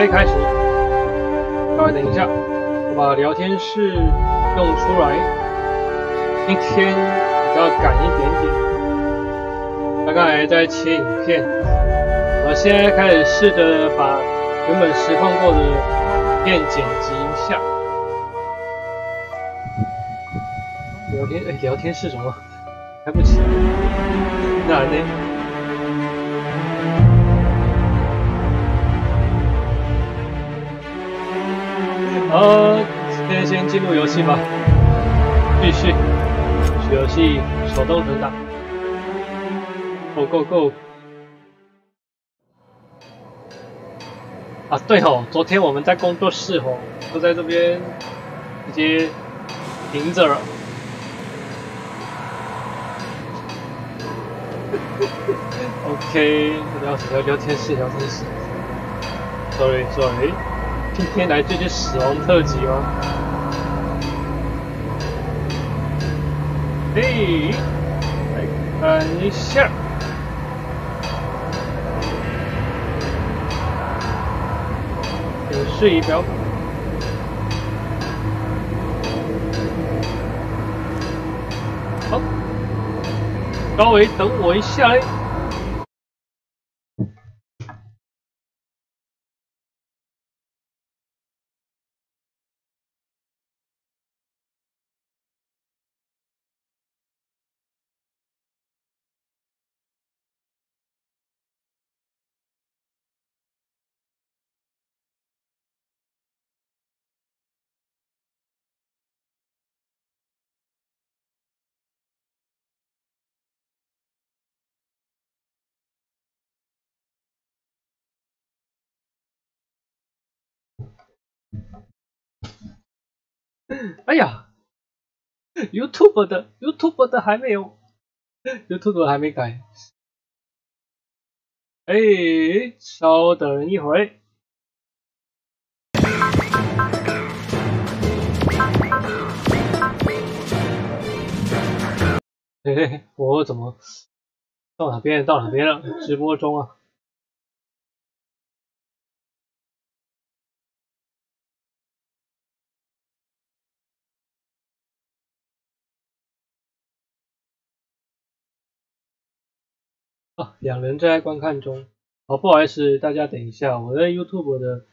备开始。稍微等一下，我把聊天室用出来。今天比较赶一点点，刚刚还在切影片，我现在开始试着把原本实况过的影片剪辑一下。聊天室怎么开不起来？那呢？先进入游戏吧，继续游戏手动存档 ，Go Go Go！ 啊，对吼，昨天我们在工作室吼，都在这边直接停着了。OK， 聊天室。Sorry， 今天来这是死亡特辑吗？嘿，来看一下。显示仪表。好，稍微等我一下嘞。哎呀 ，YouTube 的还没有 ，YouTube 还没改。哎，稍等一会。嘿嘿，我怎么到哪边了？直播中啊。啊，两人正在观看中。好，不好意思，大家等一下，我在 YouTube 的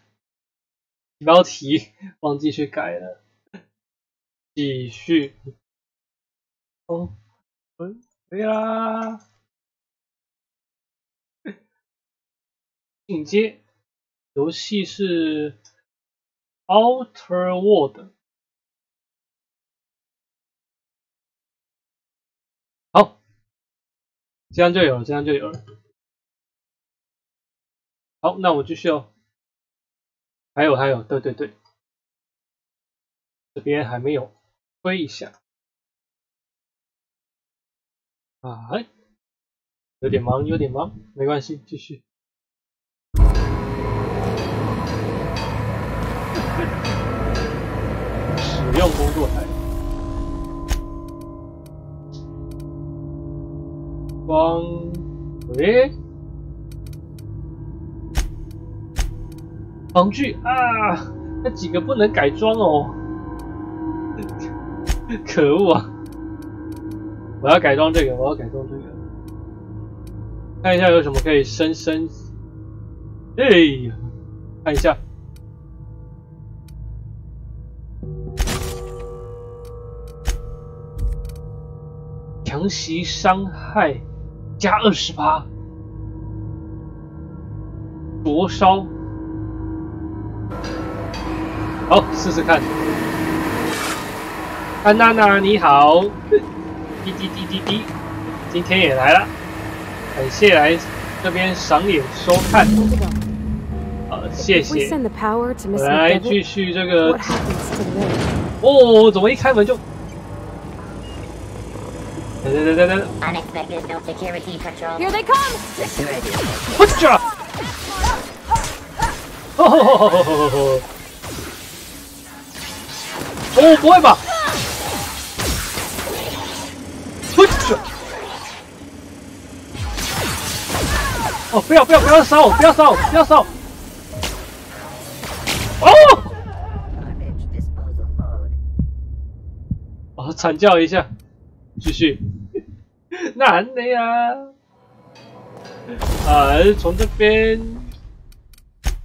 标题忘记去改了。继续。哦，对啦。进阶，游戏是 Outer World。好。这样就有了。好，那我继续哦。还有，对，这边还没有，推一下。啊，有点忙，没关系，继续。使用工作台。防具啊，那几个不能改装哦，可恶啊！我要改装这个，看一下有什么可以升。哎，看一下，强袭伤害加28%，灼烧。好，试试看。安娜娜你好，滴，今天也来了，感谢来这边赏脸收看。谢谢。我来继续这个。哦，怎么一开门就？等。Here they come! 我去！哦，不会吧？哦，不要烧！哦，惨叫一下，继续。难的呀！啊，还是从这边，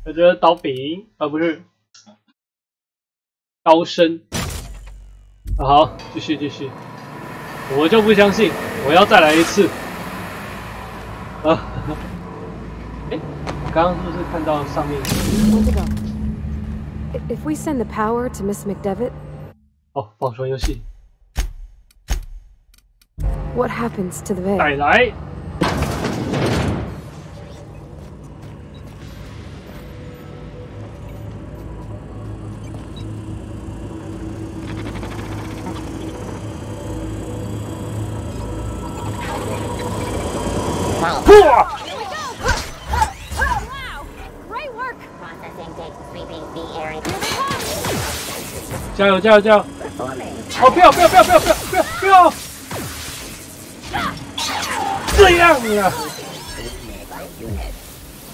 我觉得刀柄啊不是刀身。啊，好，继续继续。我就不相信，我要再来一次。啊，哎，我刚刚是不是看到上面 Where'd it go? If we send the power to Miss McDevitt, 哦，保存游戏。 what happens to the veil? 带来。哇！ Great work! 加油加油加油！哦，不要不要不要不要不要不要不要！这样啊！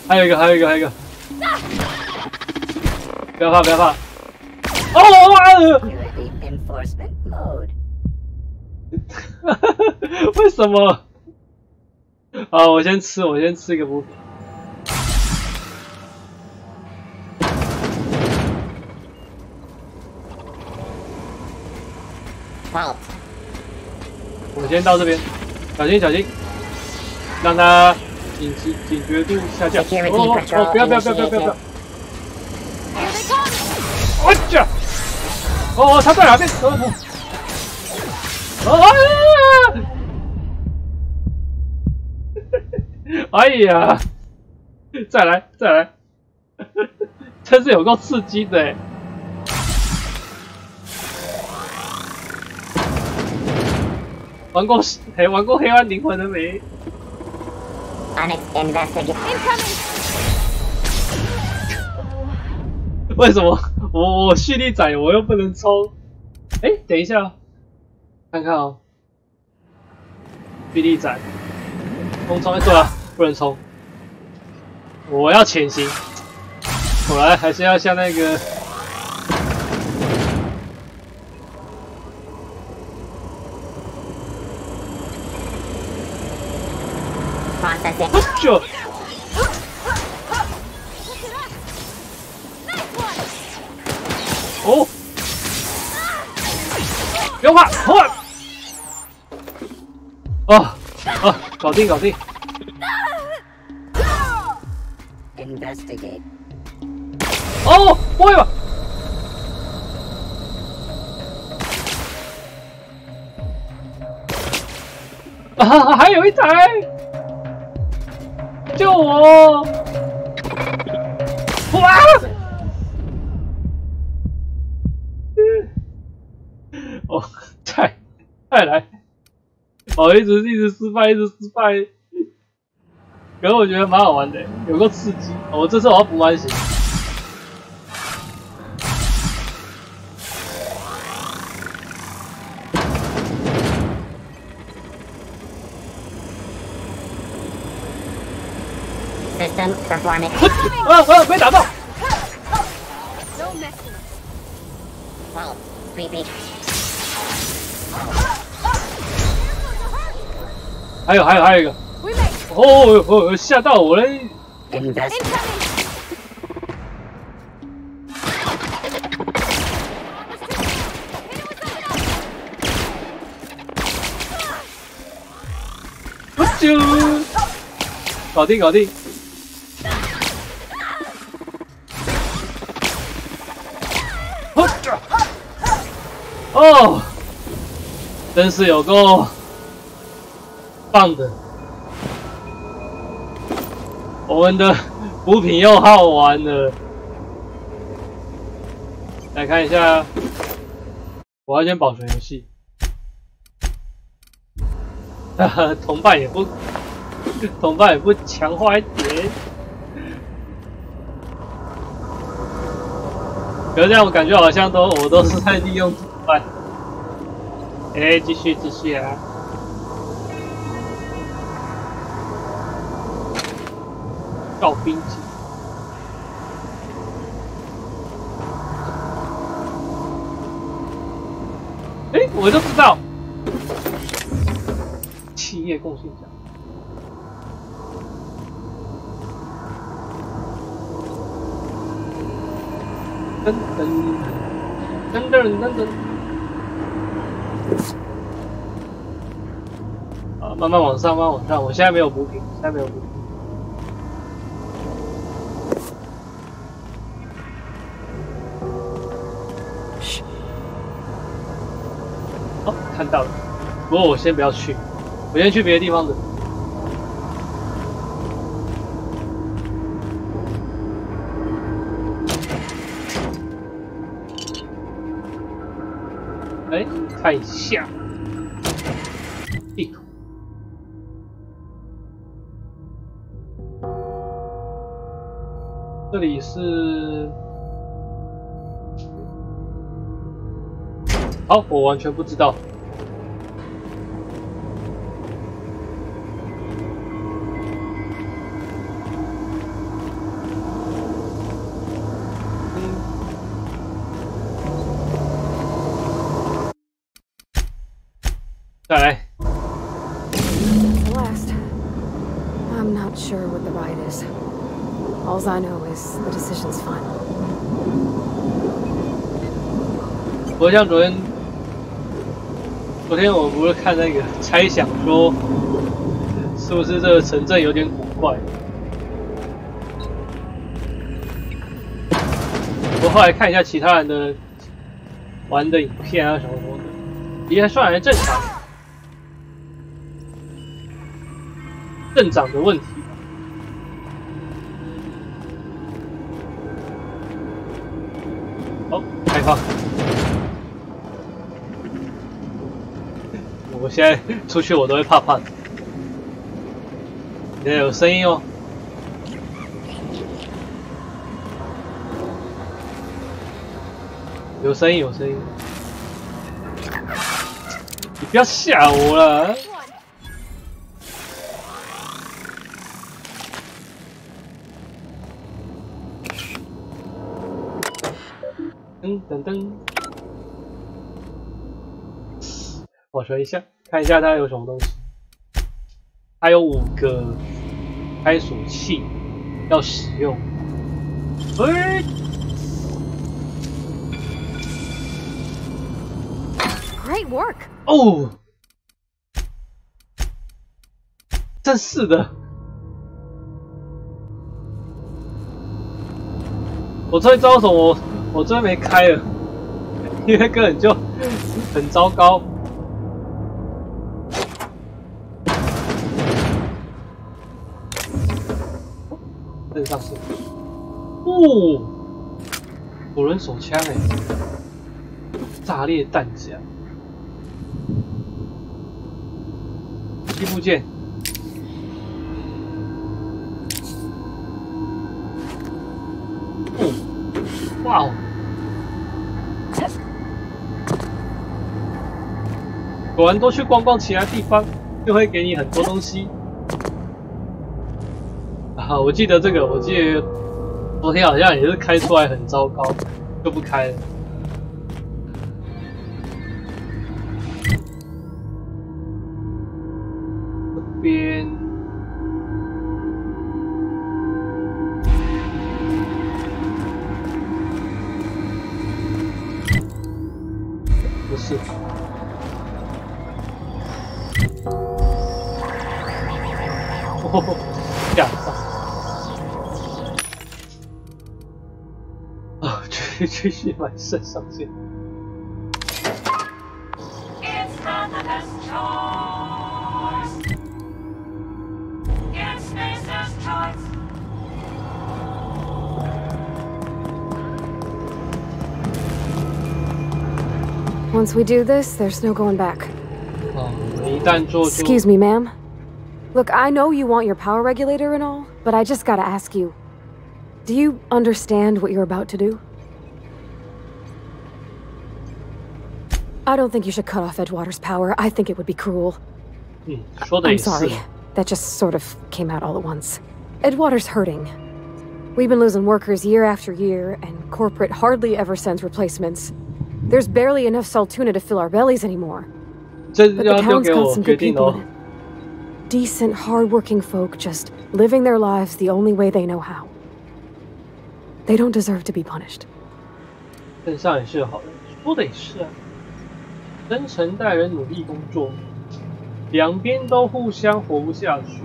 还有一个还有一个还有一个！不要怕不要怕！哦哇！为什么？啊，我先吃一个补品。我先到这边，小心小心，让他警觉度下降。哦哦，不要不要不要不要不要！我去！哦，他在哪边？哦！哎呀！再来再来！真是有够刺激的哎！玩过黑暗灵魂的没？ 为什么我蓄力仔我又不能抽？哎，等一下，看看哦，蓄力仔，冲！对啊，不能冲，我要潜行。果然还是要像那个。 就哦，不用怕，换！搞定搞定。Investigate。哦，不会吧？啊，还有一台。 救我！哇！哦，再来！哦，一直失败，一直失败。可是我觉得蛮好玩的，有个刺激。哦，这次我要补满血。System performing. 没打到。Wow, creepy. 还有一个。哦，吓到我了。Investigate. 我就搞定搞定。 哦，真是有够棒的！我们的补品又耗完了。来看一下，我要先保存游戏。同伴也不强化一点。可是这样我感觉好像我都是在利用同伴。哎，继续啊！造冰机。哎，我就知道，企业共信奖。噔噔噔噔噔噔。啊，慢慢往上，慢慢往上。我现在没有补品，现在没有补品。哦，看到了。不过我先不要去，我先去别的地方的。哎，看一下地图。这里是，好，我完全不知道。再来。 The last. I'm not sure what the ride is. All I know is the decision's final. 我像昨天我不是看那个猜想说，是不是这个城镇有点古怪？我后来看一下其他人的玩的影片啊什么的，也还算还正常。 镇长的问题。好，开放。我现在出去我都会怕怕的。现在有声音哦。有声音，有声音。你不要吓我了。 噔噔噔，保存一下，看一下它有什么东西。它有5个开锁器要使用。哎 Great work. 哦，真是的。 我终于知道为什么我这边没开了，因为根本就很糟糕。这上是，哦，左轮手枪哎，炸裂弹夹，七部件。 哇哦！果然多去逛逛其他地方，就会给你很多东西。啊，我记得这个，我记得昨天好像也是开出来很糟糕，就不开了。这边。 不是，哦，架上啊，继续买肾上腺。Once we do this, there's no going back. 哦，一旦做就 Excuse me, ma'am. Look, I know you want your power regulator and all, but I just gotta ask you. Do you understand what you're about to do? I don't think you should cut off Edgewater's power. I think it would be cruel. 说的也 I'm 是。 sorry. That just sort of came out all at once. Edgewater's hurting. We've been losing workers year after year, and corporate hardly ever sends replacements. There's barely enough saltuna to fill our bellies anymore. 这 But 要 the 丢 town's 给 got 我 some 决 good 定 people 哦 in。it. Decent, hard-working folk just living their lives the only way they know how. They don't deserve to be punished. 镇上也是好人，说的也是啊。真诚待人，努力工作，两边都互相活不下去。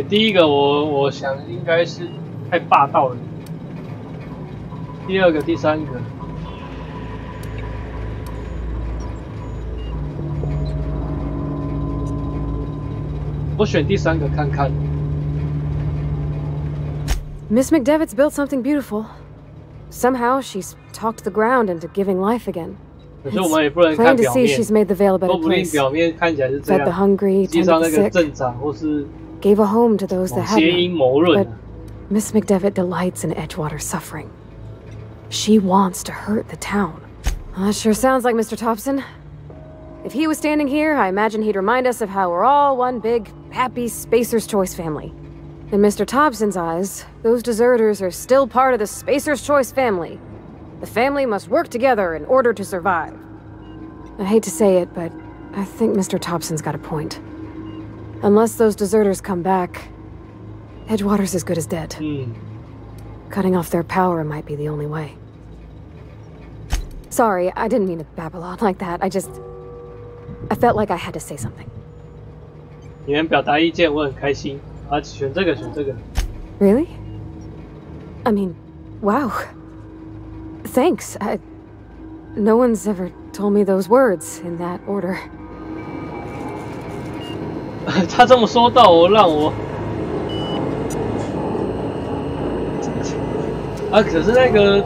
第一个我想应该是太霸道了。第二个、第三个，我选第三个看看。Miss McDevitt's built something beautiful. Somehow she's talked the ground into giving life again. 可是我们也不能 Plain 看 to 表 see 面， she's made the Vale a 说 better 不定 place. 表面看起来是这 Fed the 样， hungry, 实际 tended 上 the 那个 sick, 镇长或是 gave a home to those 某 that had 些 none. 阴谋论 But Miss McDevitt delights in Edgewater's suffering. She wants to hurt the town. That sure sounds like Mr. Thompson. If he was standing here, I imagine he'd remind us of how we're all one big, happy Spacer's Choice family. In Mr. Thompson's eyes, those deserters are still part of the Spacer's Choice family. The family must work together in order to survive. I hate to say it, but I think Mr. Thompson's got a point. Unless those deserters come back, Edgewater's as good as dead. Cutting off their power might be the only way. Sorry, I didn't mean to babble on like that. I felt like I had to say something. 你们表达意见，我很开心。啊，选这个，选这个。Really? I mean, wow. Thanks. No one's ever told me those words in that order. 他这么说到我，让我啊，可是那个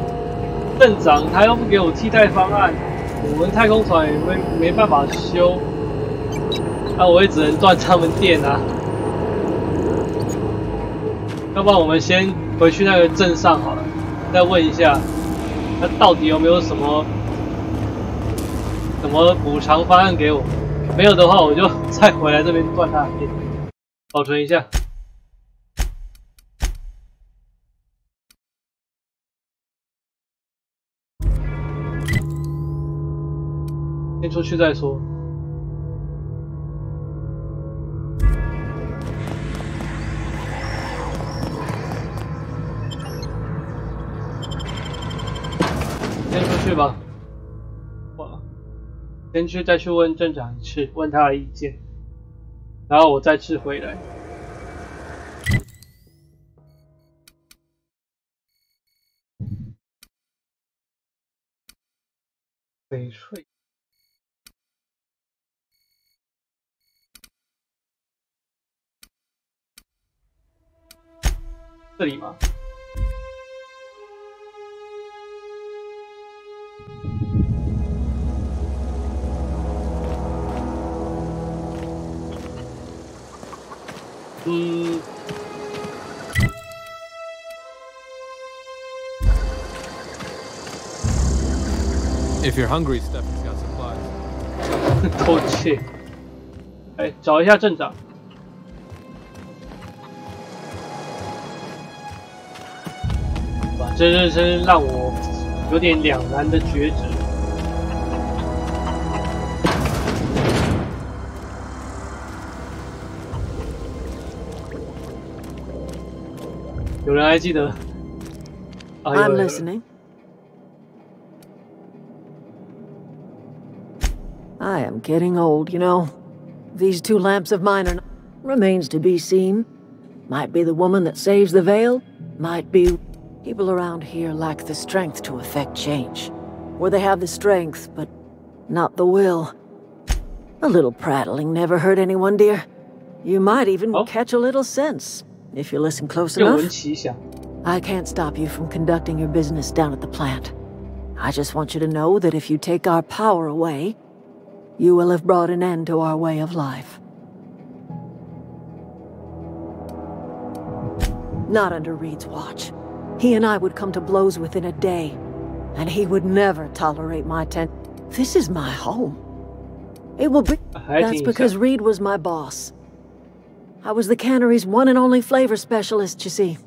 镇长他又不给我替代方案，我们太空船也没办法修，那我也只能赚他们电啊。要不然我们先回去那个镇上好了，再问一下，他到底有没有什么补偿方案给我？没有的话，我就再回来这边赚他的电，保存一下。先出去再说。先出去吧。先去再去问镇长一次，问他的意见，然后我再次回来。翡翠。这里吗？If you're hungry, Stephanie's got supplies. 偷窃。找一下镇长。哇，这真让我有点两难的抉择。有人还记得？I'm listening. I am getting old, you know. These two lamps of mine are... Remains to be seen. Might be the woman that saves the Vale. Might be... People around here lack the strength to effect change. Or they have the strength, but not the will. A little prattling never hurt anyone, dear. You might even catch a little sense, if you listen close enough. I can't stop you from conducting your business down at the plant. I just want you to know that if you take our power away, you will have brought an end to our way of life. Not under Reed's watch. He and I would come to blows within a day, and he would never tolerate my This is my home. It will be... That's because Reed was my boss. I was the cannery's one and only flavor specialist, you see.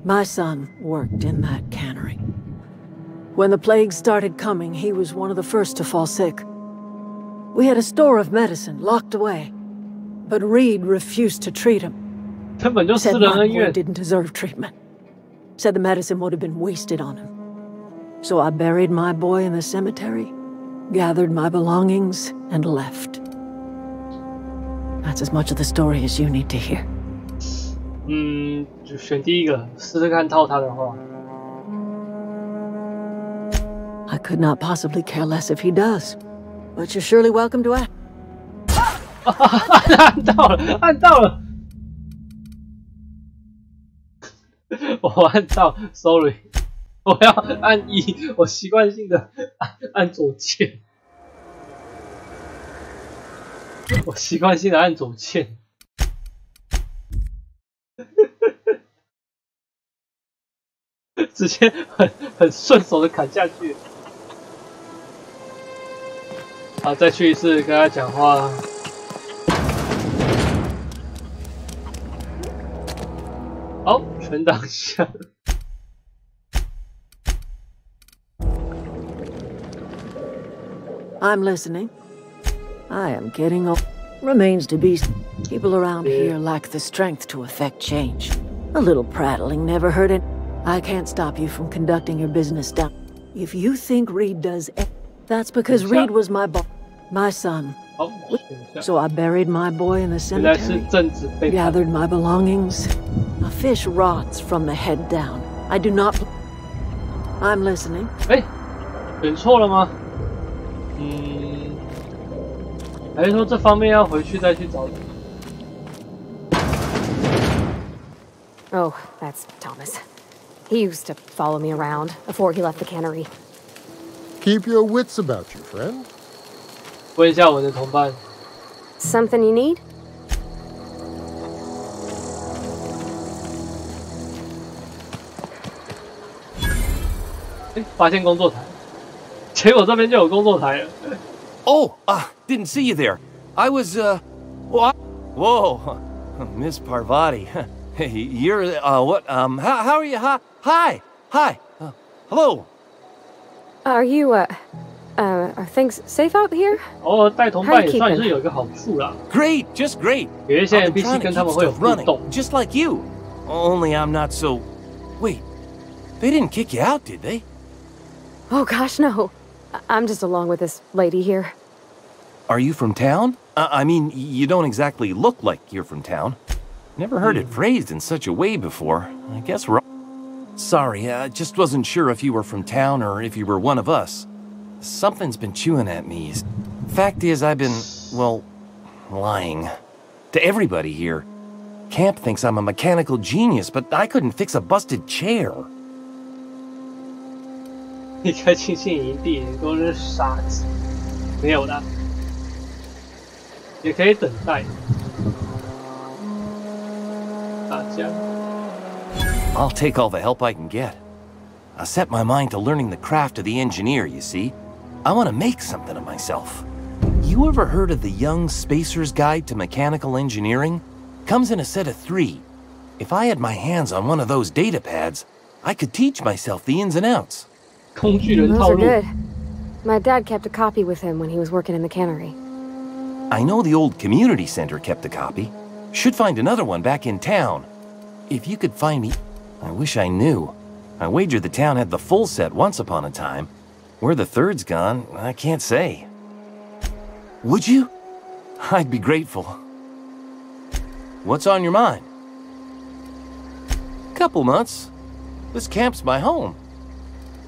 My son worked in that cannery. When the plague started coming, he was one of the first to fall sick. We had a store of medicine locked away, but Reed refused to treat him. 根本就私 Said 人 my 恩 boy 怨。 didn't deserve treatment. Said the medicine would have been wasted on him. So I buried my boy in the cemetery, gathered my belongings, and left. That's as much of the story as you need to hear. 就选第一个，试试看套他的话。I could not possibly care less if he does, but you're surely welcome to ask. 按到了，按到了。我按到 ，sorry， 我要按一，我习惯性的按左键，我习惯性的按左键。直接很顺手的砍下去。好，再去一次跟他讲话。好，全挡下。I'm listening. I am getting old. Remains to be. People around here lack the strength to effect change. A little prattling never hurt it. I can't stop you from conducting your business down. If you think Reed does, that's because Reed was my my son. So I buried my boy in the cemetery, gathered my belongings. A fish rots from the head down. I do not. I'm listening. 哎，选错了吗？还是说这方面要回去再去找？ Oh, that's Thomas. He used to follow me around before he left the cannery. Keep your wits about you, friend. 问一下我的同伴。 Something you need? 发现工作台，结果这边就有工作台了。Oh, didn't see you there. I was, whoa, Miss Parvati. Hey, you're, what, how are you? Hi. Hello. Are you, are things safe out here? 偶尔带同伴也算是有一个好处啦。 Great, just great. 有一些 I've been NPC trying to 跟他 keep 们会有 stuff 互 running, 动。 just like you. Only I'm not so... Wait, they didn't kick you out, did they? Oh gosh, no. I'm just along with this lady here. Are you from town? I mean, you don't exactly look like you're from town. Never heard it phrased in such a way before. I guess we're... Sorry, I just wasn't sure if you were from town or if you were one of us. Something's been chewing at me. Fact is, I've been, well, lying. To everybody here. Camp thinks I'm a mechanical genius, but I couldn't fix a busted chair. 离开庆幸营地都是傻子，没有的，也可以等待。大家 I'll take all the help I can get. I set my mind to learning the craft of the engineer, you see. I want to make something of myself. You ever heard of the Young Spacer's Guide to Mechanical Engineering? Comes in a set of 3. If I had my hands on one of those data pads, I could teach myself the ins and outs. 工具人 Those 套 are 路。 good. My dad kept a copy with him when he was working in the cannery. I know the old community center kept a copy. Should find another one back in town. If you could find me... I wish I knew. I wager the town had the full set once upon a time. Where the third's gone, I can't say. Would you? I'd be grateful. What's on your mind? Couple months. This camp's my home.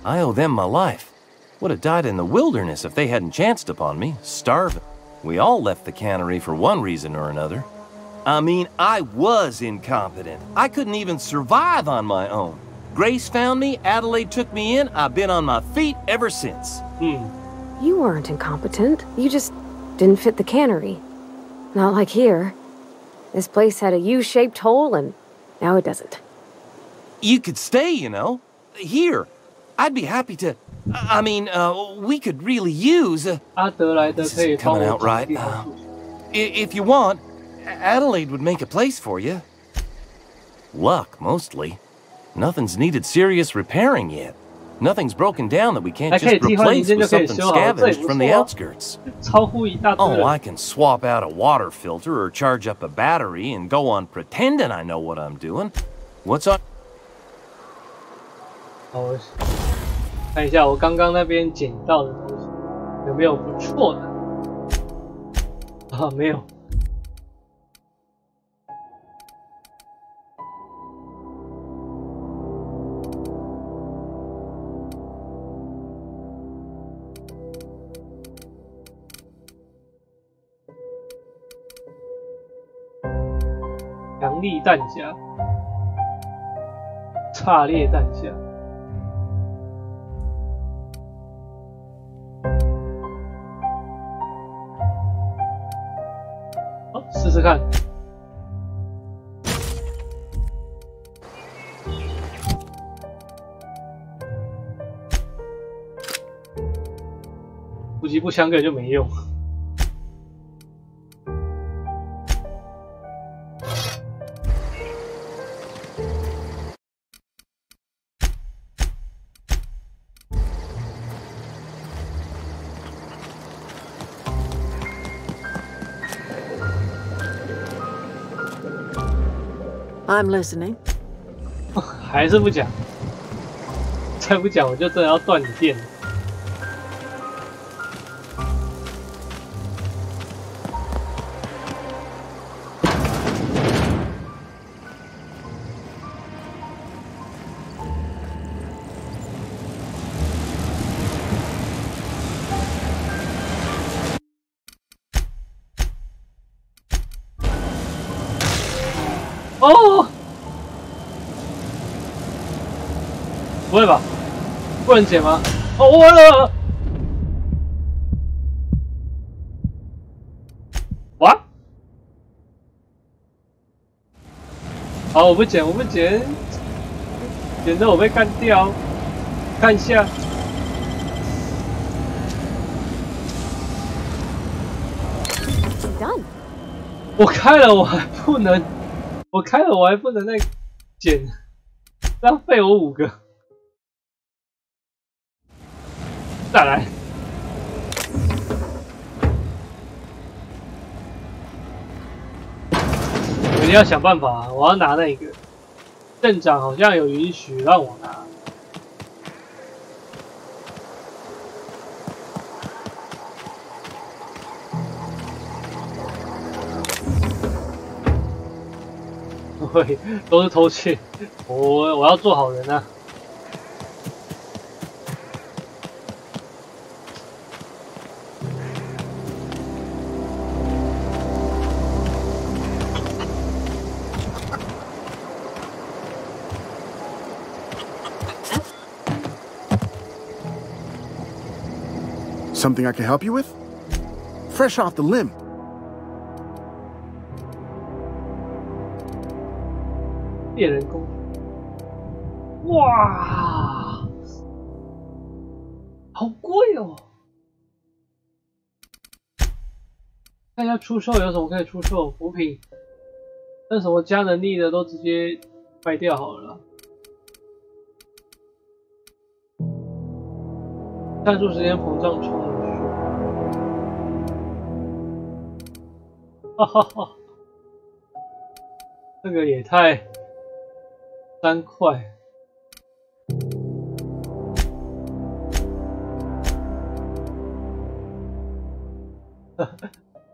I owe them my life. Would have died in the wilderness if they hadn't chanced upon me, starving. We all left the cannery for one reason or another. I mean, I was incompetent. I couldn't even survive on my own. Grace found me, Adelaide took me in, I've been on my feet ever since. You weren't incompetent. You just didn't fit the cannery. Not like here. This place had a U-shaped hole, and now it doesn't. You could stay, you know. Here. I'd be happy to... I mean, we could really use... 阿德莱德可以帮 coming 我 out 找 right. 地方住。 If you want, Adelaide would make a place for you. Luck, mostly. Nothing's needed serious repairing yet. Nothing's broken down that we can't just replace with something scavenged from the outskirts. 超乎一大堆 Oh, 人。 I can swap out a water filter or charge up a battery and go on pretending I know what I'm doing. What's on? 好，我看一下我刚刚那边捡到的东西有没有不错的。啊，没有。强力弹夹，炸裂弹夹。好，试试看。补给步枪根本就没用。 I'm listening. 还是不讲，再不讲我就真的要断你电了。哦，不会吧？不能捡吗？哦，完了！哇！好，我不捡，我不捡，捡着我被干掉。看一下。 Done. 我开了，我还不能，我开了，我还不能再捡，浪费我5个。再来，我一定要想办法，我要拿那个。镇长好像有允许让我拿。 对，都是偷窃，我要做好人啊！Something I can help you with? Fresh off the limb. 猎人工具，哇，好贵哦！看一下出售有什么可以出售，补品，那什么加能力的都直接卖掉好了。战术时间膨胀充能术，哈哈哈，这个也太。 3块，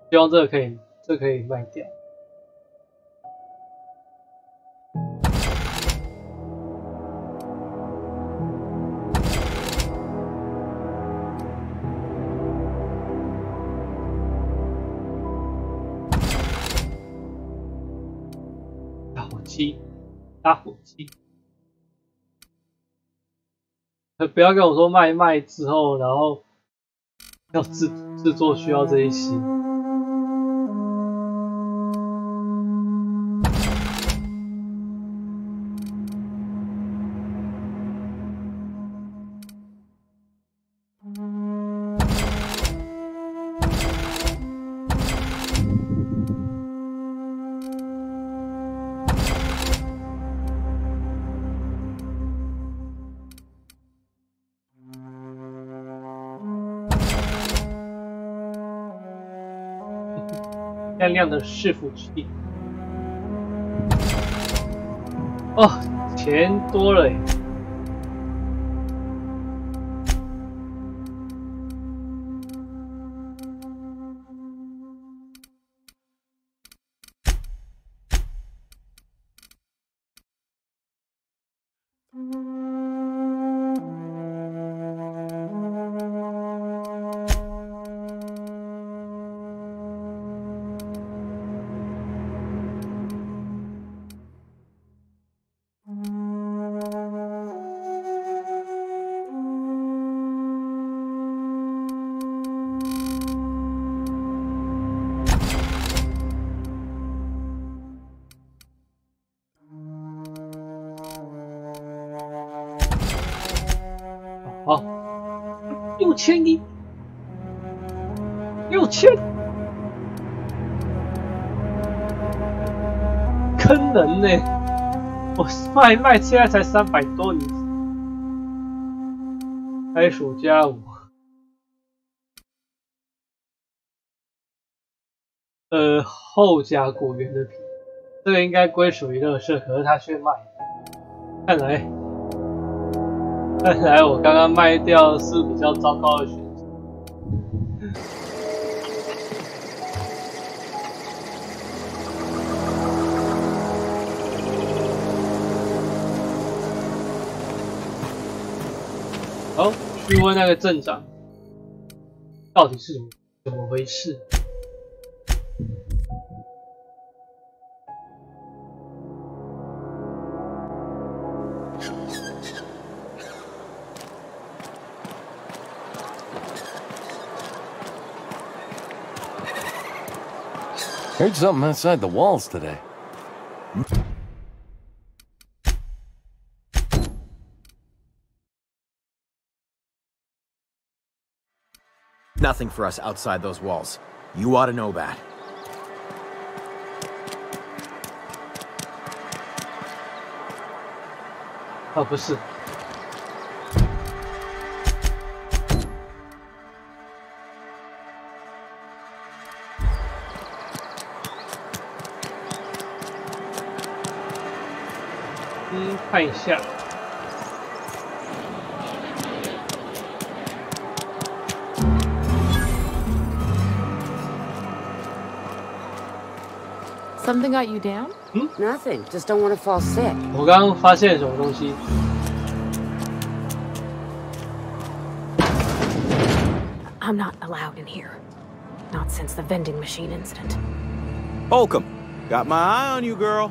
希望这个可以卖掉。打火机。 打火机，不要跟我说卖之后，然后要制作需要这一些。亮亮的市府之地。哦，钱多了耶！好，6000亿，6000，坑人呢！我卖现在才300多，你开属加5，后加果园的皮，这个应该归属于垃圾，可是他却卖，看来我刚刚卖掉是比较糟糕的选择。好，去问那个镇长，到底是怎么回事？Heard something outside the walls today. Nothing for us outside those walls. You ought to know that. Oh, 不是。看一下。Something got you down? Nothing. Just don't want to fall sick. 我刚刚发现什么东西？ I'm not allowed in here. Not since the vending machine incident. Holcomb, got my eye on you, girl.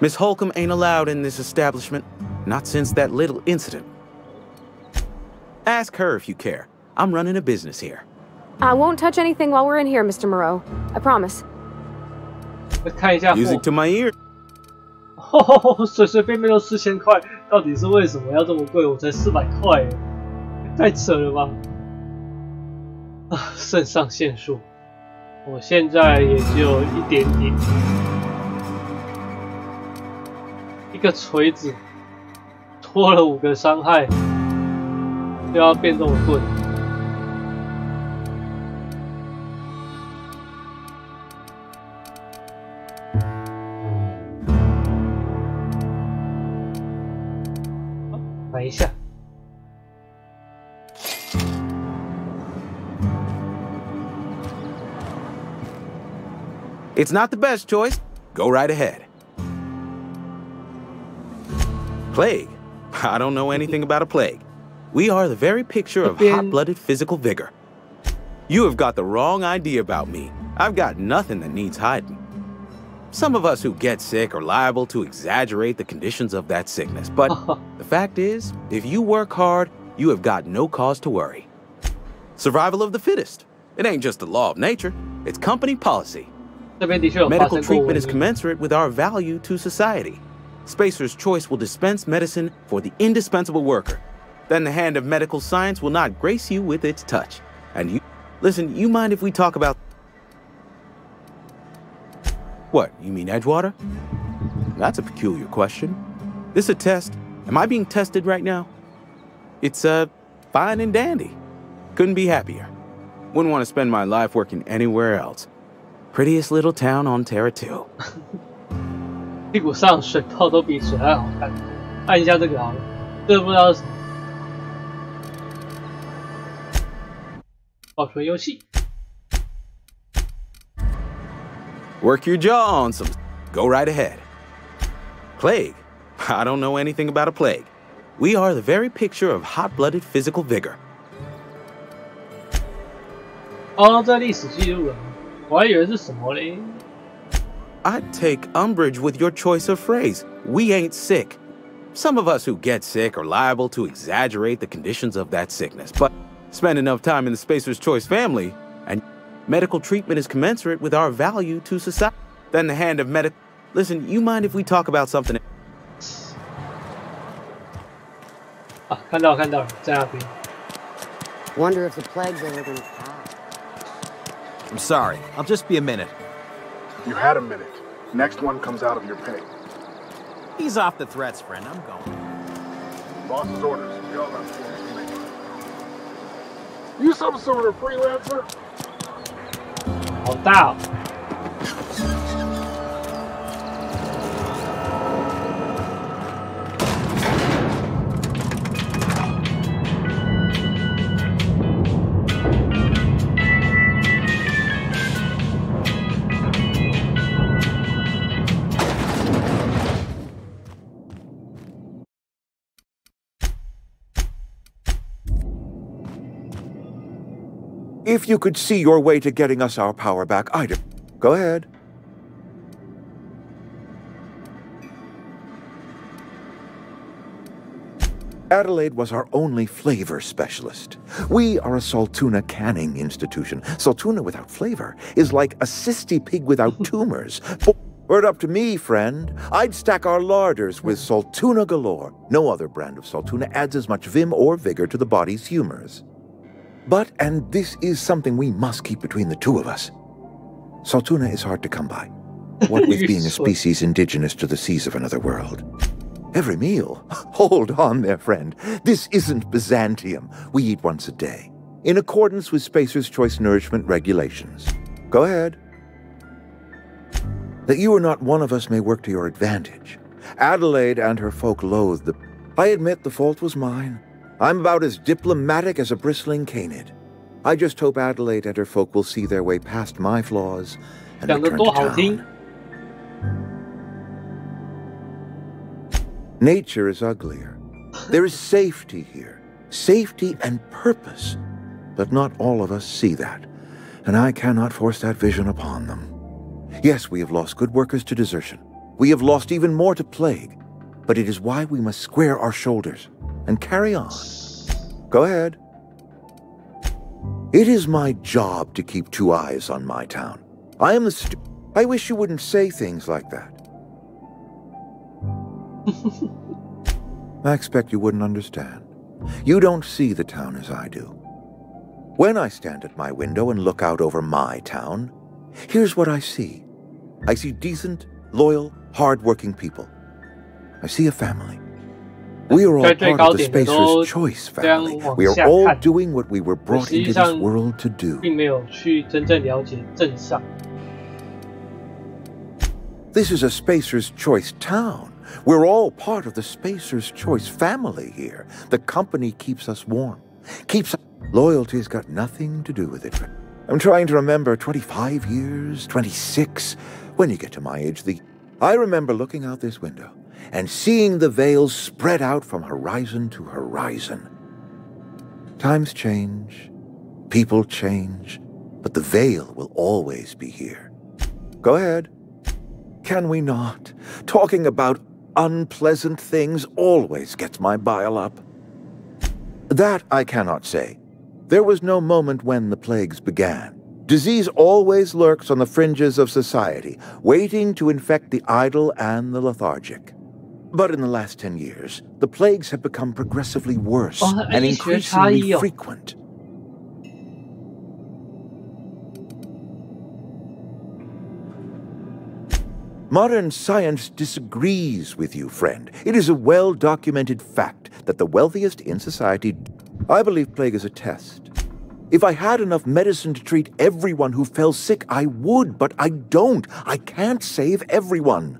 Miss Holcomb ain't allowed in this establishment. Not since that little incident. Ask her if you care. I'm running a business here. I won't touch anything while we're in here, Mr. Moreau. I promise. 看一下 Music to my ear. 随随便便都4000块，到底是为什么要这么贵？我才400块，太扯了吧！啊，肾上腺素，我现在也只有一点点。一个锤子拖了5个伤害，就要变这么钝。买一下。It's not the best choice. Go right ahead. Plague? I don't know anything about a plague. We are the very picture of hot-blooded physical vigor. You have got the wrong idea about me. I've got nothing that needs hiding. Some of us who get sick are liable to exaggerate the conditions of that sickness, but the fact is, if you work hard, you have got no cause to worry. Survival of the fittest. It ain't just the law of nature, it's company policy. Medical treatment is commensurate with our value to society. Spacer's Choice will dispense medicine for the indispensable worker. Then the hand of medical science will not grace you with its touch. And you... Listen, you mind if we talk about... What, you mean Edgewater? That's a peculiar question. This a test? Am I being tested right now? It's, fine and dandy. Couldn't be happier. Wouldn't want to spend my life working anywhere else. Prettiest little town on Terra 2. 屁股上水泡都比水还好看。按一下这个好了，这不知道是什么。保存游戏。Work your jaw on some. Go right ahead. Plague? I don't know anything about a plague. We are the very picture of hot-blooded physical vigor. 哦，这历史记录了，我还以为是什么嘞。I'd take umbrage with your choice of phrase. We ain't sick. Some of us who get sick are liable to exaggerate the conditions of that sickness, but spend enough time in the Spacer's Choice family, and medical treatment is commensurate with our value to society. Then the hand of medic. Listen, you mind if we talk about something? 啊，看到了，在那边。Wonder if the plague's ever gonna pass. I'm sorry. I'll just be a minute. You had a minute. Next one comes out of your pay. Ease off the threats, friend. I'm going. Boss's orders. We all got to make. You some sort of freelancer? 好大哦。If you could see your way to getting us our power back, I'd... Go ahead. Adelaide was our only flavor specialist. We are a Saltuna canning institution. Saltuna without flavor is like a cysty pig without tumors. Were it up to me, friend, I'd stack our larders with Saltuna galore. No other brand of Saltuna adds as much vim or vigor to the body's humors. But, and this is something we must keep between the two of us, Saltuna is hard to come by, what with being a species indigenous to the seas of another world. Every meal? Hold on there, friend. This isn't Byzantium. We eat once a day, in accordance with Spacer's Choice nourishment regulations. Go ahead. That you are not one of us may work to your advantage. Adelaide and her folk loathe the... I admit the fault was mine. I'm about as diplomatic as a bristling canid. I just hope Adelaide and her folk will see their way past my flaws and return to town. Nature is uglier. There is safety here. Safety and purpose. But not all of us see that, and I cannot force that vision upon them. Yes, we have lost good workers to desertion. We have lost even more to plague. But it is why we must square our shoulders and carry on. Go ahead. It is my job to keep two eyes on my town. I am the I wish you wouldn't say things like that. I expect you wouldn't understand. You don't see the town as I do. When I stand at my window and look out over my town, here's what I see. I see decent, loyal, hard-working people. I see a family. We are all part of the Spacer's Choice family. We are all doing what we were brought into this world to do. This is a Spacer's Choice town. We're all part of the Spacer's Choice family here. The company keeps us warm. Loyalty's got nothing to do with it. I'm trying to remember 25 years, 26. When you get to my age, I remember looking out this window and seeing the veils spread out from horizon to horizon. Times change, people change, but the veil will always be here. Go ahead. Can we not? Talking about unpleasant things always gets my bile up. That I cannot say. There was no moment when the plagues began. Disease always lurks on the fringes of society, waiting to infect the idle and the lethargic. But in the last 10 years, the plagues have become progressively worse and increasingly frequent. Modern science disagrees with you, friend. It is a well-documented fact that the wealthiest in society... I believe plague is a test. If I had enough medicine to treat everyone who fell sick, I would, but I don't. I can't save everyone.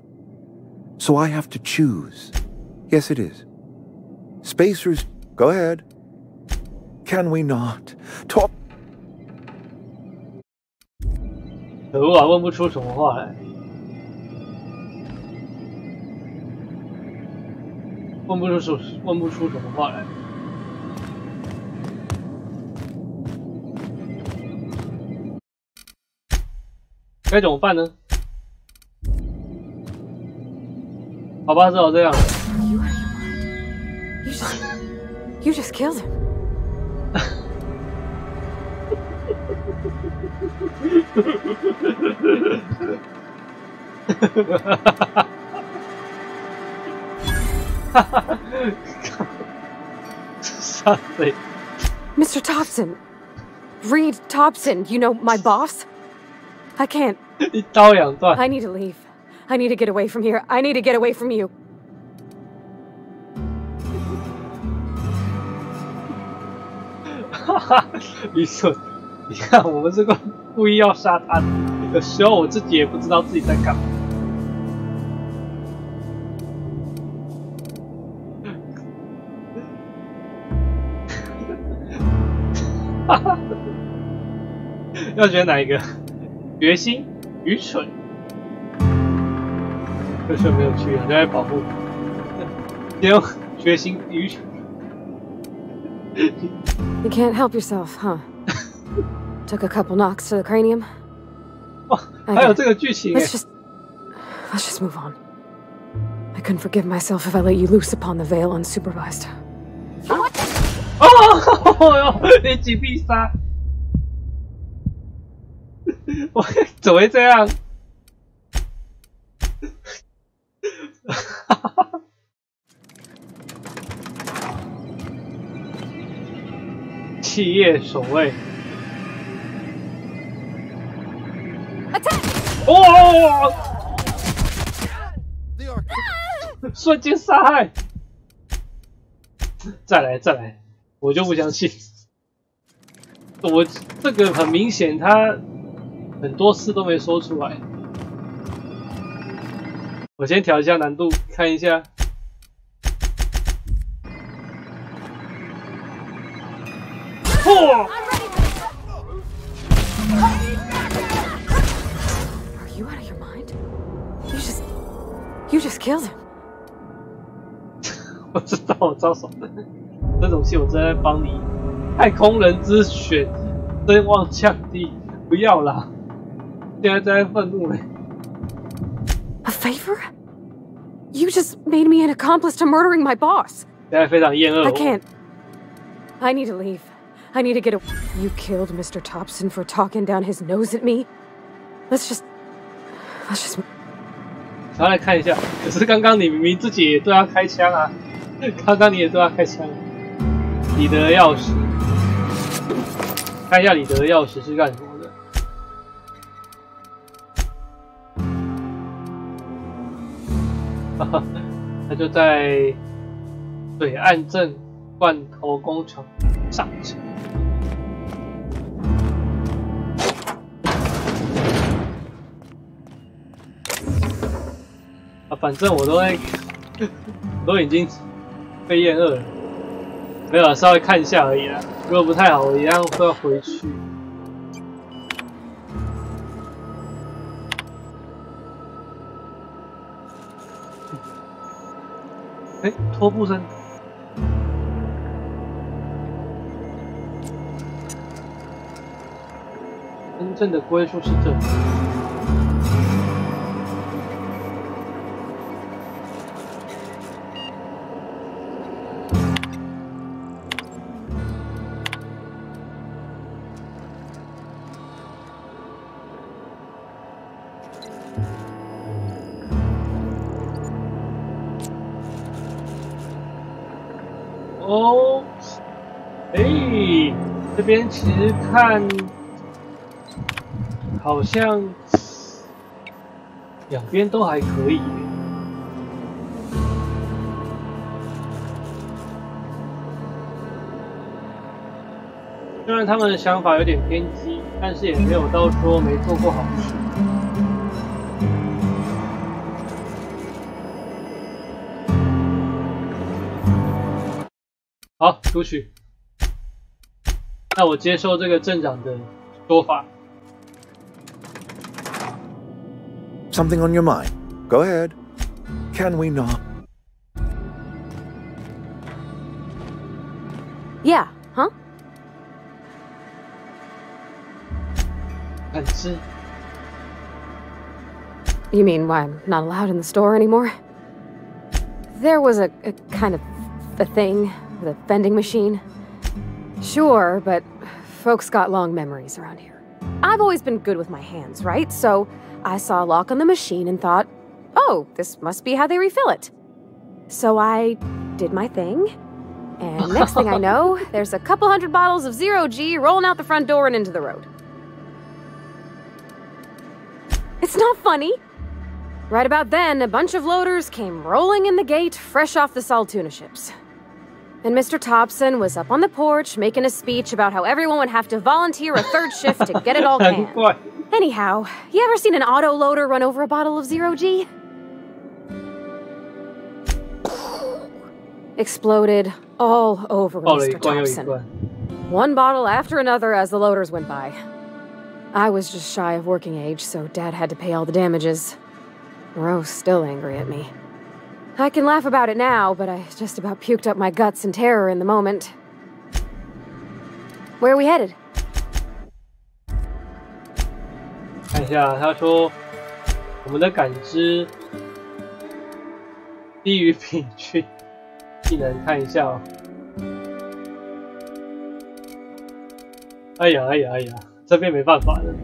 So I have to choose. Yes, it is. Spacers, go ahead. Can we not talk? 可恶啊，问不出什么话来。问不出什么话来。该怎么办呢？好吧，只好这样。You just killed him. Something. Mr. Thompson. Reed Thompson, you know, my boss? I can't. 一刀两断。 I need to leave. I need to get away from here. I need to get away from you. 哈哈，李准，你看我们这个故意要杀他的，有时候我自己也不知道自己在干嘛。哈哈，要选哪一个？决心、愚蠢。这是没有去，人家在保护。先用决心、愚蠢。 You can't help yourself, huh? Took a couple knocks to the cranium. 哇，还有这个剧情。 Let's just move on. I couldn't forgive myself if I let you loose upon the veil unsupervised. 哦，一击必杀！我怎么会这样？企业守卫。哦！瞬间杀害！再来！我就不相信。我这个很明显，他很多次都没说出来。我先调一下难度，看一下。 Are you out of your mind? You just killed him. 我知道我招手的，这种戏我真的在帮你。太空人之选，声望降低，不要啦！现在在愤怒嘞。A favor? You just made me an accomplice to murdering my boss. 现在非常厌恶。 I can't. I need to leave. I need to get away. You killed Mr. Thompson for talking down his nose at me. Let's just. 然后来看一下，可是刚刚你明明自己也对他开枪啊！刚刚你也对他开枪。李德的钥匙，看一下李德的钥匙是干什么的。哈哈，他就在水岸镇罐头工厂上层。 啊，反正我都已经被厌恶了，没有稍微看一下而已啦。如果不太好，我一样会要回去。哎，拖布声。真正的归宿是这里。 哦，哎，这边其实看好像两边都还可以。虽然他们的想法有点偏激，但是也没有到说没做过好事。好，出去。那我接受这个镇长的说法。Something on your mind? Go ahead. Can we not? Yeah, huh? 感知。You mean why I'm not allowed in the store anymore? There was a kind of a thing with a vending machine. Sure, but folks got long memories around here. I've always been good with my hands, right? So I saw a lock on the machine and thought, oh, this must be how they refill it. So I did my thing, and next thing I know, there's a couple hundred bottles of 0G rolling out the front door and into the road. It's not funny. Right about then, a bunch of loaders came rolling in the gate, fresh off the salt tuna ships. And Mr. Thompson was up on the porch making a speech about how everyone would have to volunteer a third shift to get it all canned. Anyhow, you ever seen an auto loader run over a bottle of 0G? Exploded all over Mr. Thompson. One bottle after another as the loaders went by. I was just shy of working age, so Dad had to pay all the damages. Rose still angry at me. I can laugh about it now, but I just about puked up my guts in terror in the moment. Where are we headed? 看一下，他说我们的感知低于平均，技能看一下哦。哎呀哎呀哎呀，这边没办法了。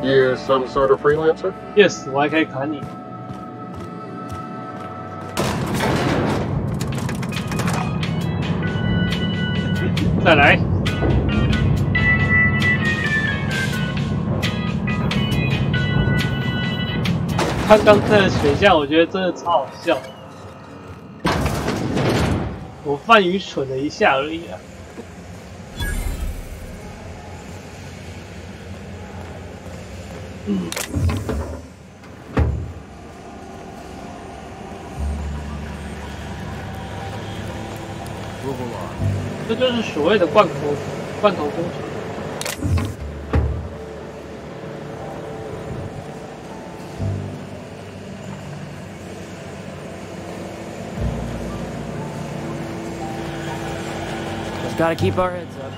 You some sort of freelancer? Yes, 我还可以砍你。再来。看刚才的选项，我觉得真的超好笑。我犯愚蠢了一下而已啊。这就是所谓的罐头工程。Just gotta keep our heads up.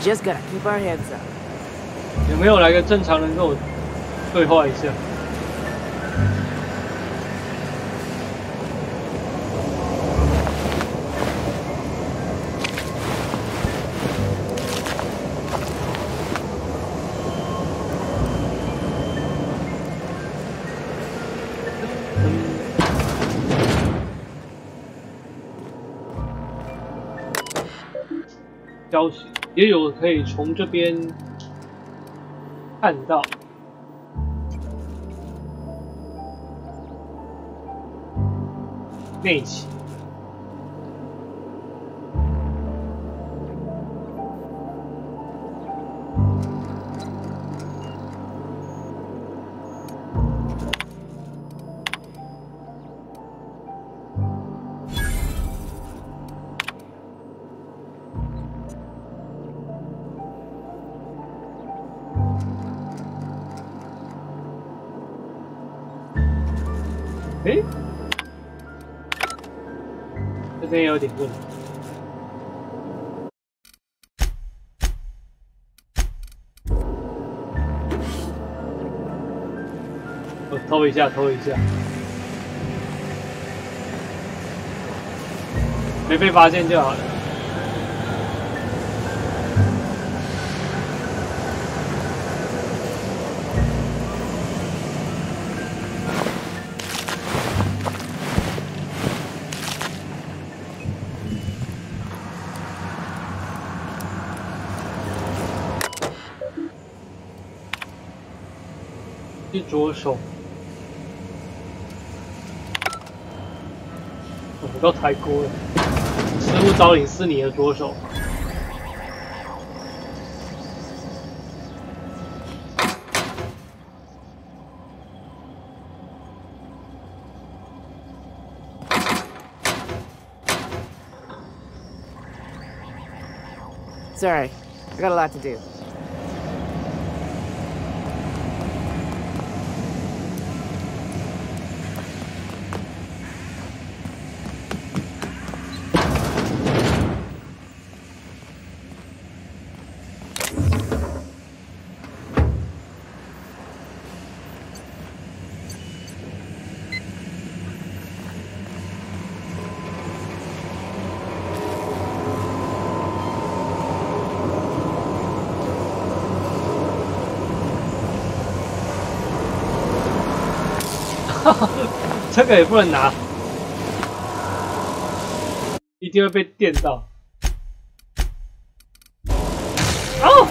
Just gotta keep our heads up. 有没有来个正常人跟我对话一下？消息也有可以从这边看到。内企。诶，这边有点问题。我偷一下，没被发现就好了。是左手。我到抬锅了，失物招领是你的左手。Sorry, I got a lot to do.这个也不能拿，一定会被电到。哦！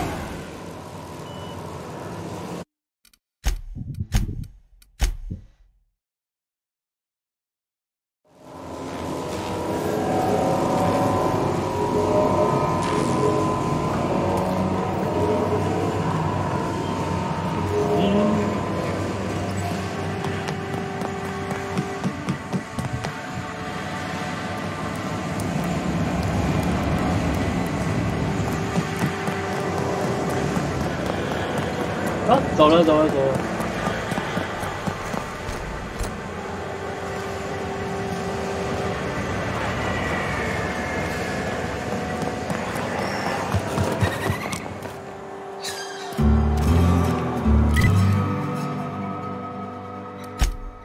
啊，走了。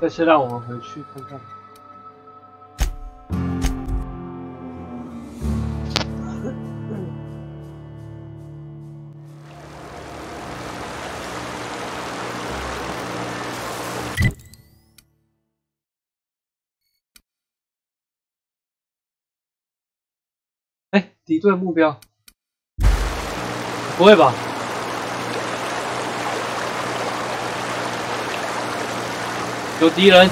这次让我们回去看看。哎，敌对目标？不会吧？有敌人！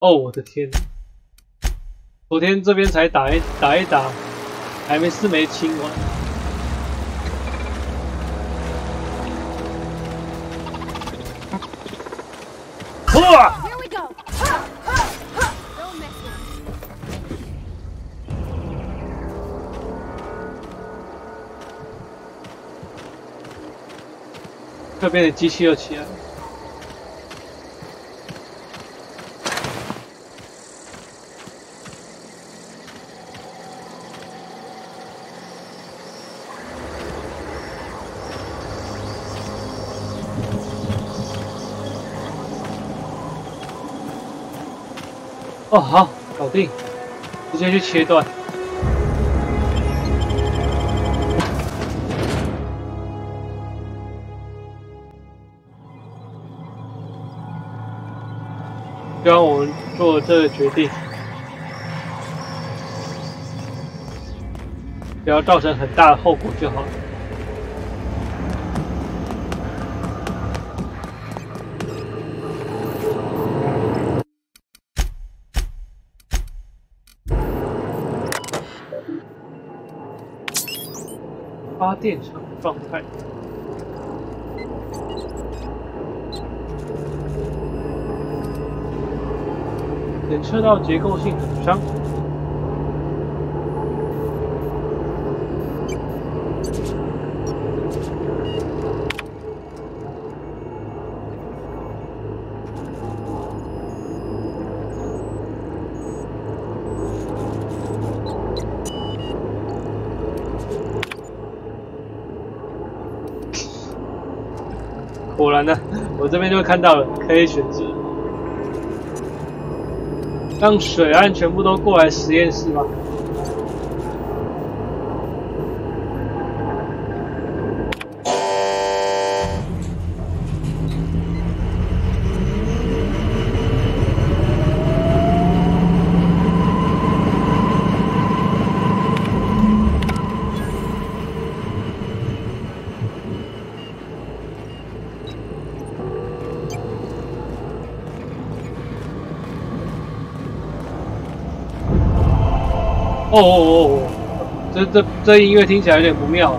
哦，我的天！昨天这边才打一打，还没清完。哇！这边的机器又起来了。哦，好，搞定，直接去切断。就让我们做这个决定，不要造成很大的后果就好了。发电厂状态。检测到结构性损伤。果然呢，我这边就看到了，可以选择。让水岸全部都过来实验室吧。这音乐听起来有点不妙。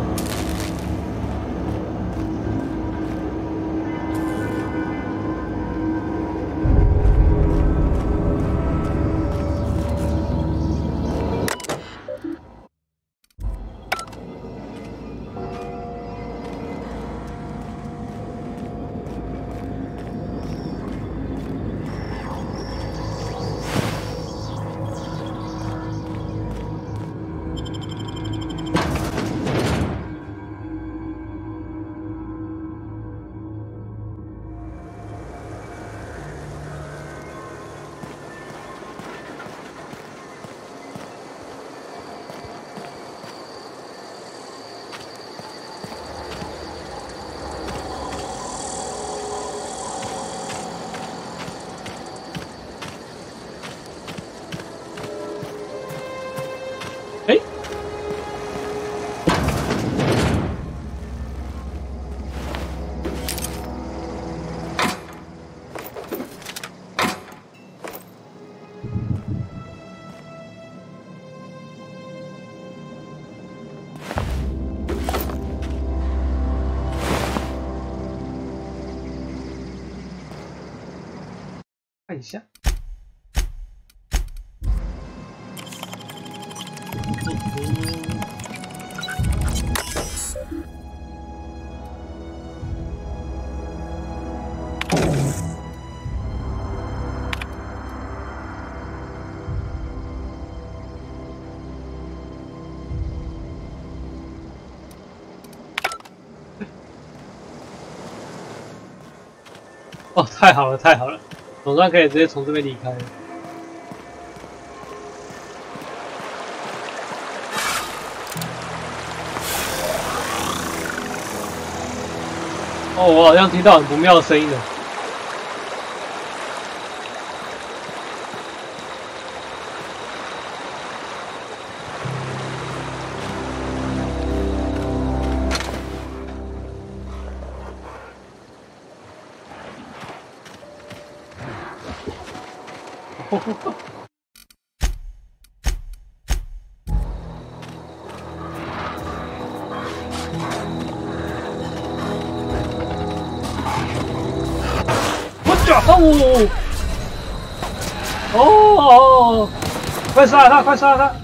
看一下。哦，太好了，太好了，总算可以直接从这边离开了。哦，我好像听到很不妙的声音了。哦！快杀了他！快杀了他！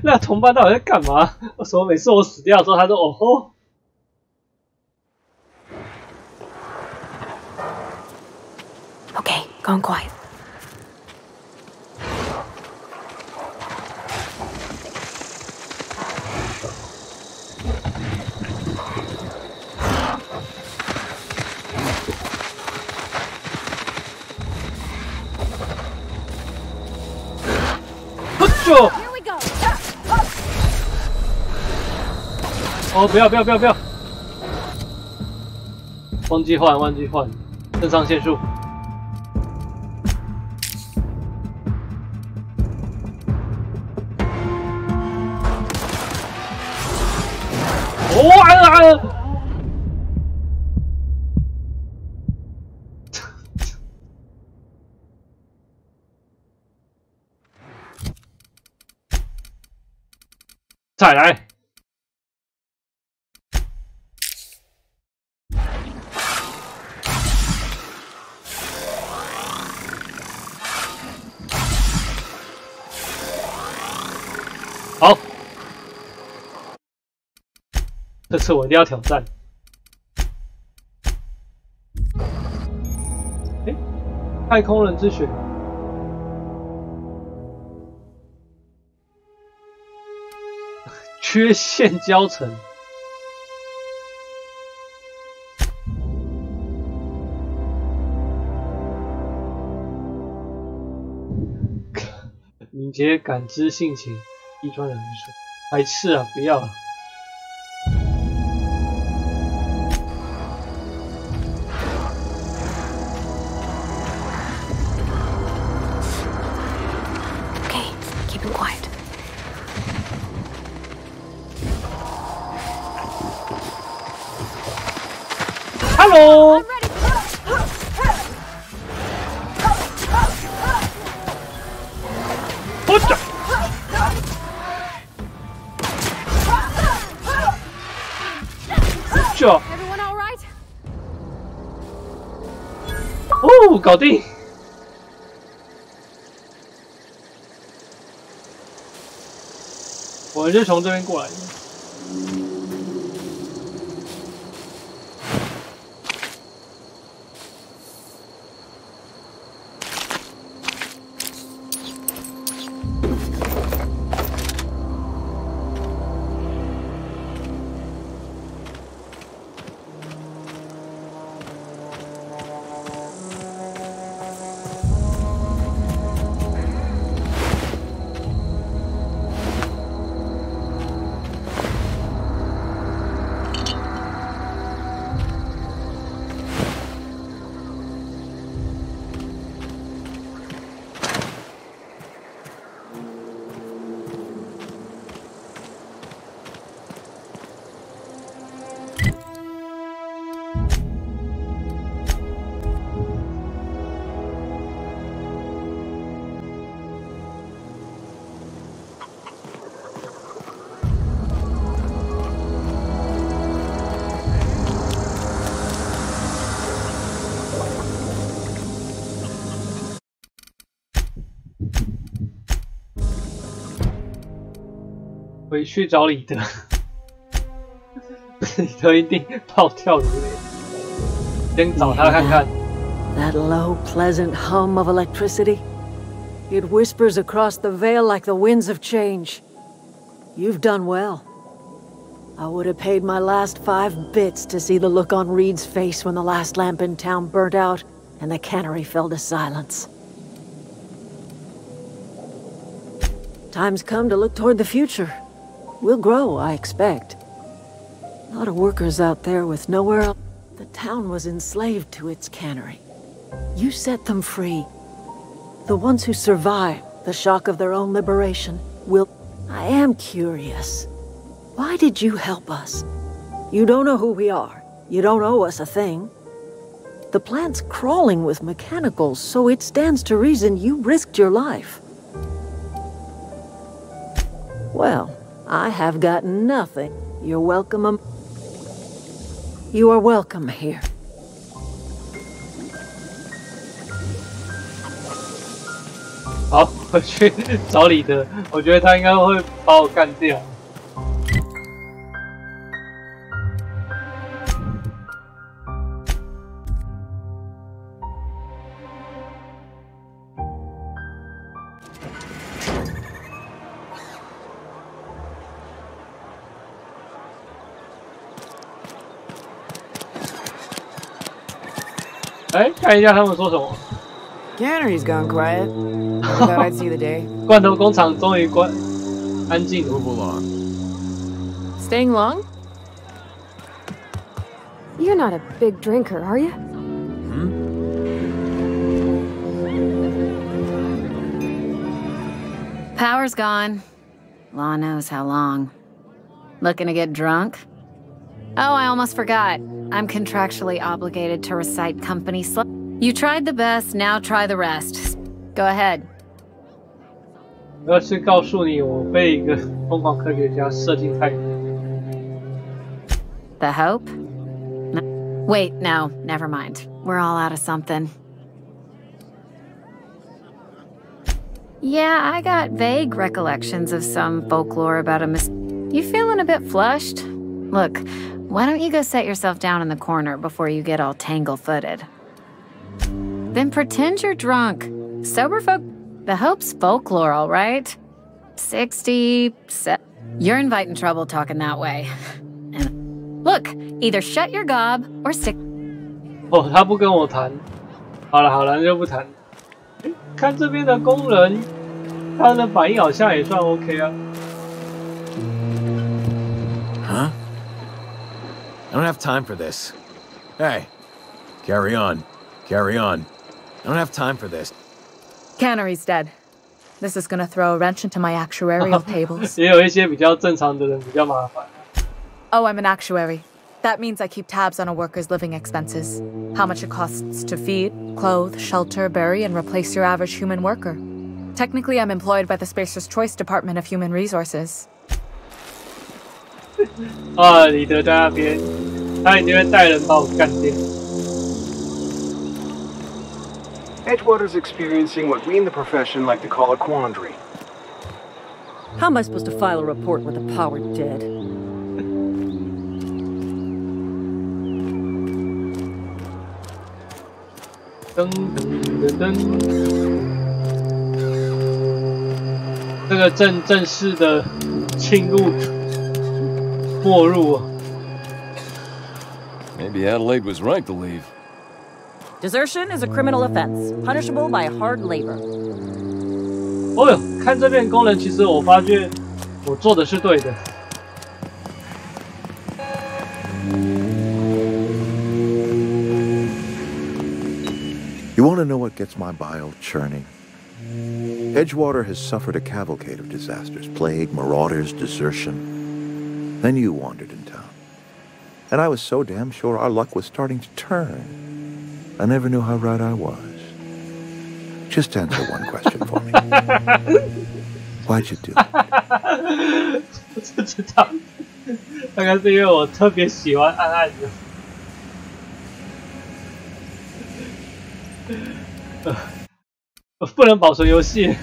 那同伴到底在干嘛？为什么每次我死掉之后，他都哦吼？Okay, gone quiet. Here we go. 哦，不要！忘记换，肾上腺素。哦！再来！好，这次我一定要挑战。哎，太空人之血。缺陷胶层，敏捷感知性情，遗传人数，排斥啊！不要了。Okay, keep it quiet. 喽！我操！这，哦，搞定！我们就从这边过来的。回去找李德，李德一定暴跳如雷。先找他看看。That low, pleasant hum of electricity. It whispers across the veil like the winds of change. You've done well. I would have paid my last 5 bits to see the look on Reed's face when the last lamp in town burnt out and the cannery fell to silence. Time's come to look toward the future. We'll grow, I expect. A lot of workers out there with nowhere else. The town was enslaved to its cannery. You set them free. The ones who survived the shock of their own liberation will... I am curious. Why did you help us? You don't know who we are. You don't owe us a thing. The plant's crawling with mechanicals, so it stands to reason you risked your life. Well, I have got nothing. You're welcome. You are welcome here. 好，我去找李德，我觉得他应该会把我干掉。哎，看一下他们说什么。Cannery's gone quiet. Never thought I'd see the day. 罐头工厂终于安静了。Move along. Staying long? You're not a big drinker, are you? Power's gone. Law knows how long. Looking to get drunk? Oh, I almost forgot. I'm contractually obligated to recite company slip. You tried the best, now try the rest. Go ahead. 我要是告诉你，我被一个疯狂科学家射进太阳。The Hope? No. Wait, no, never mind. We're all out of something. Yeah, I got vague recollections of some folklore about a You feeling a bit flushed? Look, why don't you go set yourself down in the corner before you get all tangle-footed? Then pretend you're drunk. Sober folk... The Hope's folklore, all right? 60... You're inviting trouble talking that way. And look, either shut your gob or stick... 哦，他不跟我谈。好了好了，那就不谈。看这边的工人，他的反应好像也算 OK 啊。Huh? I don't have time for this. Hey, carry on. Carry on. I don't have time for this. Cannery's dead. This is gonna throw a wrench into my actuarial tables. 也有一些比较正常的人比较麻烦。Oh, I'm an actuary. That means I keep tabs on a worker's living expenses. How much it costs to feed, clothe, shelter, bury, and replace your average human worker. Technically, I'm employed by the Spacer's Choice Department of Human Resources. 啊，李德在那边，他一定会带人把我干掉。Edgewater's experiencing what we in the profession like to call a quandary. How am I supposed to file a report with the power dead? 噔噔噔噔，这个正式的进入没入啊。Maybe Adelaide was right to leave. Desertion is a criminal offense, punishable by hard labor. 哦哟，看这边功能，其实我发觉我做的是对的。You want to know what gets my bile churning? Edgewater has suffered a cavalcade of disasters, plague, marauders, desertion. Then you wandered in town. And I was so damn sure our luck was starting to turn. I never knew how right I was. Just answer one question for me. Why'd you do it? 不知道，大概是因为我特别喜欢暗暗的。不能保存游戏。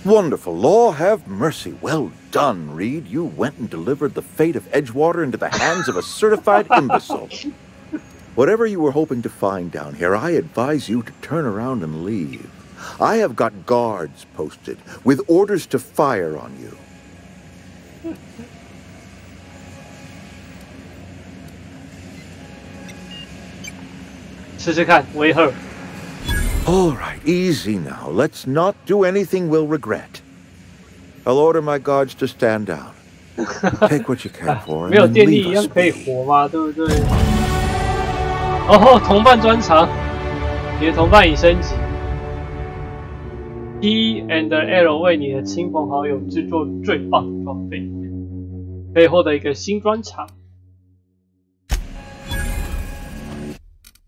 Wonderful. Law have mercy. Well done, Reed. You went and delivered the fate of Edgewater into the hands of a certified imbecile. Whatever you were hoping to find down here, I advise you to turn around and leave. I have got guards posted with orders to fire on you. All right, easy now. Let's not do anything we'll regret. I'll order my guards to stand down. Take what you care for and 没有 then 电力 leave 一样 us 可以 be. 活吗？对不对？哦，同伴专长，你的同伴已升级。E and L 为你的亲朋好友制作最棒的装备，可以获得一个新专长。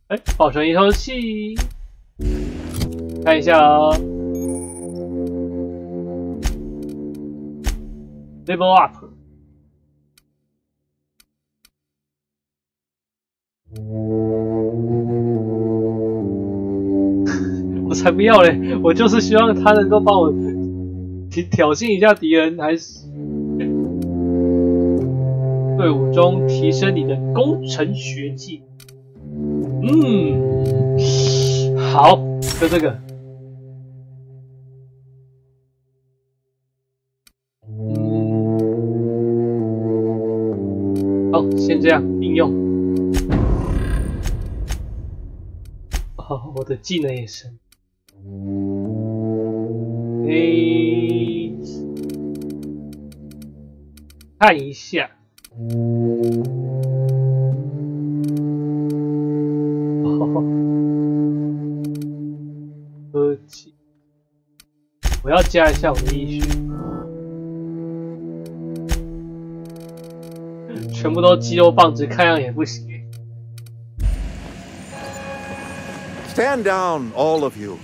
哎，保存一口气，看一下哦。Level up。我才不要嘞！我就是希望他能够帮我挑衅一下敌人，还是队伍中提升你的工程学技。好，就这个。好，先这样应用。哦，我的技能也升。看一下。科技，我要加一下我的医学，全部都肌肉棒子，看样也不行。Stand down, all of you.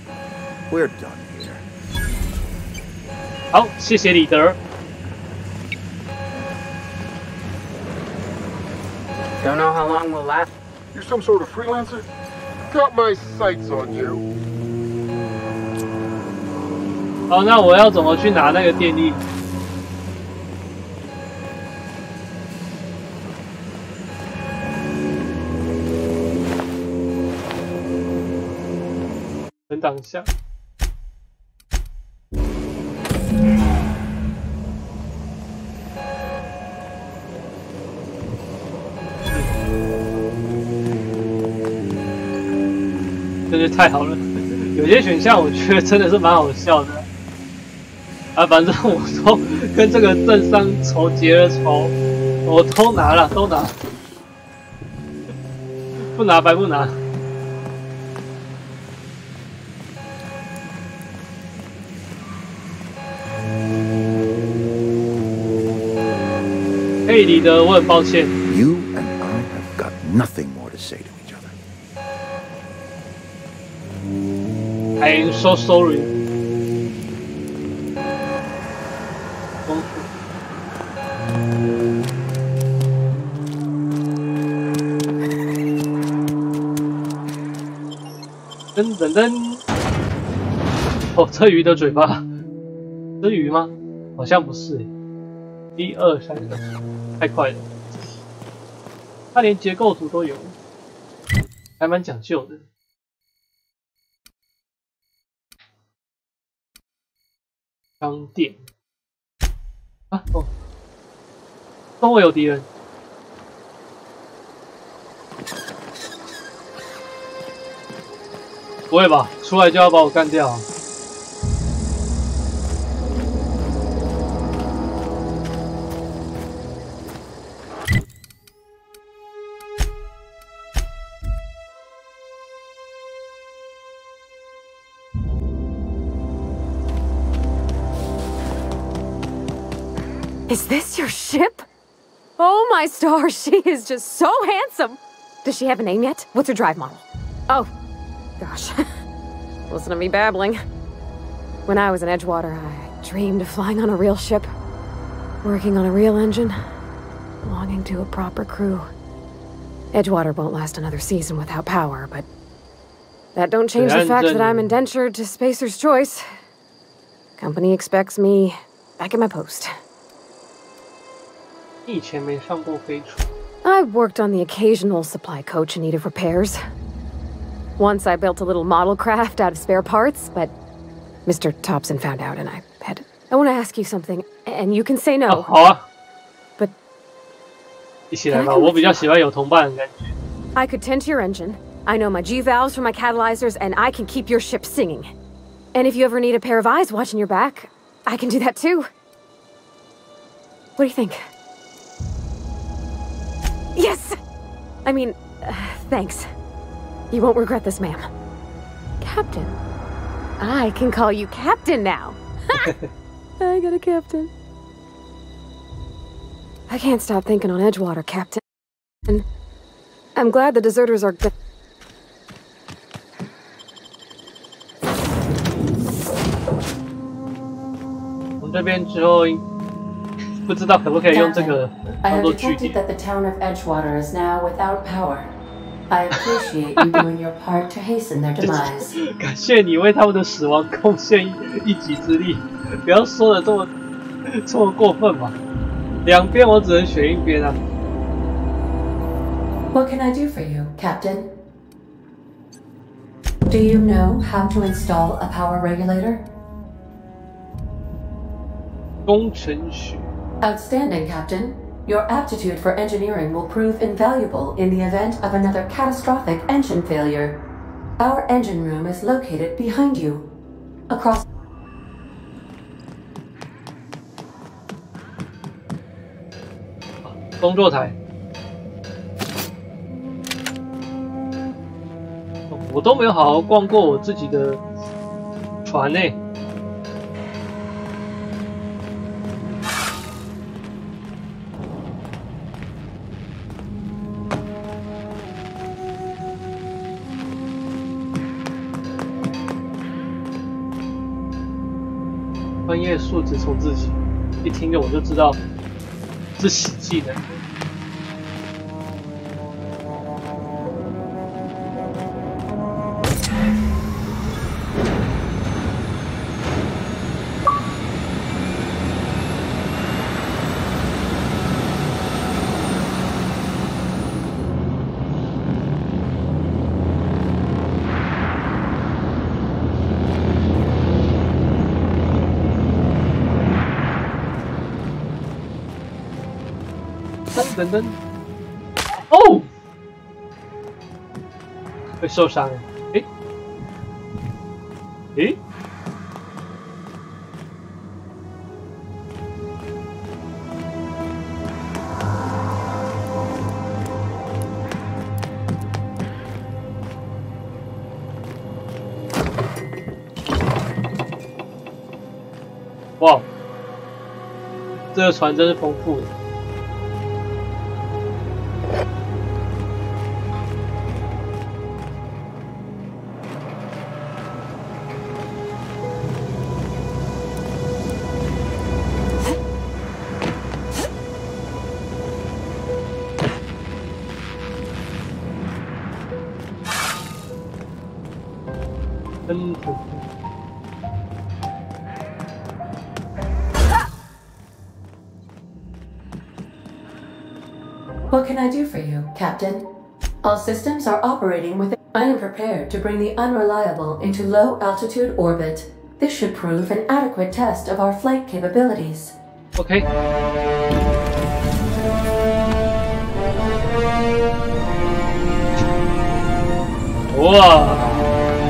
We're done here. 好，谢谢李德。Don't know how long we'll last. You some sort of freelancer? Got my sights on you. 好，那我要怎么去拿那个电力？等等一下。真是太好了！有些选项我觉得真的是蛮好笑的。啊，反正我都跟这个政商仇结了仇，我都拿了，都拿，不拿白不拿。佩里的，我很抱歉。 You and I have got nothing more to say to each other. I'm so sorry. 噔噔噔！哦，这鱼的嘴巴，这鱼吗？好像不是。1、2、3，太快了。它连结构图都有，还蛮讲究的。商店啊，哦，周围有敌人。 不会吧？出来就要把我干掉啊！Is this your ship? Oh my stars, she is just so handsome. Does she have a name yet? What's her drive model? Oh. Gosh, listen to me babbling. When I was in Edgewater, I dreamed of flying on a real ship, working on a real engine, belonging to a proper crew. Edgewater won't last another season without power, but that don't change the fact that I'm indentured to Spacer's Choice. Company expects me back at my post. 你以前没上过飞船。 I've worked on the occasional supply coach in need of repairs. Once I built a little model craft out of spare parts, but Mr. Thompson found out and I want to ask you something, and you can say no. 好啊。But 一起来吧，我比较喜欢有同伴的感觉。 I could tend to your engine. I know my G valves from my catalyzers, and I can keep your ship singing. And if you ever need a pair of eyes watching your back, I can do that too. What do you think? Yes! I mean, thanks. You won't regret this, ma'am. Captain. I can call you Captain now. I got a captain. I can't stop thinking on Edgewater, Captain. I'm glad the deserters are good. 我们这边之后不知道可不可以用这个当做据 detected that the town of Edgewater is now without power. I appreciate you doing your part to hasten their demise. 感谢你为他们的死亡贡献一己之力，不要说的这么过分嘛。两边我只能选一边啊。What can I do for you, Captain? Do you know how to install a power regulator? 工程学。 Outstanding, Captain. Your aptitude for engineering will prove invaluable in the event of another catastrophic engine failure. Our engine room is located behind you. Across... 工作台。我都没有好好逛过我自己的船呢。 专业素质从自己，一听着我就知道是死技能。等等，哦，会受伤了，诶，诶，哇，这个船真是丰富的。喷喷。What can I do for you, Captain? All systems are operating with. I am prepared to bring the unreliable into low-altitude orbit. This should prove an adequate test of our flight capabilities. OK。哇，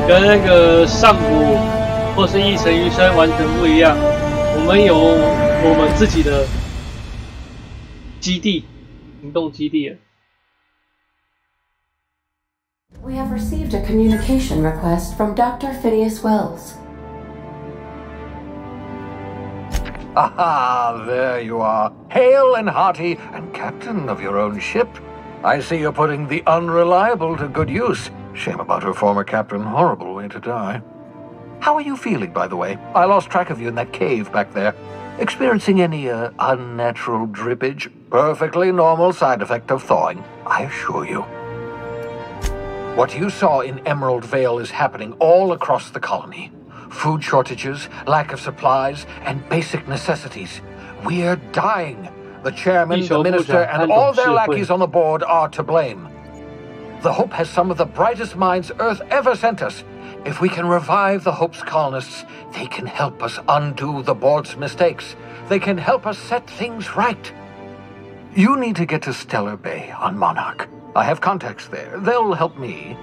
跟那个上古或是一城余生完全不一样。我们有我们自己的基地，行动基地了。 We have received a communication request from Dr. Phineas Wells. Aha, there you are. Hale and hearty, and captain of your own ship. I see you're putting the unreliable to good use. Shame about her former captain. Horrible way to die. How are you feeling, by the way? I lost track of you in that cave back there. Experiencing any, unnatural drippage? Perfectly normal side effect of thawing, I assure you. What you saw in Emerald Vale is happening all across the colony. Food shortages, lack of supplies, and basic necessities. We're dying. The chairman, the minister, and all their lackeys on the board are to blame. The Hope has some of the brightest minds Earth ever sent us. If we can revive the Hope's colonists, they can help us undo the board's mistakes. They can help us set things right. You need to get to Stellar Bay on Monarch. I have contacts there. They'll help me,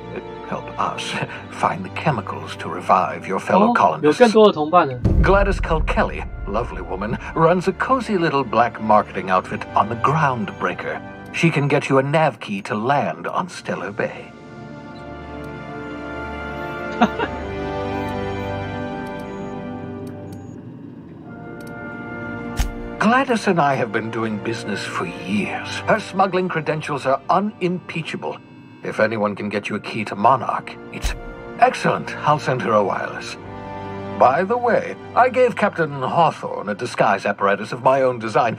help us, find the chemicals to revive your fellow colonists. 有更多的同伴了。 Gladys Kilkelly, lovely woman, runs a cozy little black marketing outfit on the Groundbreaker. She can get you a nav key to land on Stellar Bay. Gladys and I have been doing business for years. Her smuggling credentials are unimpeachable. If anyone can get you a key to Monarch, it's excellent. I'll send her a wireless. By the way, I gave Captain Hawthorne a disguise apparatus of my own design.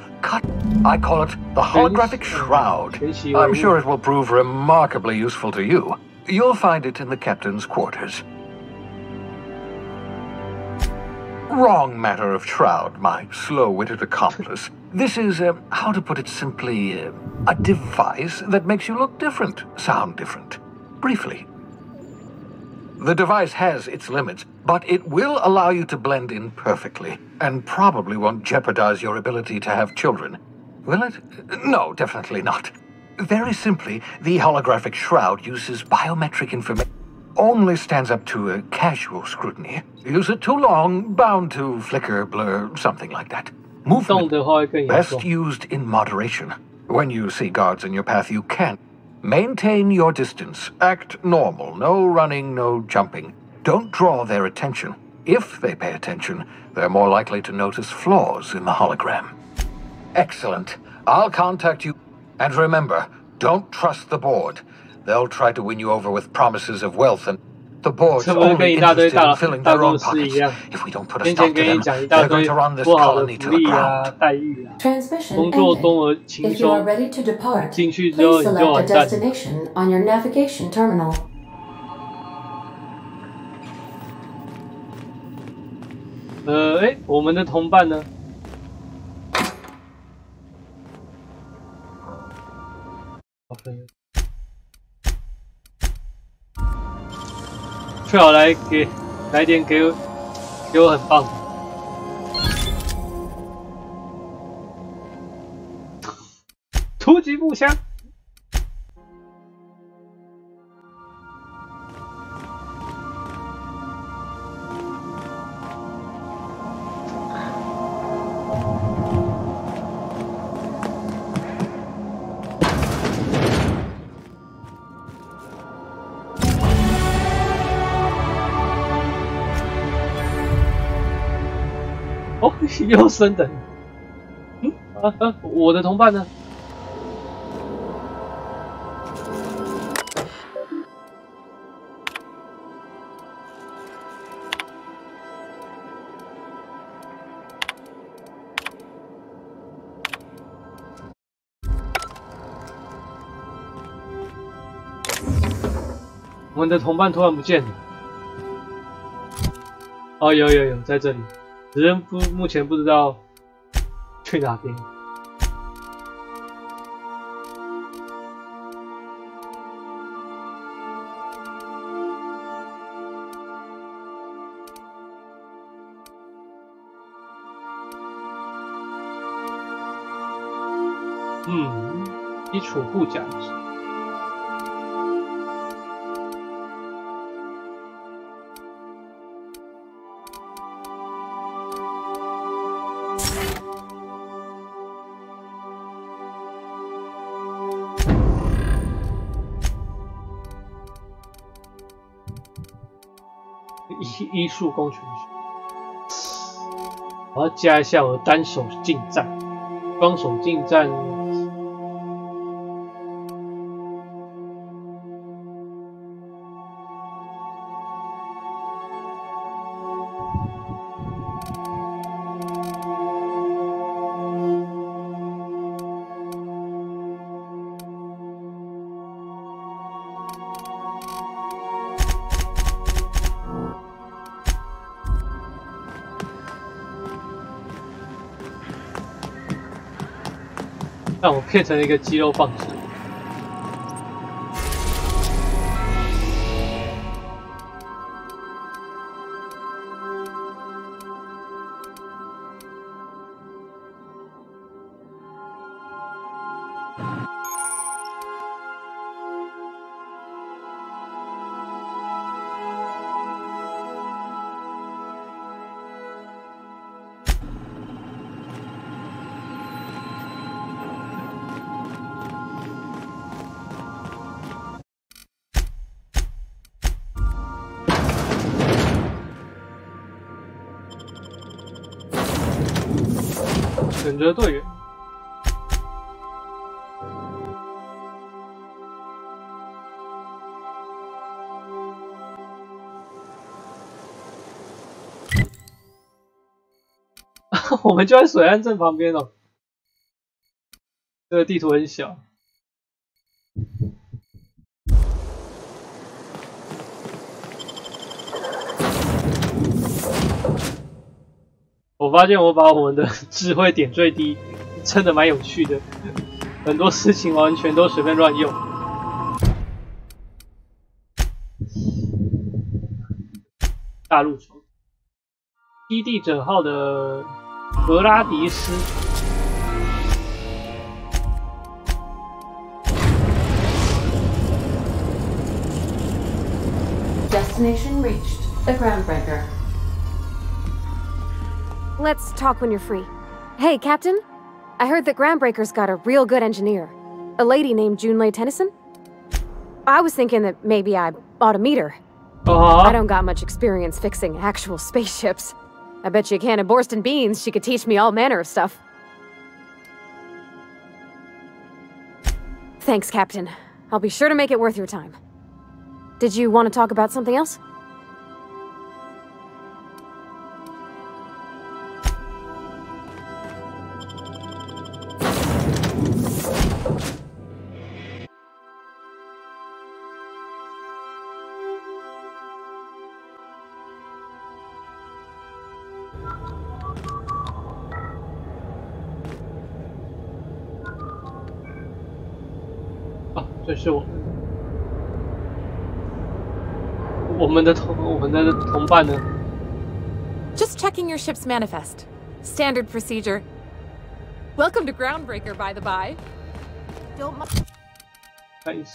I call it the holographic shroud. I'm sure it will prove remarkably useful to you. You'll find it in the captain's quarters. Wrong matter of shroud, my slow-witted accomplice. This is, how to put it simply, a device that makes you look different, sound different. Briefly. The device has its limits, but it will allow you to blend in perfectly, and probably won't jeopardize your ability to have children. Will it? No, definitely not. Very simply, the holographic shroud uses biometric information. Only stands up to a casual scrutiny. Use it too long, bound to flicker, blur, something like that. Movement best used in moderation. When you see guards in your path, you can't. Maintain your distance. Act normal. No running, no jumping. Don't draw their attention. If they pay attention, they're more likely to notice flaws in the hologram. Excellent. I'll contact you. And remember, don't trust the board. They'll try to win you over with promises of wealth, and the board's only interested in filling their own pockets. If we don't put a stop to them, they're going to run this colony to the ground. Transmission ended. If you are ready to depart, please select a destination on your navigation terminal. 我们的同伴呢？最好来点给我很棒。突击步枪。哦，又升等。我的同伴呢？我们的同伴突然不见了。哦，有，在这里，只是目前不知道去哪边。基础护甲值。医术工程学，我要加一下我的单手近战，双手近战。让我变成一个肌肉放置。选择队员。我们就在水岸镇旁边哦。这个地图很小。我发现我把我们的智慧点最低，真的蛮有趣的。很多事情完全都随便乱用。大陆城，基地者号的格拉迪斯。Destination reached. The Groundbreaker. Let's talk when you're free. Hey, Captain. I heard that Groundbreaker's got a real good engineer. A lady named Junlei Tennyson. I was thinking that maybe I ought to meet her. I don't got much experience fixing actual spaceships. I bet you a can of Borston beans she could teach me all manner of stuff. Thanks, Captain. I'll be sure to make it worth your time. Did you want to talk about something else? Ah, 这是我们的同伴呢？ Just checking your ship's manifest. Standard procedure. Welcome to Groundbreaker, by the by. Don't. Nice.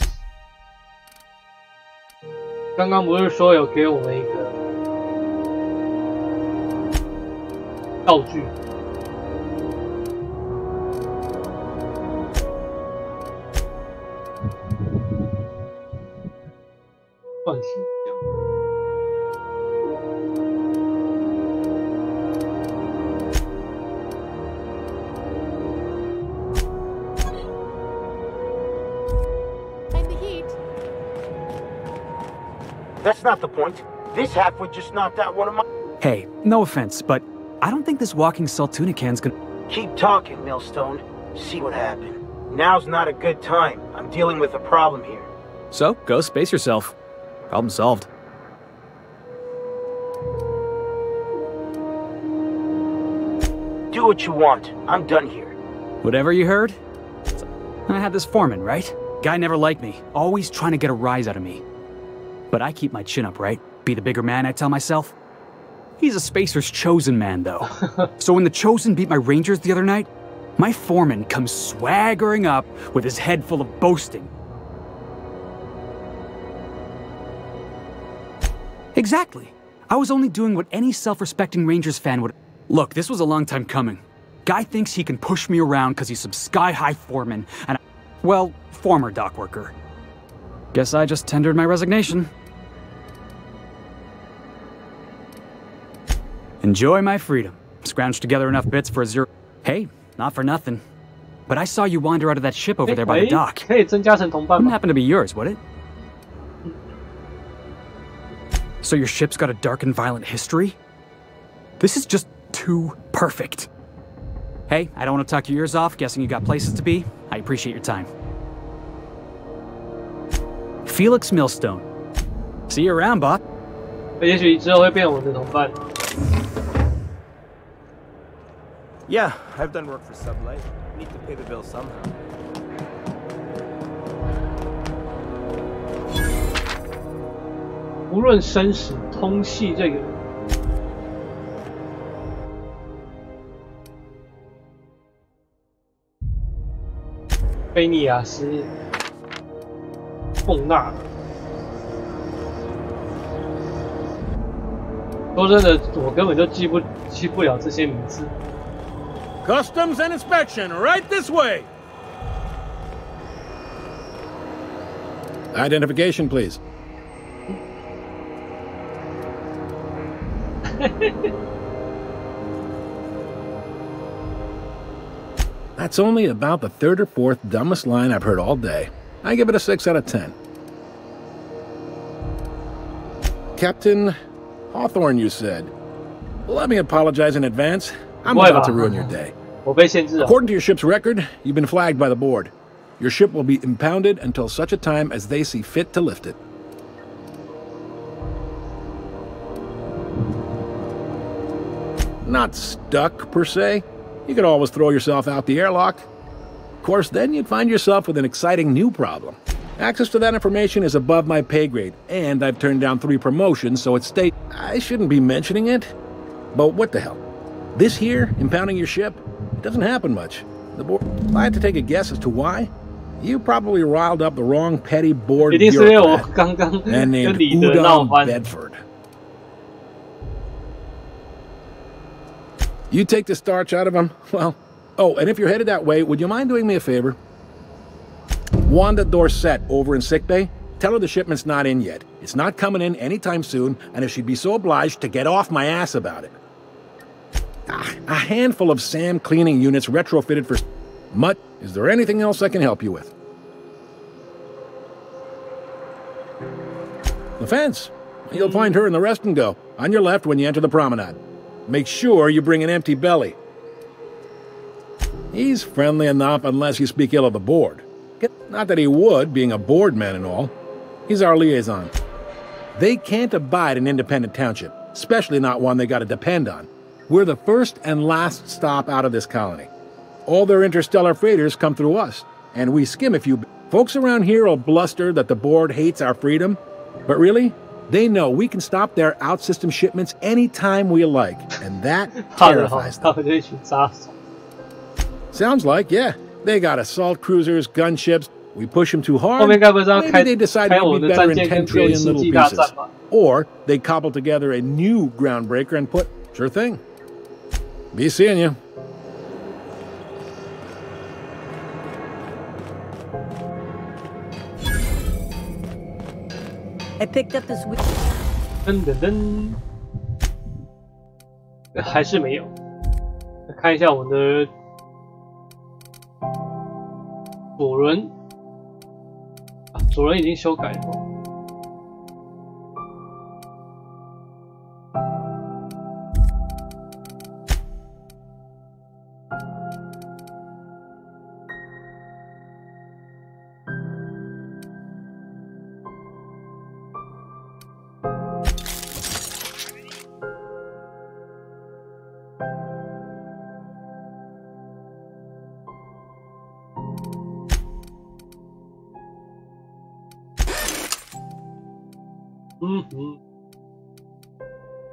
刚刚不是说有给我们一个道具？断题。 That's not the point. This halfway just knocked out one of my... Hey, no offense, but I don't think this walking Saltunican's gonna... Keep talking, Millstone. See what happened. Now's not a good time. I'm dealing with a problem here. So, go space yourself. Problem solved. Do what you want. I'm done here. Whatever you heard? I had this foreman, right? Guy never liked me, always trying to get a rise out of me. But I keep my chin up, right? Be the bigger man, I tell myself. He's a Spacer's chosen man, though. So when the Chosen beat my Rangers the other night, my foreman comes swaggering up with his head full of boasting. Exactly. I was only doing what any self-respecting Rangers fan would... Look, this was a long time coming. Guy thinks he can push me around because he's some sky-high foreman, and well, former dock worker. Guess I just tendered my resignation. Enjoy my freedom. Scrounged together enough bits for a zero... Hey, not for nothing. But I saw you wander out of that ship over there by the dock. Wouldn't happen to be yours, would it? So your ship's got a dark and violent history? This is just too perfect. Hey, I don't want to talk your ears off, guessing you got places to be. I appreciate your time. Felix Millstone. See you around, Bob. 也许之后会变我的同伴。 Yeah, I've done work for Sublight. Need to pay the bill somehow. 无论生死，通系这个人。菲尼亚斯，凤纳。说真的，我根本就记不了这些名字。 Customs and inspection, right this way. Identification, please. That's only about the third or fourth dumbest line I've heard all day. I give it a 6 out of 10. Captain Hawthorne, you said. Let me apologize in advance. I'm about to ruin your day. According to your ship's record, you've been flagged by the board. Your ship will be impounded until such a time as they see fit to lift it. Not stuck, per se. You could always throw yourself out the airlock. Of course, then you'd find yourself with an exciting new problem. Access to that information is above my pay grade, and I've turned down 3 promotions, so it's state... I shouldn't be mentioning it, but what the hell? This here, impounding your ship, it doesn't happen much. The board... If I had to take a guess as to why, you probably riled up the wrong petty board bureaucrat and named Udon Bedford. You take the starch out of him? Well... Oh, and if you're headed that way, would you mind doing me a favor? Wanda Dorset over in sickbay, tell her the shipment's not in yet. It's not coming in anytime soon, and if she'd be so obliged to get off my ass about it. A handful of SAM cleaning units retrofitted for... Mutt, is there anything else I can help you with? The fence. You'll find her in the rest and go, on your left when you enter the promenade. Make sure you bring an empty belly. He's friendly enough unless you speak ill of the board. Not that he would, being a board man and all. He's our liaison. They can't abide an independent township, especially not one they gotta depend on. We're the first and last stop out of this colony. All their interstellar freighters come through us, and we skim a few... Folks around here will bluster that the board hates our freedom, but really, they know we can stop their out-system shipments anytime we like, and that terrifies them. Sounds like, yeah. They got assault cruisers, gunships. We push them too hard, maybe they decide we'd be better in 10 trillion little pieces. Or they cobble together a new groundbreaker and put... Sure thing. Be seeing you. I picked up this week. 噔噔噔，还是没有。看一下我们的左轮，左轮已经修改了。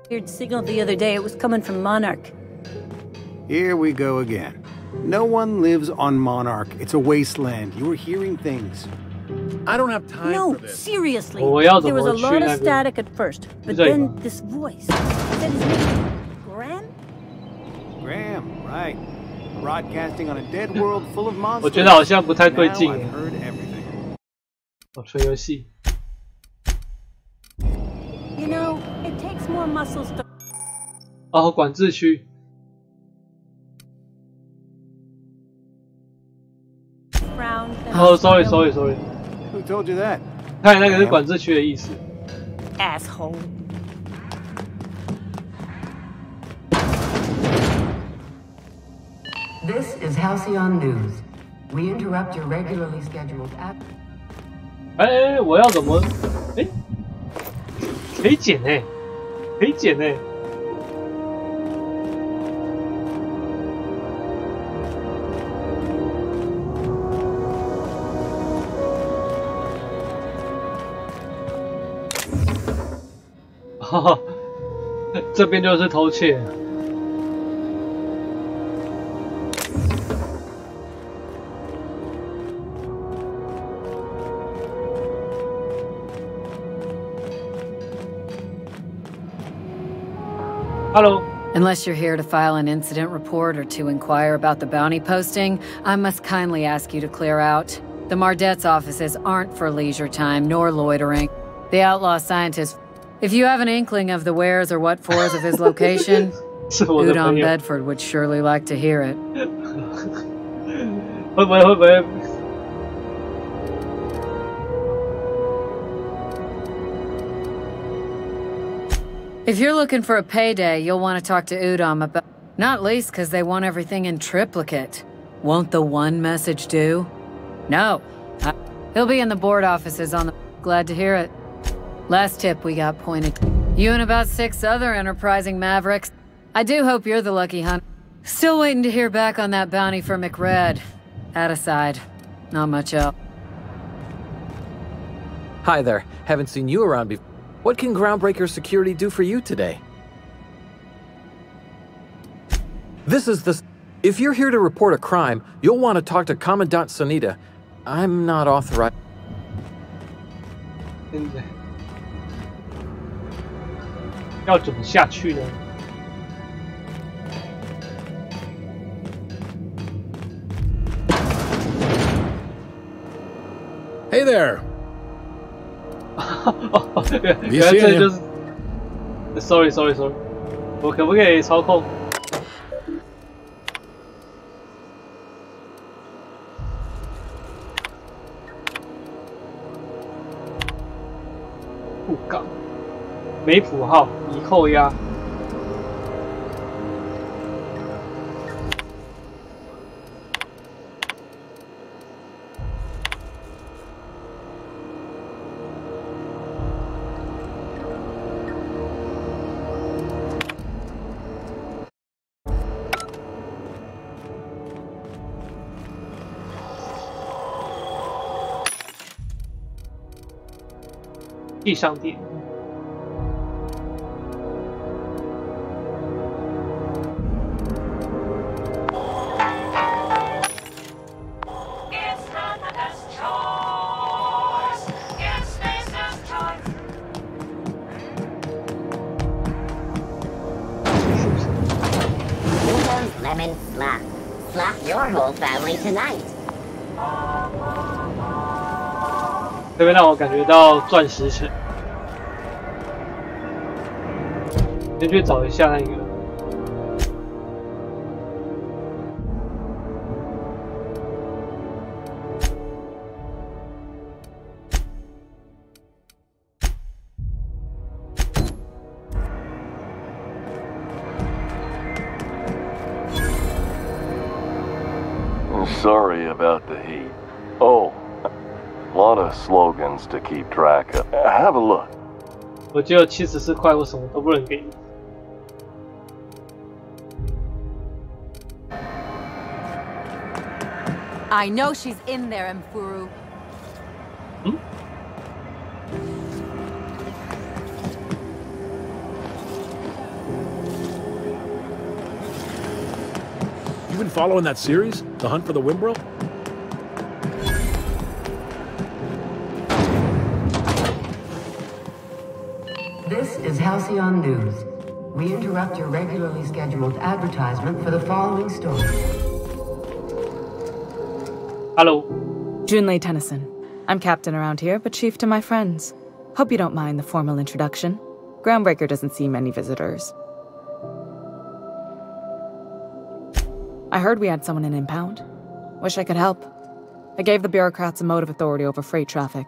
Weird signal the other day. It was coming from Monarch. Here we go again. No one lives on Monarch. It's a wasteland. You were hearing things. I don't have time No, for this. seriously. 我要怎 There 么 was a 去 lot 那 of 个 static at first, but 这里 then 吗 this voice said his name. Graham? Graham, right. Broadcasting on a dead world full of monsters. 我觉得好像不太对 Now 劲 I've 耶。 heard everything. 哦，纯游戏。 You know, it takes more muscles to 哦，管制区。 frown. 哦，sorry。 Who told you that? 看那个是管制区的意思。 Asshole. This is Halcyon News. We interrupt your regularly scheduled app. 哎，我要怎么？哎，可以剪哎，可以剪哎。哈哈，这边就是偷窃。 Hello. Unless you're here to file an incident report or to inquire about the bounty posting, I must kindly ask you to clear out. The Mardet's offices aren't for leisure time nor loitering. The outlaw scientist. If you have an inkling of the wheres or what fors of his location, Udon Bedford would surely like to hear it. 会不会？ If you're looking for a payday, you'll want to talk to Udon about... Not least because they want everything in triplicate. Won't the one message do? No. He'll be in the board offices on the... Glad to hear it. Last tip we got pointed. You and about 6 other enterprising mavericks. I do hope you're the lucky hunter. Still waiting to hear back on that bounty for McRed. That aside, not much else. Hi there. Haven't seen you around before. What can Groundbreaker Security do for you today? This is the... If you're here to report a crime, you'll want to talk to Commandant Sonita. I'm not authorized... 要怎么下去呢？ Hey there. 原来这就是 ，sorry， 我可不可以操控？护港，没谱号，已扣押。 地上点。Lemon slap. Slap your whole family tonight. 这边让我感觉到钻石城，先去找一下那个。Sorry about the heat. Oh. A lot of slogans to keep track of. Have a look. 我只有74块，我什么都不能给你。I know she's in there, Mfuru. been following that series, The Hunt for the Wimbrel? This is Halcyon News. We interrupt your regularly scheduled advertisement for the following story. Hello. Junlei Tennyson. I'm captain around here, but chief to my friends. Hope you don't mind the formal introduction. Groundbreaker doesn't see many visitors. I heard we had someone in impound. Wish I could help. I gave the bureaucrats a motive authority over freight traffic,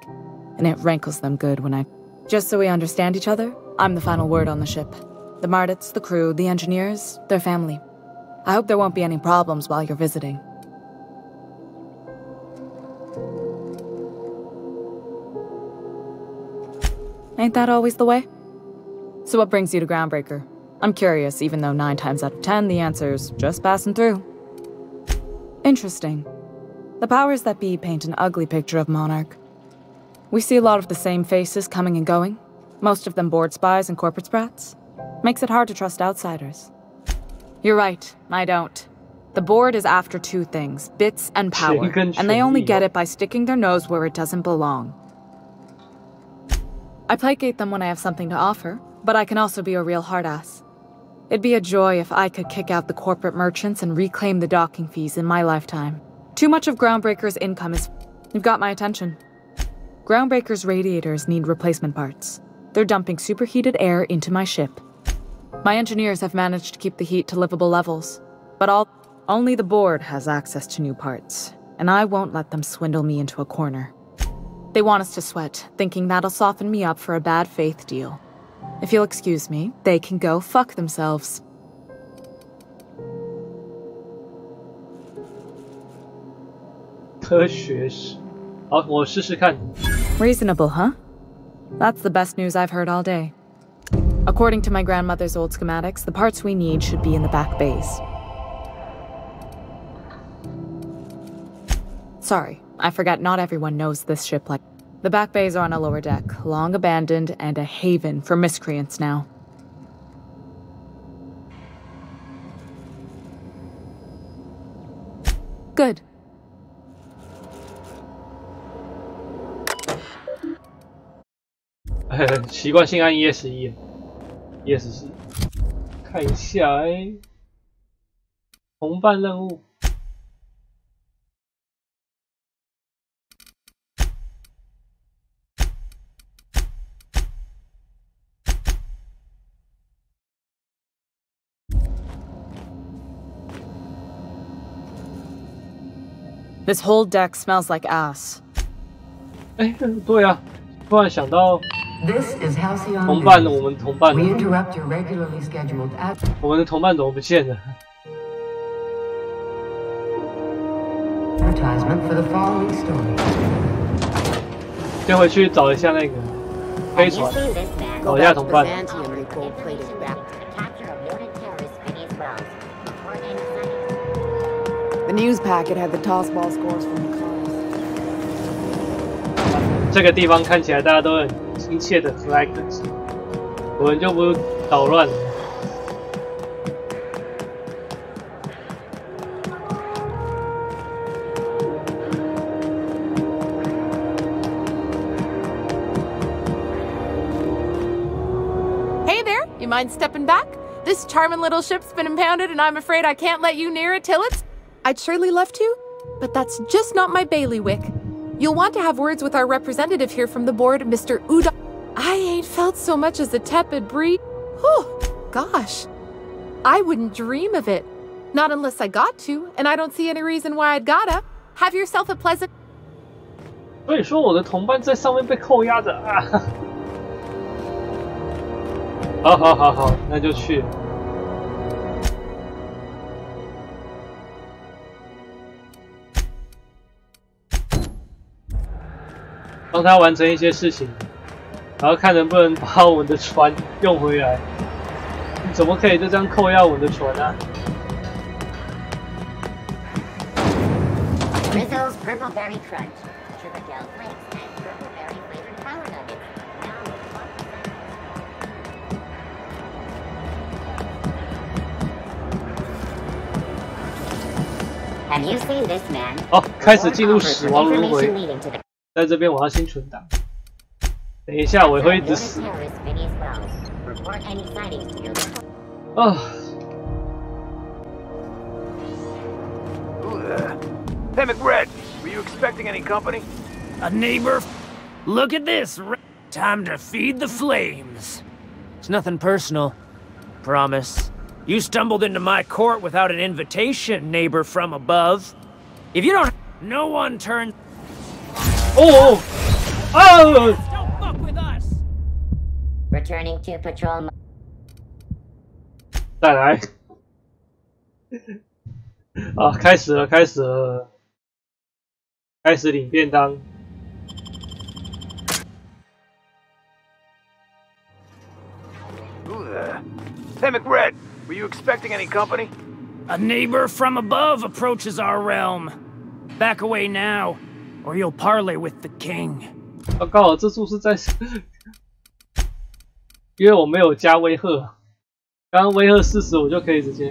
and it rankles them good when I... Just so we understand each other, I'm the final word on the ship. The Mardits, the crew, the engineers, their family. I hope there won't be any problems while you're visiting. Ain't that always the way? So what brings you to Groundbreaker? I'm curious, even though 9 times out of 10 the answer's just passing through. Interesting. The powers that be paint an ugly picture of Monarch. We see a lot of the same faces coming and going, most of them board spies and corporate sprats. Makes it hard to trust outsiders. You're right, I don't. The board is after 2 things, bits and power, and they only get it by sticking their nose where it doesn't belong. I placate them when I have something to offer, but I can also be a real hard-ass. It'd be a joy if I could kick out the corporate merchants and reclaim the docking fees in my lifetime. Too much of Groundbreaker's income is... You've got my attention. Groundbreaker's radiators need replacement parts. They're dumping superheated air into my ship. My engineers have managed to keep the heat to livable levels, but only the board has access to new parts, and I won't let them swindle me into a corner. They want us to sweat, thinking that'll soften me up for a bad faith deal. If you'll excuse me, they can go fuck themselves. Reasonable, huh? That's the best news I've heard all day. According to my grandmother's old schematics, the parts we need should be in the back bays. Sorry, I forgot not everyone knows this ship like... The back bays are on a lower deck, long abandoned and a haven for miscreants now. Good. ESC 习惯性按 ESC， 看一下同伴任务。This whole deck smells like ass. 对啊，突然想到。 This is Halcyon 同伴，我们同伴， We interrupt your regularly scheduled 我们的同伴怎么不见了 advertisement for the following story. 先回去找一下那个飞船，找一下同伴。The news packet had the toss ball scores from the class. 这个地方看起来大家都很亲切的和蔼可亲，我们就不捣乱了。Hey there, you mind stepping back? This charming little ship's been impounded and I'm afraid I can't let you near it till it's... I'd surely love to, but that's just not my bailiwick. You'll want to have words with our representative here from the board, Mr. Uda. I ain't felt so much as a tepid breeze. Whew, gosh. I wouldn't dream of it. Not unless I got to, and I don't see any reason why I'd gotta. Have yourself a pleasant... 所以说我的同伴在上面被扣押着啊！好，那就去。帮他完成一些事情，然后看能不能把我们的船用回来。你怎么可以就这样扣押我们的船啊 Rizzo's Purple Berry Crunch, Chippetel Flakes, and Purple Berry flavored power nuggets. Now with 1%. 好，开始进入死亡轮回。在这边我要先存档，等一下我会一直死。啊。 Hey, McRed, were you expecting any company? A neighbor? Look at this. Time to feed the flames. It's nothing personal. Promise. You stumbled into my court without an invitation, neighbor from above. If you don't... No one turns... Oh! Oh! Don't fuck with us! Returning to patrol... 再来。啊，开始了，开始了。 开始领便当。Hey, McRed, were you expecting any company? A neighbor from above approaches our realm. Back away now, or you'll parley with the king. 刚好这处是在，因为我没有加威吓，刚刚威吓40我就可以直接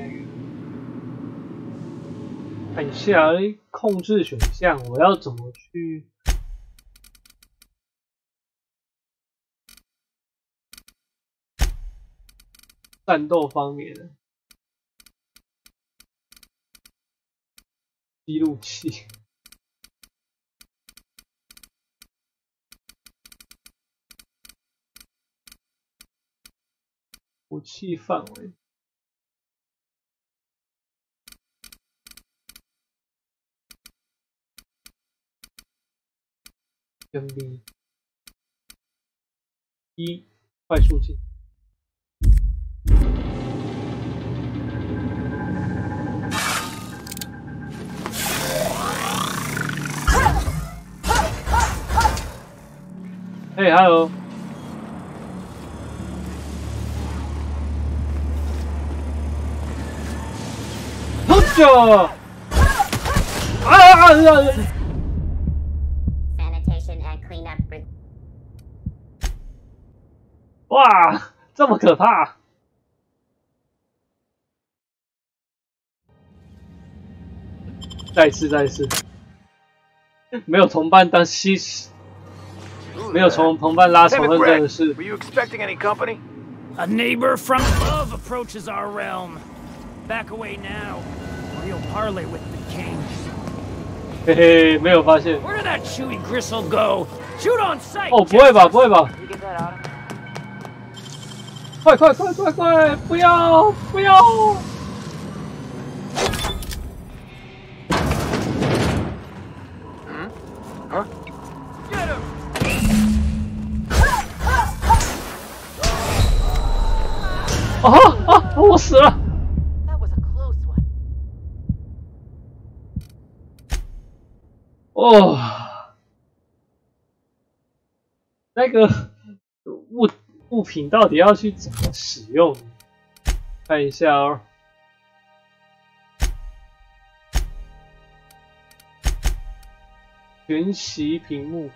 按下控制选项，我要怎么去？战斗方面的记录器，武器范围。 跟 B 1快速进。Hey, hello. 好久。哇，这么可怕！再一次，没有同伴当吸，没有从同伴拉仇恨这件事。 Were you expecting any company? A neighbor from above approaches our realm. Back away now, or you'll parley with the king. 嘿嘿，没有发现。 Where did that chewy gristle go? Shoot on sight. 哦，不会吧，不会吧！快！不要！Huh? Get him! 啊！我死了！ 哦，那个物品到底要去怎么使用？看一下哦。全息屏幕，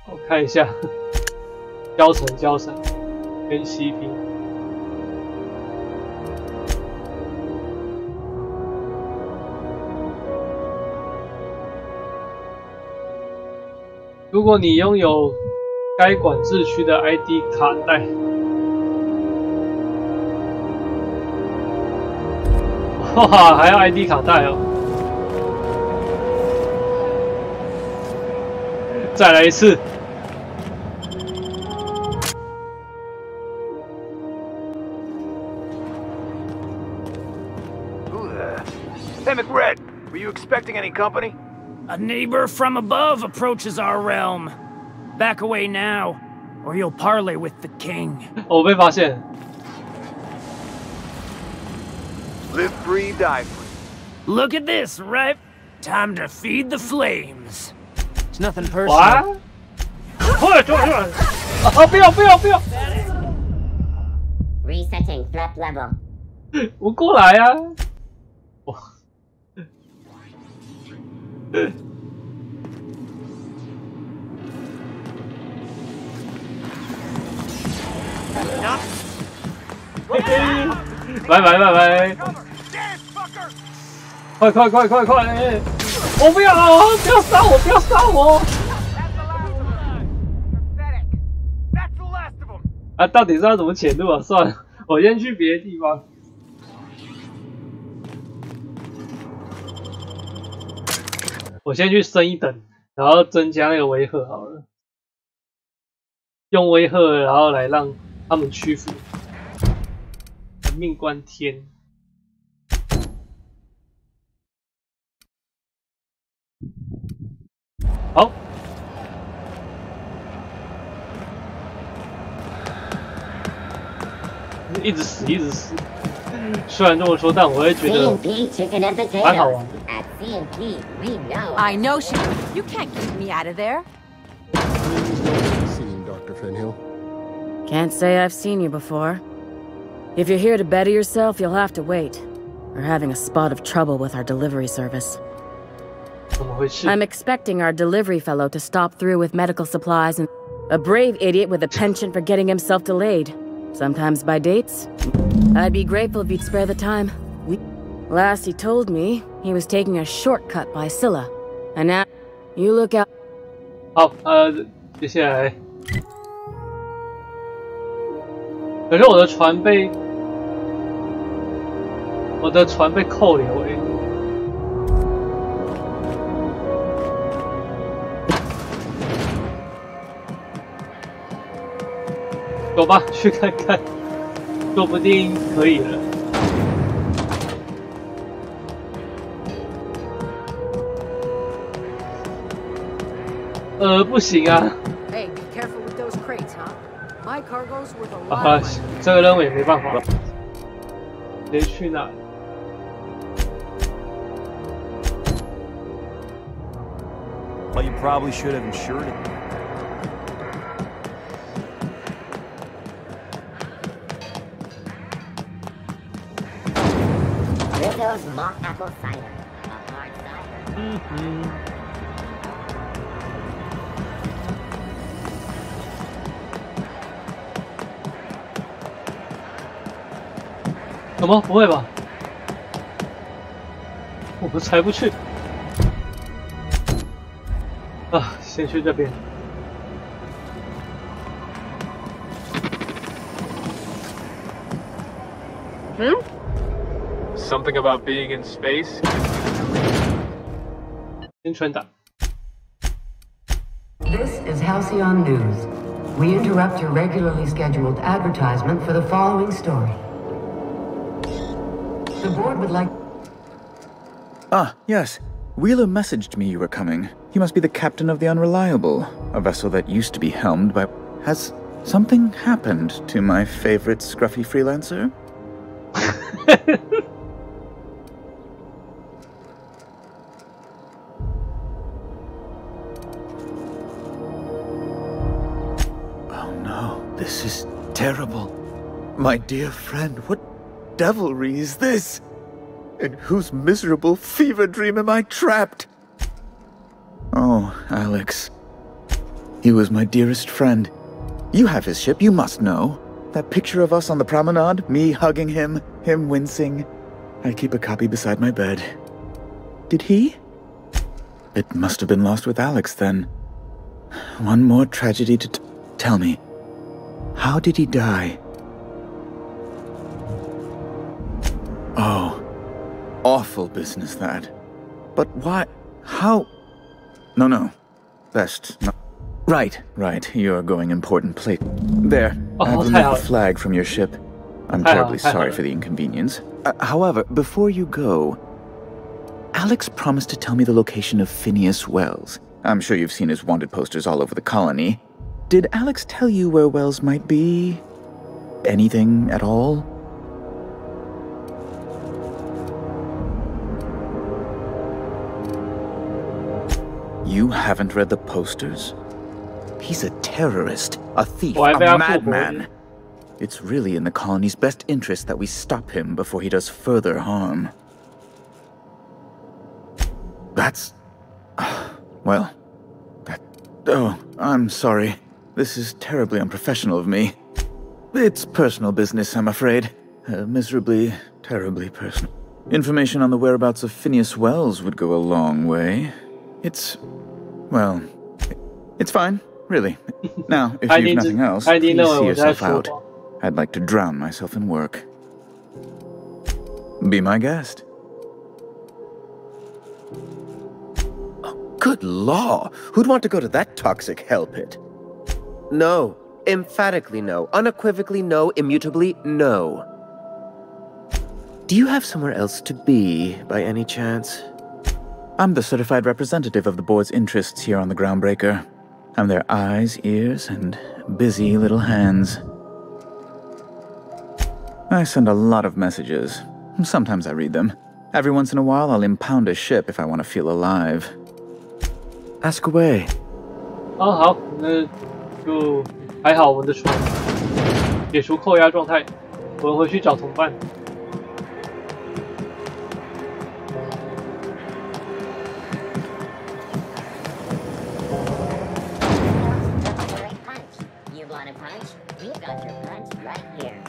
我看一下，教程，全息屏。 如果你拥有该管制区的 ID 卡带，哇，还要 ID 卡带哦！再来一次。Hey, McRed, were you expecting any company? A neighbor from above approaches our realm. Back away now, or you'll parley with the king. 我被发现。 Live free, die free. Look at this, right? Time to feed the flames. It's nothing personal. What? 不要！ Resetting threat level. 我过来啊！拜拜。快！我不要，不要杀我，不要杀我！啊，到底是要怎么潜入啊？算了，我先去别的地方。我先去升一等，然后增加那个威吓好了。用威吓，然后来让他们屈服。人命关天。好。一直死。虽然这么说，但我会觉得蛮好玩的。I know she. You can't keep me out of there. Dr. Fenhill. Can't say I've seen you before. If you're here to better yourself, you'll have to wait. We're having a spot of trouble with our delivery service. I'm expecting our delivery fellow to stop through with medical supplies and a brave idiot with a penchant for getting himself delayed. Sometimes by dates. I'd be grateful if you'd spare the time. Last he told me, he was taking a shortcut by Scylla. And now, you look out. 好，接下来，可是我的船被扣留欸。走吧，去看看，说不定可以了。不行啊。Hey, be careful with those crates, huh? My cargo's worth a lot. 啊，这个任务也没办法，直接去哪？ Well, you probably should have insured it. Rizzo's mock apple cider. A hard cider. 什么？不会吧？我们才不去！啊，先去这边。Something about being in space? 先传达。 This is Halcyon News. We interrupt your regularly scheduled advertisement for the following story. The board would like... Ah, yes. Wheeler messaged me you were coming. He must be the captain of the Unreliable, a vessel that used to be helmed by... Has something happened to my favorite scruffy freelancer? Oh no, this is terrible. My dear friend, what devilry is this? In whose miserable fever dream am I trapped? Oh, Alex. He was my dearest friend. You have his ship, you must know. That picture of us on the promenade, me hugging him, him wincing. I keep a copy beside my bed. Did he? It must have been lost with Alex, then. One more tragedy to tell me. How did he die? Oh. Awful business, that. But why? How? No. Best not. Right. You're going important place. There. I've removed the flag from your ship. I'm terribly sorry for the inconvenience. However, before you go, Alex promised to tell me the location of Phineas Wells. I'm sure you've seen his wanted posters all over the colony. Did Alex tell you where Wells might be? Anything at all? You haven't read the posters? He's a terrorist, a thief, a madman. It's really in the colony's best interest that we stop him before he does further harm. That's... well... Oh, I'm sorry. This is terribly unprofessional of me. It's personal business, I'm afraid. Miserably, terribly personal. Information on the whereabouts of Phineas Wells would go a long way. Well, it's fine, really. Now, if you've nothing else, please see yourself out. I'd like to drown myself in work. Be my guest. Oh, good law! Who'd want to go to that toxic hell pit? No. Emphatically no. Unequivocally no. Immutably no. Do you have somewhere else to be, by any chance? I'm the certified representative of the board's interests here on the Groundbreaker. I'm their eyes, ears, and busy little hands. I send a lot of messages. Sometimes I read them. Every once in a while, I'll impound a ship if I want to feel alive. Ask away. 哦，好，那就还好，我们的船解除扣押状态，我们回去找同伴。You want a punch? We've got your punch right here.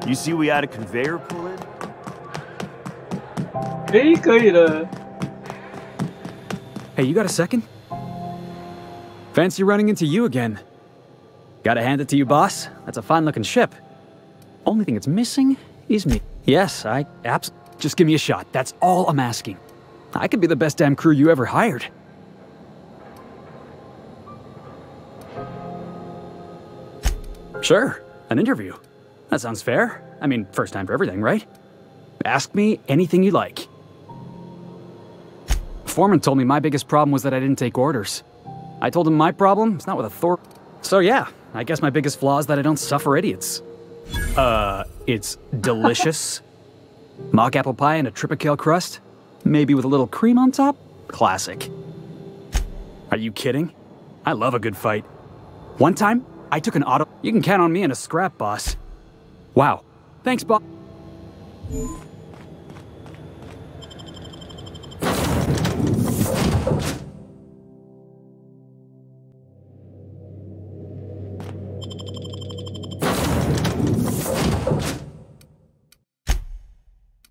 You see we had a conveyor pull in? 可以的。 Hey, you got a second? Fancy running into you again. Gotta hand it to you, boss. That's a fine-looking ship. Only thing it's missing is me. Yes, just give me a shot. That's all I'm asking. I could be the best damn crew you ever hired. Sure, an interview. That sounds fair. I mean, first time for everything, right? Ask me anything you like. Foreman told me my biggest problem was that I didn't take orders. I told him my problem is not with authority. So yeah, I guess my biggest flaw is that I don't suffer idiots. It's delicious. Mock apple pie and a tripicale crust? Maybe with a little cream on top? Classic. Are you kidding? I love a good fight. One time, I took an auto. You can count on me in a scrap, boss. Wow. Thanks, boss.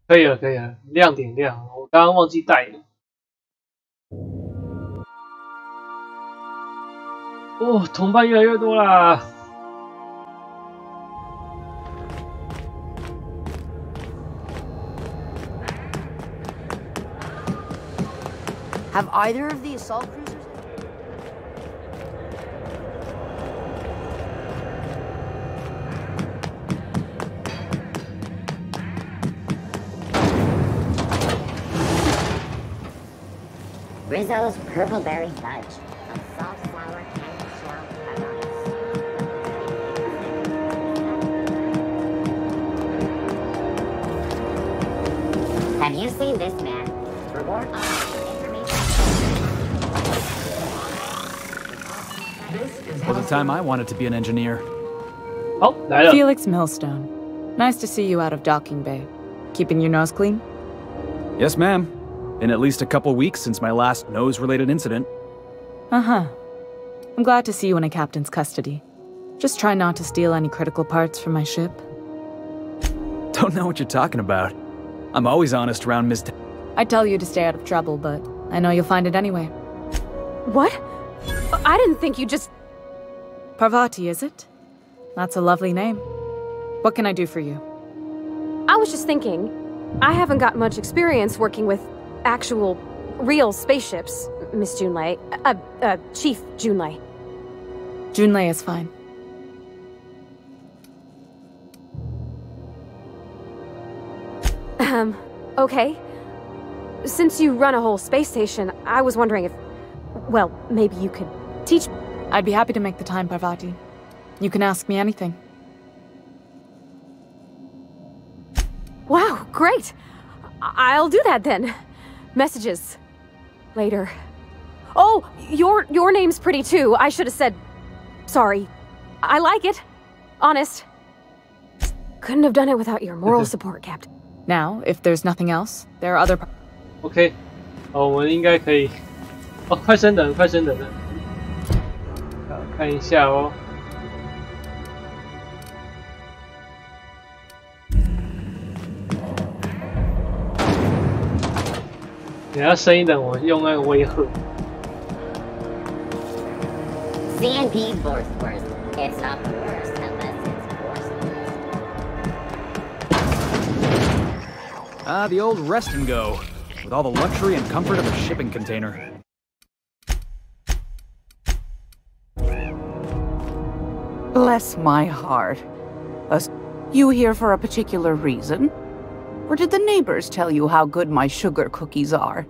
可以了，可以了，亮点亮，我刚刚忘记带了。哦，同伴越来越多啦。 Have either of the assault cruisers? Rizzo's Purple Berry Fudge. A soft, sour candy shell paradise. Have you seen this man? Reward Was a time I wanted to be an engineer. Oh, 来了。 Felix Millstone. Nice to see you out of docking bay. Keeping your nose clean? Yes, ma'am. Been at least a couple weeks since my last nose-related incident. Uh-huh. I'm glad to see you in a captain's custody. Just try not to steal any critical parts from my ship. Don't know what you're talking about. I'm always honest around Ms. I'd tell you to stay out of trouble, but I know you'll find it anyway. What? I didn't think you just... Parvati, is it? That's a lovely name. What can I do for you? I was just thinking, I haven't got much experience working with actual, real spaceships, Miss Junlei. Chief Junlei. Junlei is fine. Okay. Since you run a whole space station, I was wondering if... Well, maybe you could teach me. I'd be happy to make the time, Parvati. You can ask me anything. Wow, great! I'll do that then. Messages. Later. Oh, your name's pretty too. I should have said... Sorry. I like it. Honest. Couldn't have done it without your moral support, Captain. Now, if there's nothing else, there are other... OK， 好，我们应该可以。哦，快升等，快升等了。看一下哦。你要声音等我用那个威吓。CNP Borthworth. It's not the worst unless it's worse. The old rest and go, with all the luxury and comfort of a shipping container. Bless my heart. You here for a particular reason? Or did the neighbors tell you how good my sugar cookies are?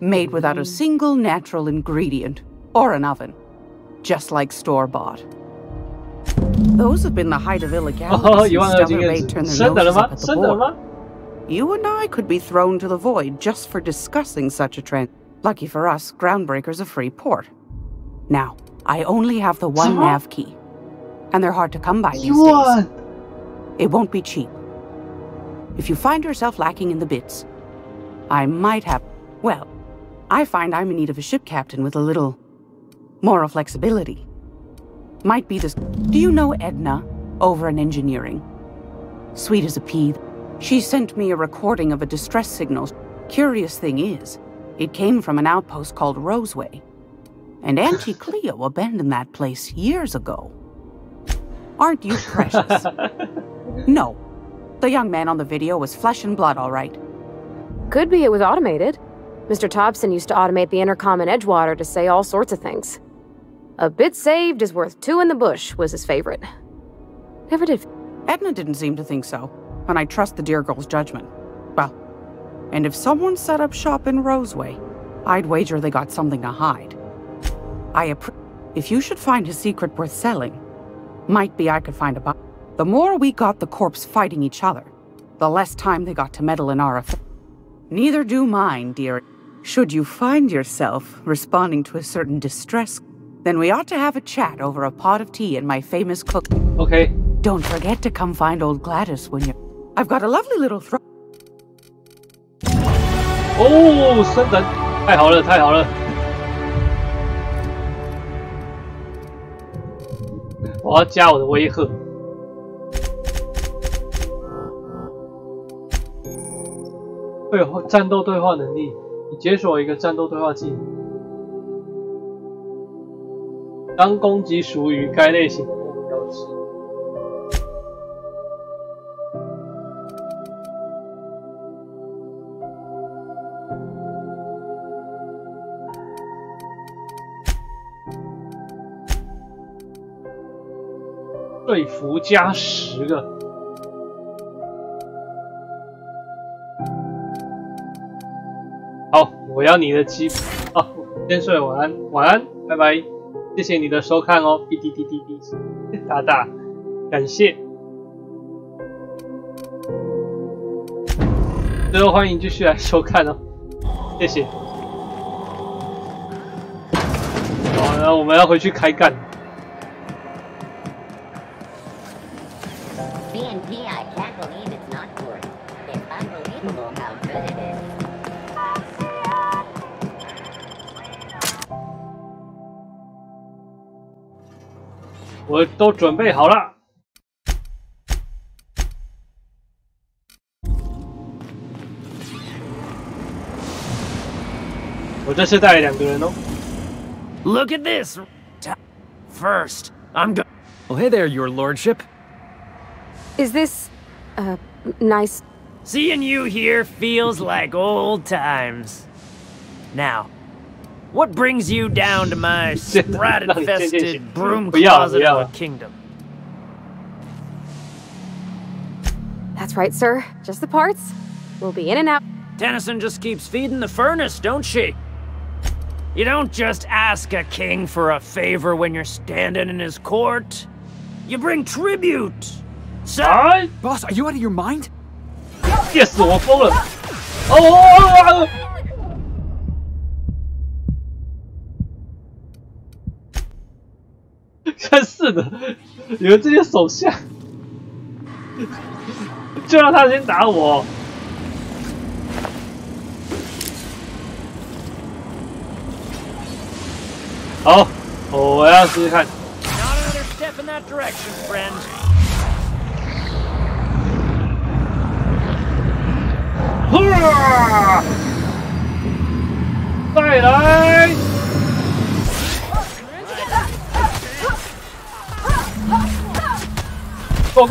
Made without a single natural ingredient, or an oven. Just like store-bought. Those have been the height of illegality since Stellar Bay turned their noses up at the board. You and I could be thrown to the void just for discussing such a trend. Lucky for us, Groundbreaker's a free port. Now, I only have the one nav key. And they're hard to come by these days. It won't be cheap. If you find yourself lacking in the bits, I might have... Well, I find I'm in need of a ship captain with a little... moral flexibility. Might be this... Do you know Edna, over in engineering? Sweet as a pea. She sent me a recording of a distress signal. Curious thing is, it came from an outpost called Roseway. And Auntie Cleo abandoned that place years ago. Aren't you precious? No. The young man on the video was flesh and blood, all right. Could be it was automated. Mr. Thompson used to automate the intercom in Edgewater to say all sorts of things. A bit saved is worth two in the bush was his favorite. Never did. Edna didn't seem to think so, and I trust the dear girl's judgment. Well, and if someone set up shop in Roseway, I'd wager they got something to hide. If you should find a secret worth selling, might be I could find a buyer. The more we got the corps fighting each other, the less time they got to meddle in our affairs. Neither do mine, dear. Should you find yourself responding to a certain distress, then we ought to have a chat over a pot of tea in my famous cook. Okay. Don't forget to come find old Gladys when you're... I've got a lovely little throw. Oh, 升等，太好了，太好了！我要加我的威吓。战斗对话能力，你解锁一个战斗对话技能。当攻击属于该类型的目标时，说服加10个。好，我要你的鸡。好，先睡，晚安，晚安，拜拜。谢谢你的收看哦，滴滴滴滴滴，大大感谢。最后欢迎继续来收看哦，谢谢。好，那我们要回去开干。CNP, I can't believe it's not worth. It's unbelievable how good it is. 我都准备好了。我这次带了2个人哦。Look at this. First, I'm go. Well, hey there, your lordship. Is this, nice? Seeing you here feels like old times. Now, what brings you down to my sprat-infested broom closet of a kingdom? That's right, sir. Just the parts. We'll be in and out. Tennyson just keeps feeding the furnace, don't she? You don't just ask a king for a favor when you're standing in his court. You bring tribute. Son? Boss, are you out of your mind? Yes, 我疯了。哦。真是的，你们这些手下，就让他先打我。好，我要试试看。Not another step in that direction, friend. 再来！Go！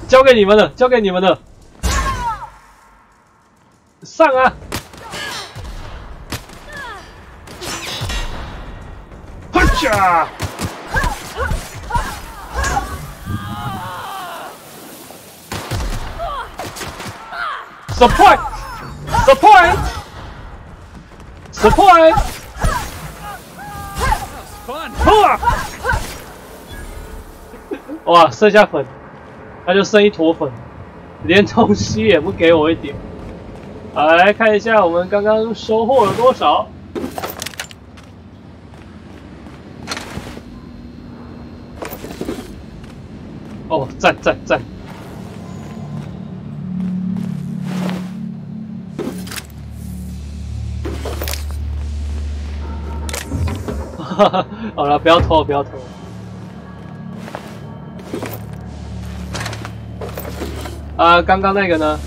交给你们了，交给你们了！上啊！哈cha！Support！ 哇，剩下粉，那就剩一坨粉，连东西也不给我一点。好，来看一下我们刚刚收获了多少。哦，赞！好了，不要偷。啊，刚刚那个呢？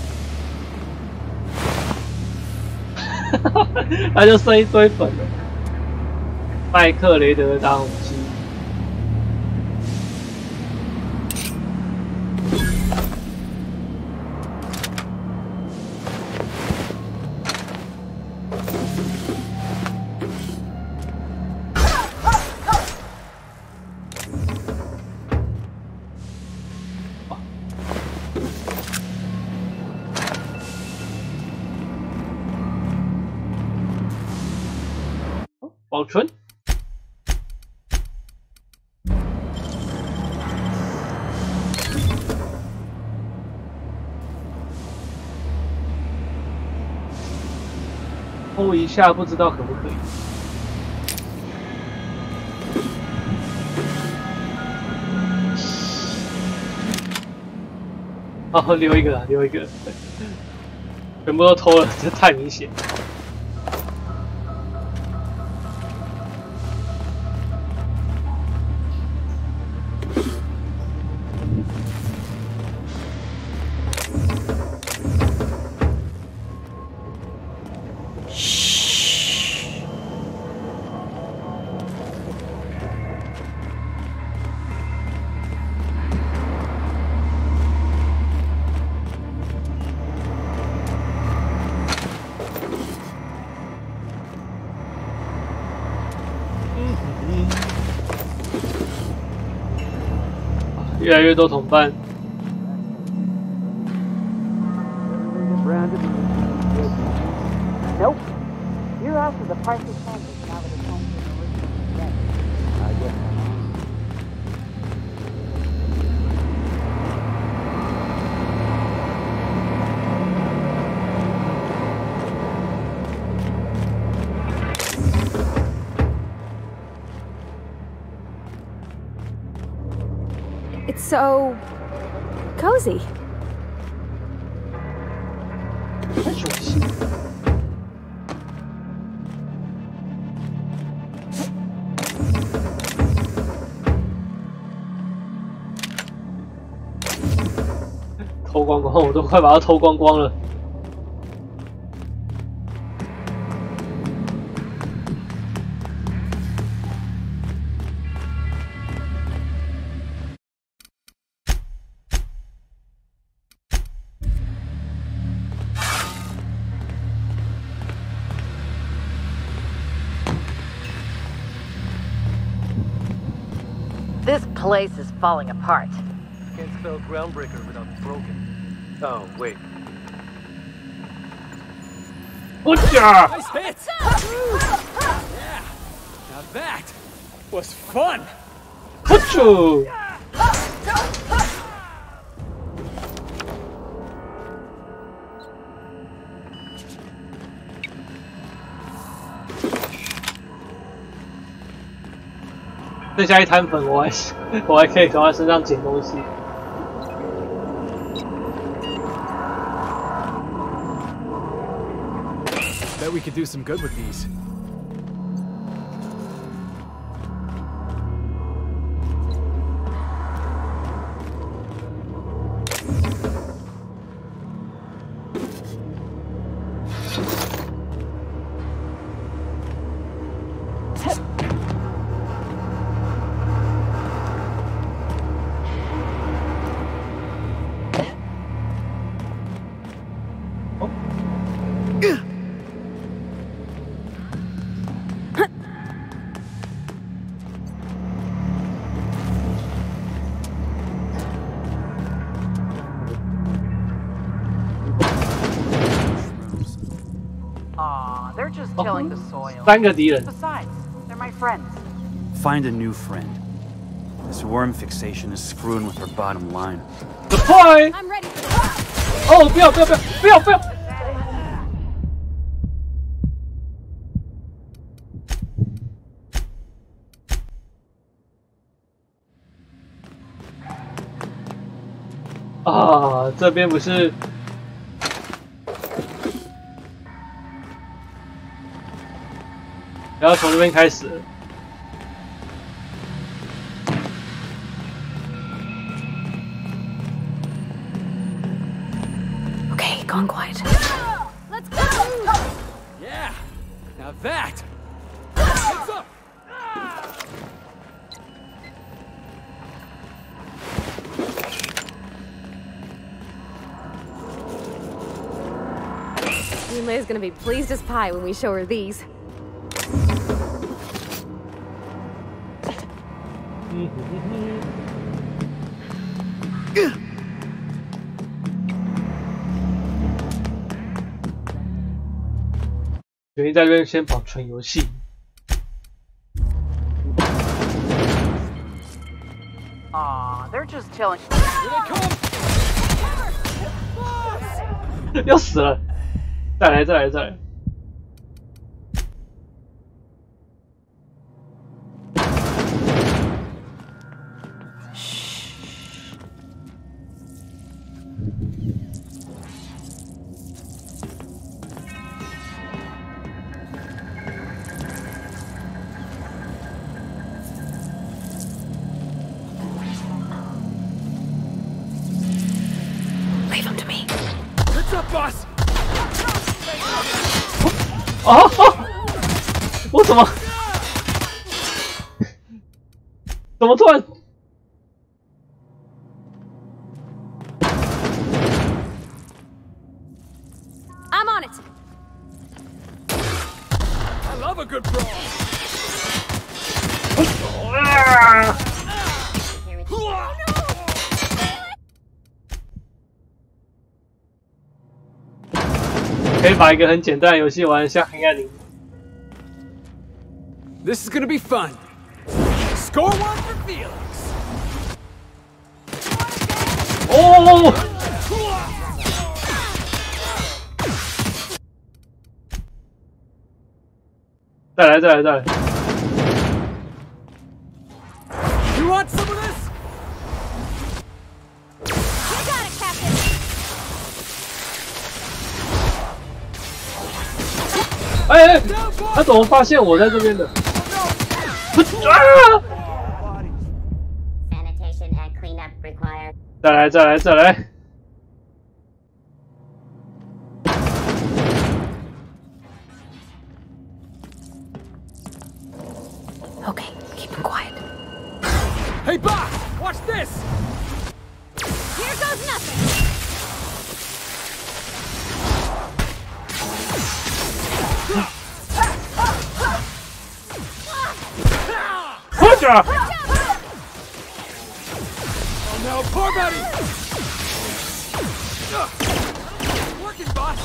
他就剩一堆粉了。麦克雷德的打火机。保存。偷一下，不知道可不可以。哦，留一个，全部都偷了，这太明显。越来越多同伴。Nope. You're after the price of canvas now that it's home to the original set. I guess It's so cozy. 太熟悉。偷光光，我都快把它偷光光了。This place is falling apart. Can't spell groundbreaker without broken. Oh, wait. Nice hit! Yeah, now that was fun! Hutchu! 剩下一滩粉，我还可以从他身上捡东西。Bet we could do some good with these. just tilling the soil. 3个敌人。 Besides, they're my friends. Find a new friend. This worm fixation is screwing with her bottom line. Deploy! I'm ready. 哦，不要！啊，这边不是。 然后从这边开始。Okay, gone quiet. Let's go! Yeah, now that. Heads up! Yulei's gonna be pleased as pie when we show her these. 决定在这边先保存游戏。Aw, they're just tilling. 要死了！再来！ Leave him to me. What's up, boss? 我怎么突然？ I'm on it. I love a good brawl. 可以把一个很简单的游戏玩得像黑暗领。 This is gonna be fun. Score one for Felix. 哦！再来！ You want some of this? You got it, Captain. 哎！他怎么发现我在这边的？ Sanitation and cleanup required. 再来！ Okay, keep him quiet. Hey, boss! Watch this! Here goes nothing. 快点！ Oh no, poor buddy! Working, boss!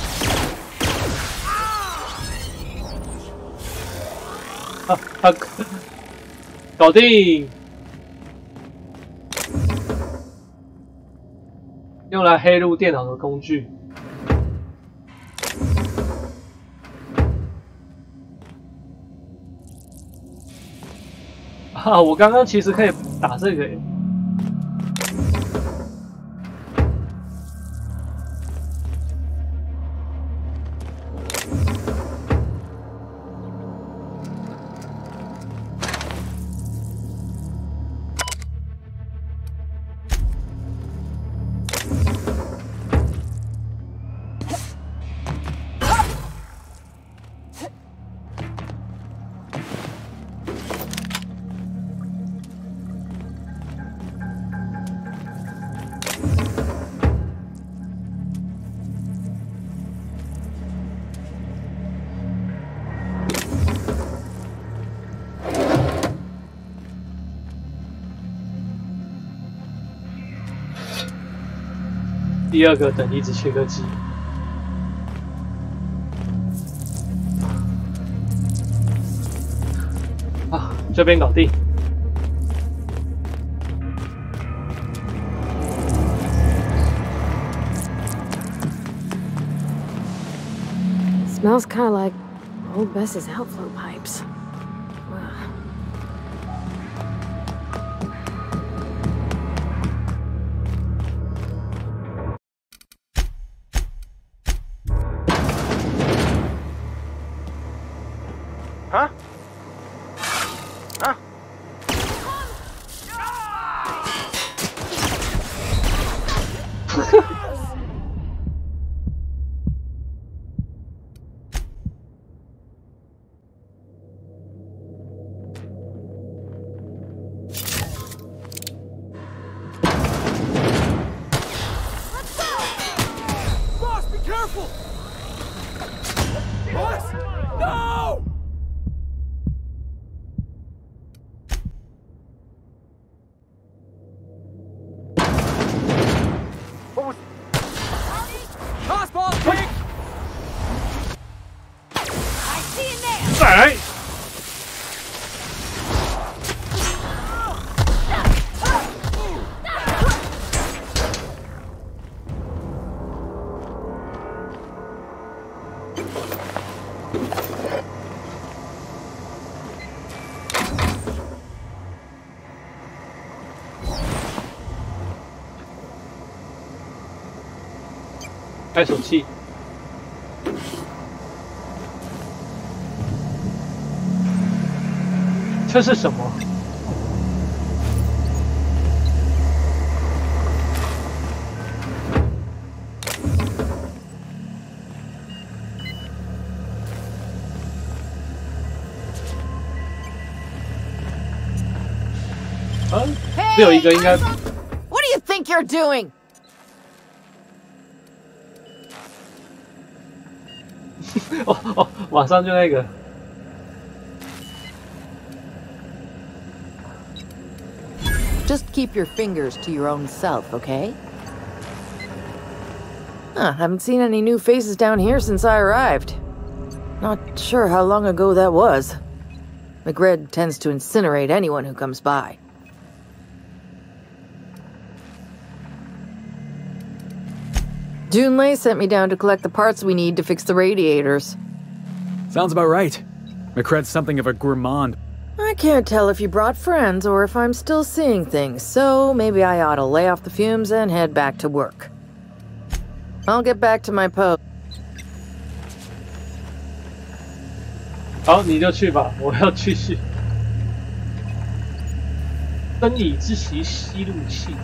他搞定，用来黑入电脑的工具。啊，我刚刚其实可以打这个耶。 第二个等离子切割机。这边搞定。Smells kind of like old Bess's outflow pipes. Huh? Huh? 再来！开手气。这是什么？啊，只有一个应该。What do you think you're doing? 哦，网上就那个。Just keep your fingers to your own self, okay? Haven't seen any new faces down here since I arrived. Not sure how long ago that was. McRed tends to incinerate anyone who comes by. Junlei sent me down to collect the parts we need to fix the radiators. Sounds about right. McRed's something of a gourmand. I can't tell if you brought friends or if I'm still seeing things, so maybe I ought to lay off the fumes and head back to work. I'll get back to my post. 好，你就去吧，我要继续。生理之息吸入器。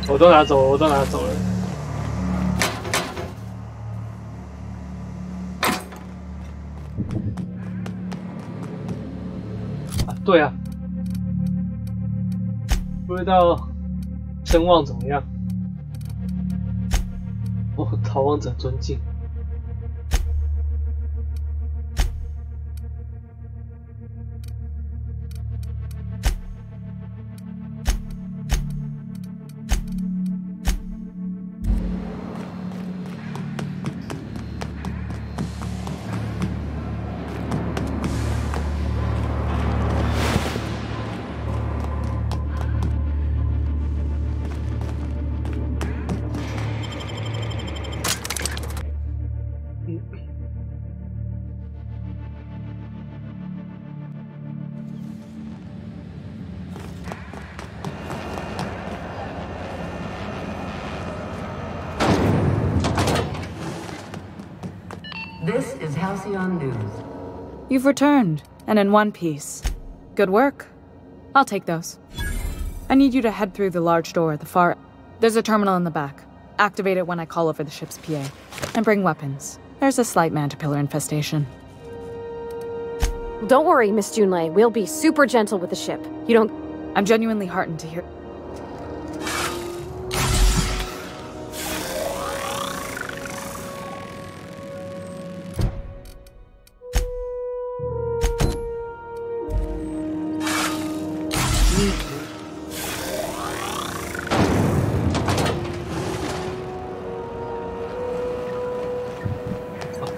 我都拿走了，我都拿走了。啊，对啊，不知道声望怎么样？哦，逃亡者尊敬。This is Halcyon News. You've returned, and in one piece. Good work. I'll take those. I need you to head through the large door at the far... There's a terminal in the back. Activate it when I call over the ship's PA. And bring weapons. There's a slight mantipillar infestation. Don't worry, Miss Junlei. We'll be super gentle with the ship. You don't... I'm genuinely heartened to hear...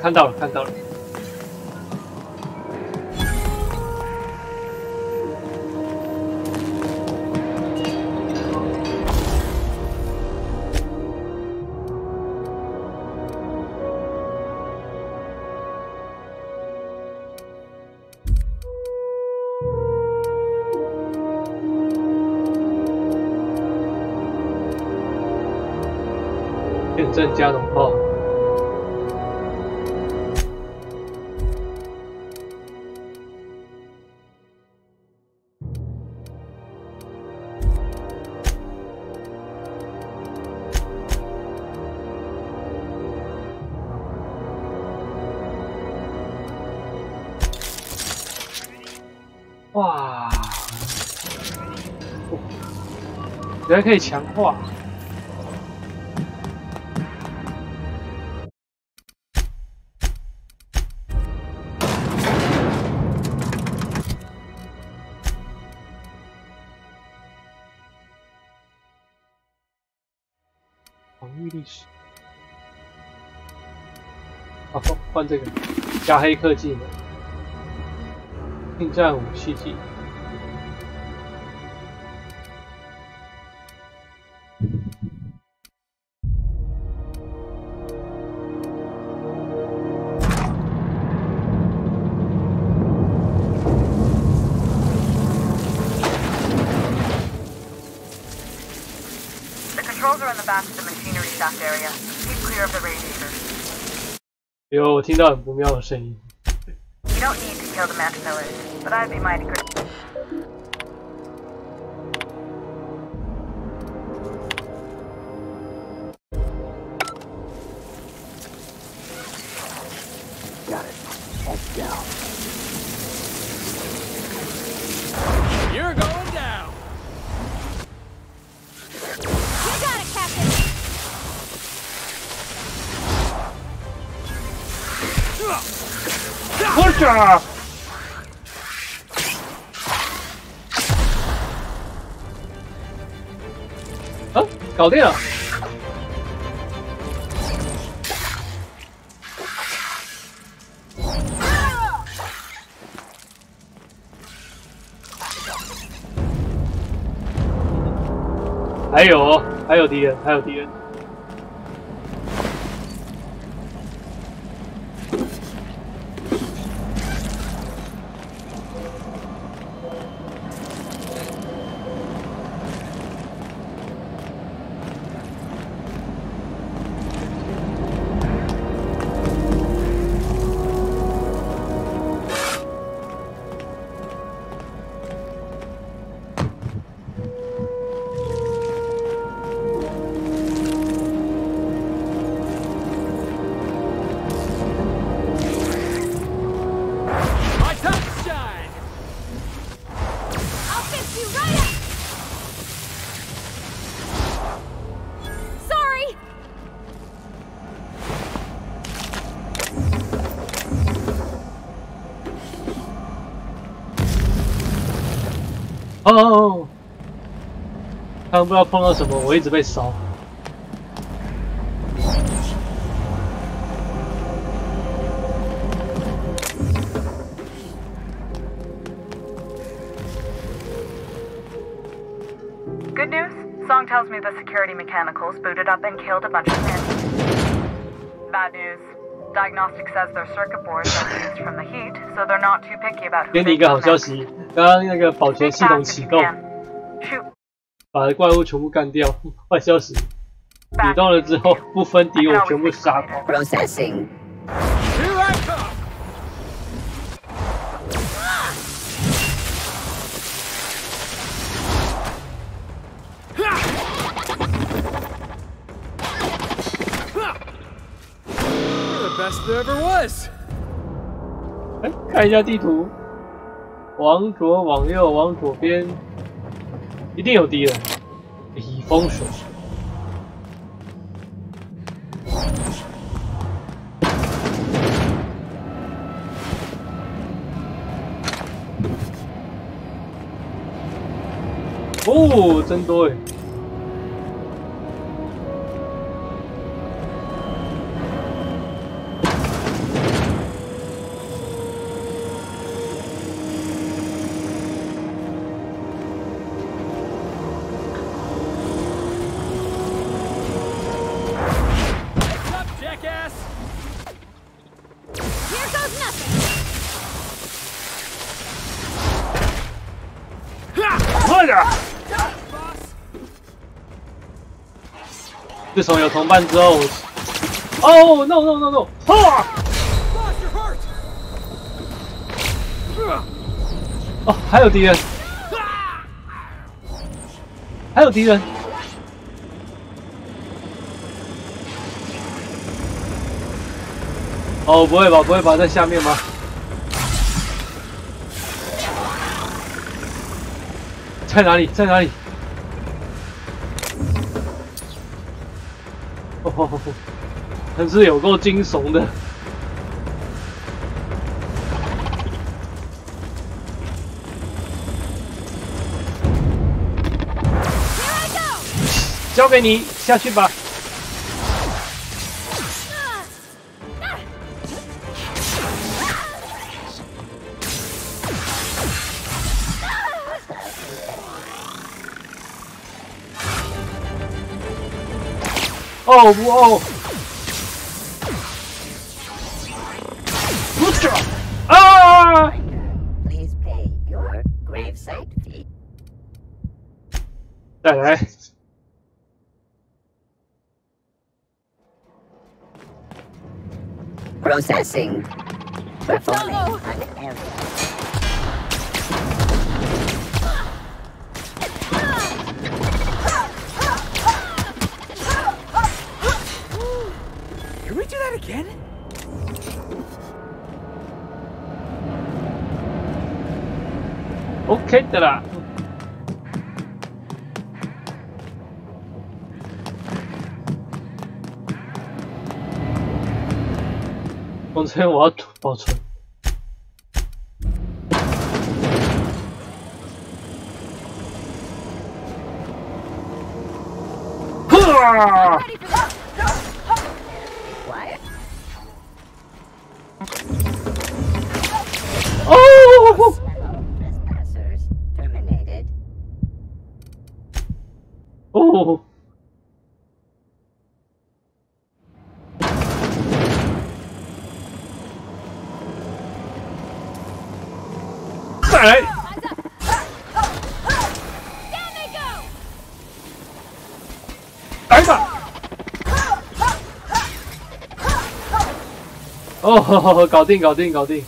看到了，看到了。验证加农炮。哇，原来可以强化。防御历史。好，换这个加黑科技能。近战武器技能。Controls are in the back of the machinery shaft area. Keep clear of the radiators. 有，我听到很不妙的声音。You don't need to kill the caterpillars, but I'd be mighty grateful. Got it. Head down. You're going down. You got it, Captain. Push! 啊，搞定了！还有敌人，还有敌人。哦，他们不知道碰到什么，我一直被烧。Good news. Song tells me the security mechanicals booted up and killed a bunch of men. Bad news. Diagnostic says their circuit boards are used from the heat, so they're not too picky about who 给你一个好消息，刚刚那个保全系统启动，把怪物全部干掉。坏消息，启动了之后不分敌我全部杀光。Processing. Here I come. Best there ever was. 哎，看一下地图，往左、往右、往左边，一定有敌人。以风水。哦，真多哎！快点！自从有同伴之后，哦 no no no no！ 哈！哦，还有敌人，还有敌人。哦，不会吧，不会吧，在下面吗？在哪里？在哪里？哦，真是有够惊悚的。交给你，下去吧。哦不哦！不是啊！ Please pay your gravesite fee. 再来。Processing. Performing an error. Can we do that again? OK 的啦。我这边我要保存。哈！哦！ 哦！再来！来吧！哦，搞定，搞定，搞定！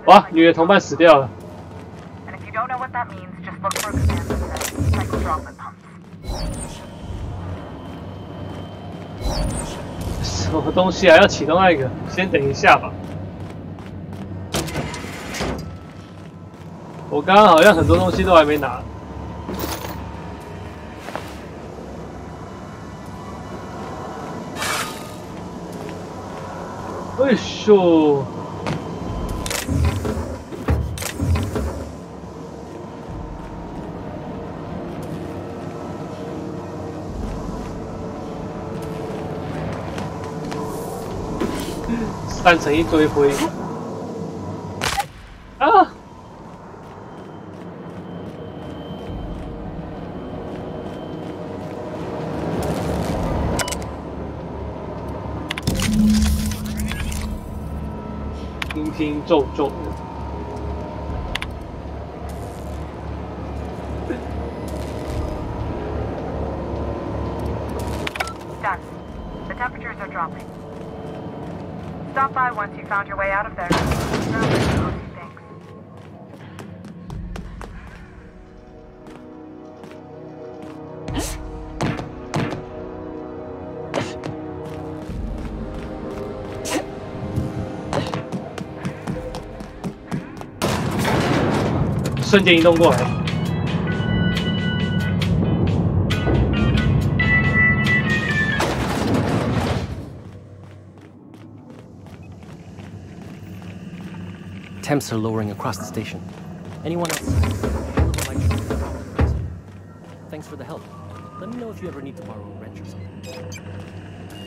哇，女的同伴死掉了。什么东西啊？要启动那个？先等一下吧。我刚刚好像很多东西都还没拿。哎呦！散成一堆灰。啊！拼拼皱皱的。Done. The temperatures are dropping. Stop by once you found your way out of there. Thanks. 瞬间移动过来。Temps are lowering across the station. Anyone else? Thanks for the help. Let me know if you ever need to borrow a wrench or something.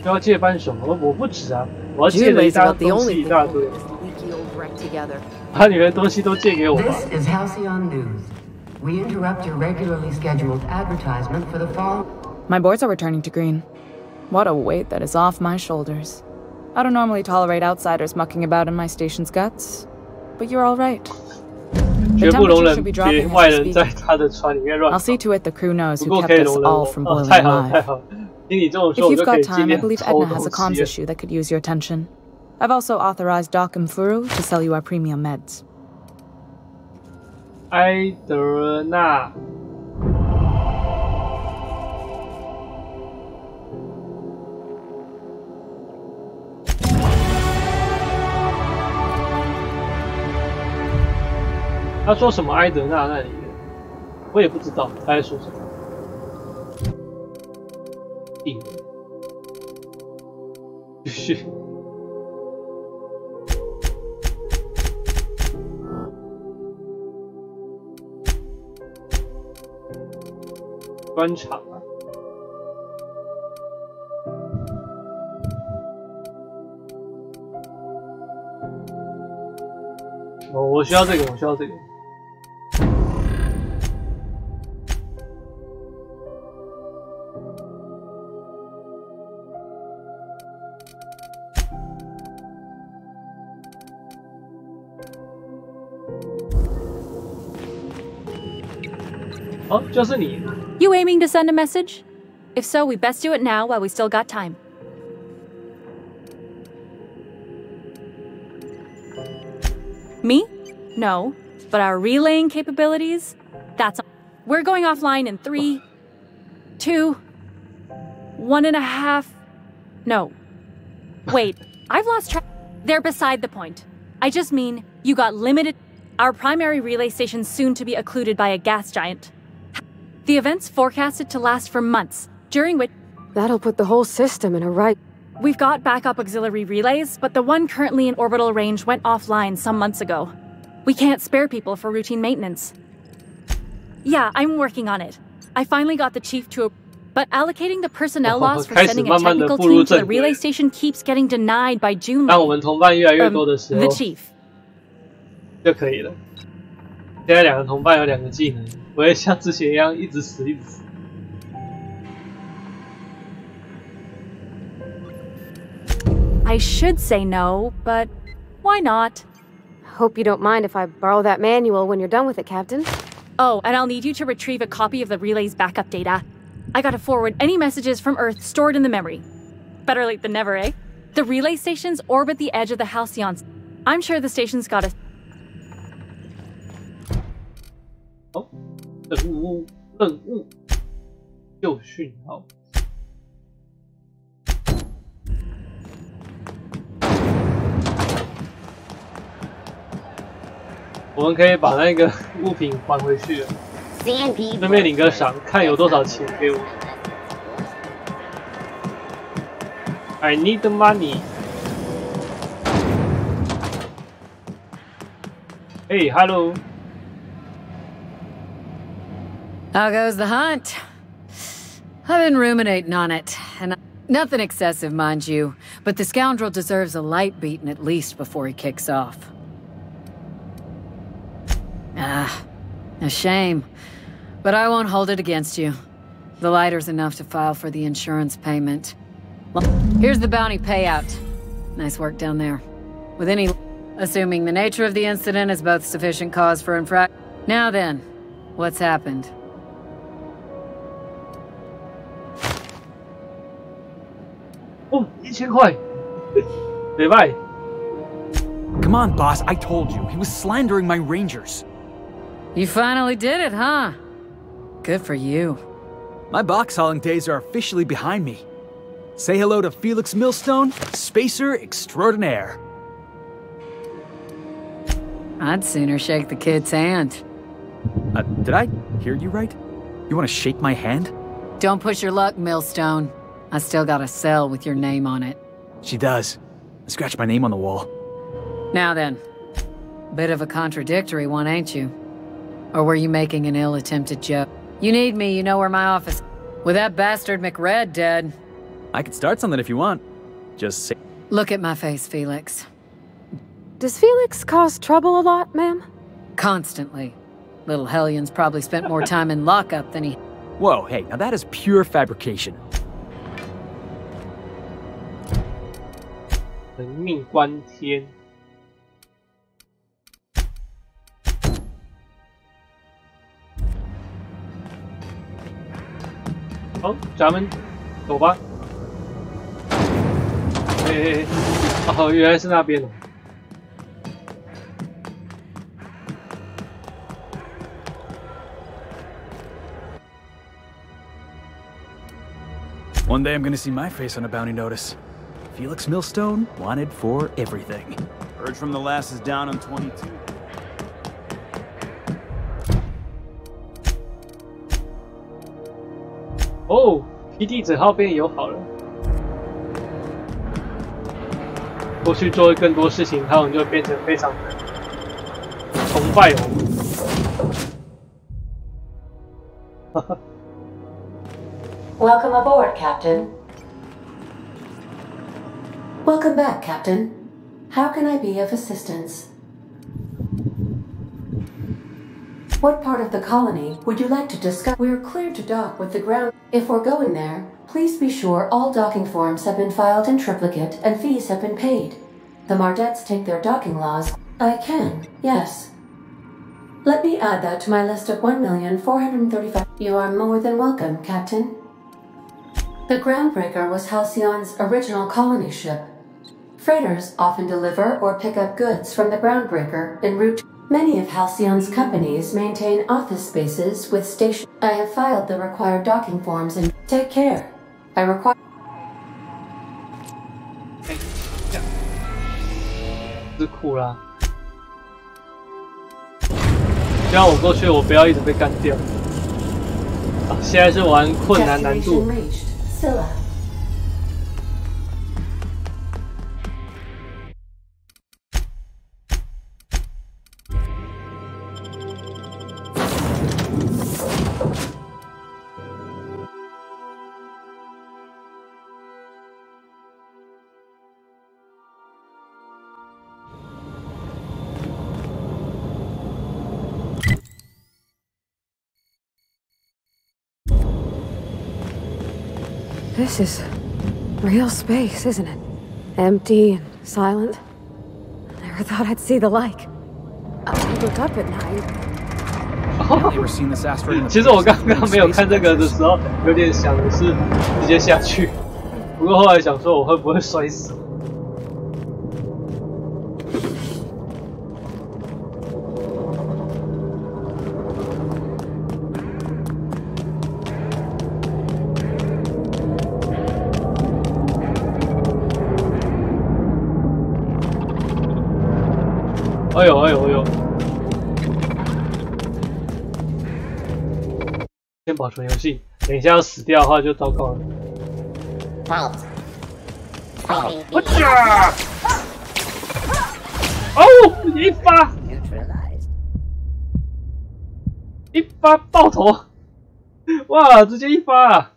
要借扳手，我不止啊，我要借了一大东西一大堆。把你的东西都借给我吧。 This is Halcyon News. We interrupt your regularly scheduled advertisement for the fall. My boards are returning to green. What a weight that is off my shoulders. I don't normally tolerate outsiders mucking about in my station's guts, but you're all right. 绝不容忍别外人在他的船里面乱跑。 I'll see to it the crew knows 不 who 过 kept 可以 us 容忍 all 我。 from boiling 太好了，太 alive. 好了。听你这么 If 说，我 you've 就可以 got 今 time, I 天 believe 偷 Edna has 东 a comms 西了。 issue that could use your attention. I've also authorized Doc and Furu to sell you our premium meds. 埃德纳。 他说什么埃德纳那里的，我也不知道他在说什么。继续。专场啊。 哦，我需要这个，我需要这个。哦，就是你。 You aiming to send a message? If so, we best do it now while we still got time. Me? No. But our relaying capabilities? That's... We're going offline in 3, 2, 1.5... No. Wait, I've lost track. They're beside the point. I just mean, you got limited... Our primary relay station's soon to be occluded by a gas giant. The event's forecasted to last for months, during which... That'll put the whole system in a right... We've got backup auxiliary relays, but the one currently in orbital range went offline some months ago. We can't spare people for routine maintenance. Yeah, I'm working on it. I finally got the chief to... But allocating the personnel loss for sending a technical team to the relay station keeps getting denied by June. 当我们同伴越来越多的时候 The chief. 就可以了。现在两个同伴有2个技能，不会像之前一样一直死一直死。 I should say no, but why not? Hope you don't mind if I borrow that manual when you're done with it, Captain. Oh, and I'll need you to retrieve a copy of the relay's backup data. I gotta forward any messages from Earth stored in the memory. Better late than never, eh? The relay stations orbit the edge of the Halcyons. I'm sure the station's got a... Oh, 任务，旧讯号。 我们可以把那个物品还回去了，顺便领个赏，看有多少钱给我。I need money. Hey, hello. How goes the hunt? I've been ruminating on it, and nothing excessive, mind you, but the scoundrel deserves a light beating at least before he kicks off. Ah, a shame. But I won't hold it against you. The lighter's enough to file for the insurance payment. Well, here's the bounty payout. Nice work down there. With any... Assuming the nature of the incident is both sufficient cause for infraction. Now then, what's happened? Oh, 1000块，没卖。 Come on, boss, I told you. He was slandering my rangers. You finally did it, huh? Good for you. My box hauling days are officially behind me. Say hello to Felix Millstone, spacer extraordinaire. I'd sooner shake the kid's hand. Did I hear you right? You want to shake my hand? Don't push your luck, Millstone. I still got a cell with your name on it. She does. I scratched my name on the wall. Now then, bit of a contradictory one, ain't you? Or were you making an ill-attempted joke? You need me, you know where my office. With that bastard McRed dead. I could start something if you want. Just say. Look at my face, Felix. Does Felix cause trouble a lot, ma'am? Constantly. Little Hellion's probably spent more time in lockup than he... Whoa, hey, now that is pure fabrication. 人命关天。好，咱们走吧。哦，原来是那边哦。One day I'm gonna see my face on a bounty notice. Felix Millstone, wanted for everything. Heard from the lasses down on 22. 哦 ，PD 整号变友好了。过去做更多事情，他们就变成非常的崇拜我。Welcome aboard, Captain. Welcome back, Captain. How can I be of assistance? What part of the colony would you like to discuss? We're clear to dock with the ground. If we're going there, please be sure all docking forms have been filed in triplicate and fees have been paid. The Mardettes take their docking laws. I can, yes. Let me add that to my list of 1,435,000. You are more than welcome, Captain. The Groundbreaker was Halcyon's original colony ship. Freighters often deliver or pick up goods from the Groundbreaker en route. Many of Halcyon's companies maintain office spaces with station. I have filed the required docking forms and take care. I require. 是酷啦！希望我过去我不要一直被干掉。啊，现在是玩困难难度。This is real space, isn't it? Empty and silent. I never thought I'd see the like. I look up at night. 其实我刚刚没有看这个的时候，有点想的是直接下去，不过后来想说我会不会摔死。哎呦哎呦哎呦！先保存游戏，等一下要死掉的话就糟糕了。我去！哦，一发，一发爆头！哇，直接一发啊！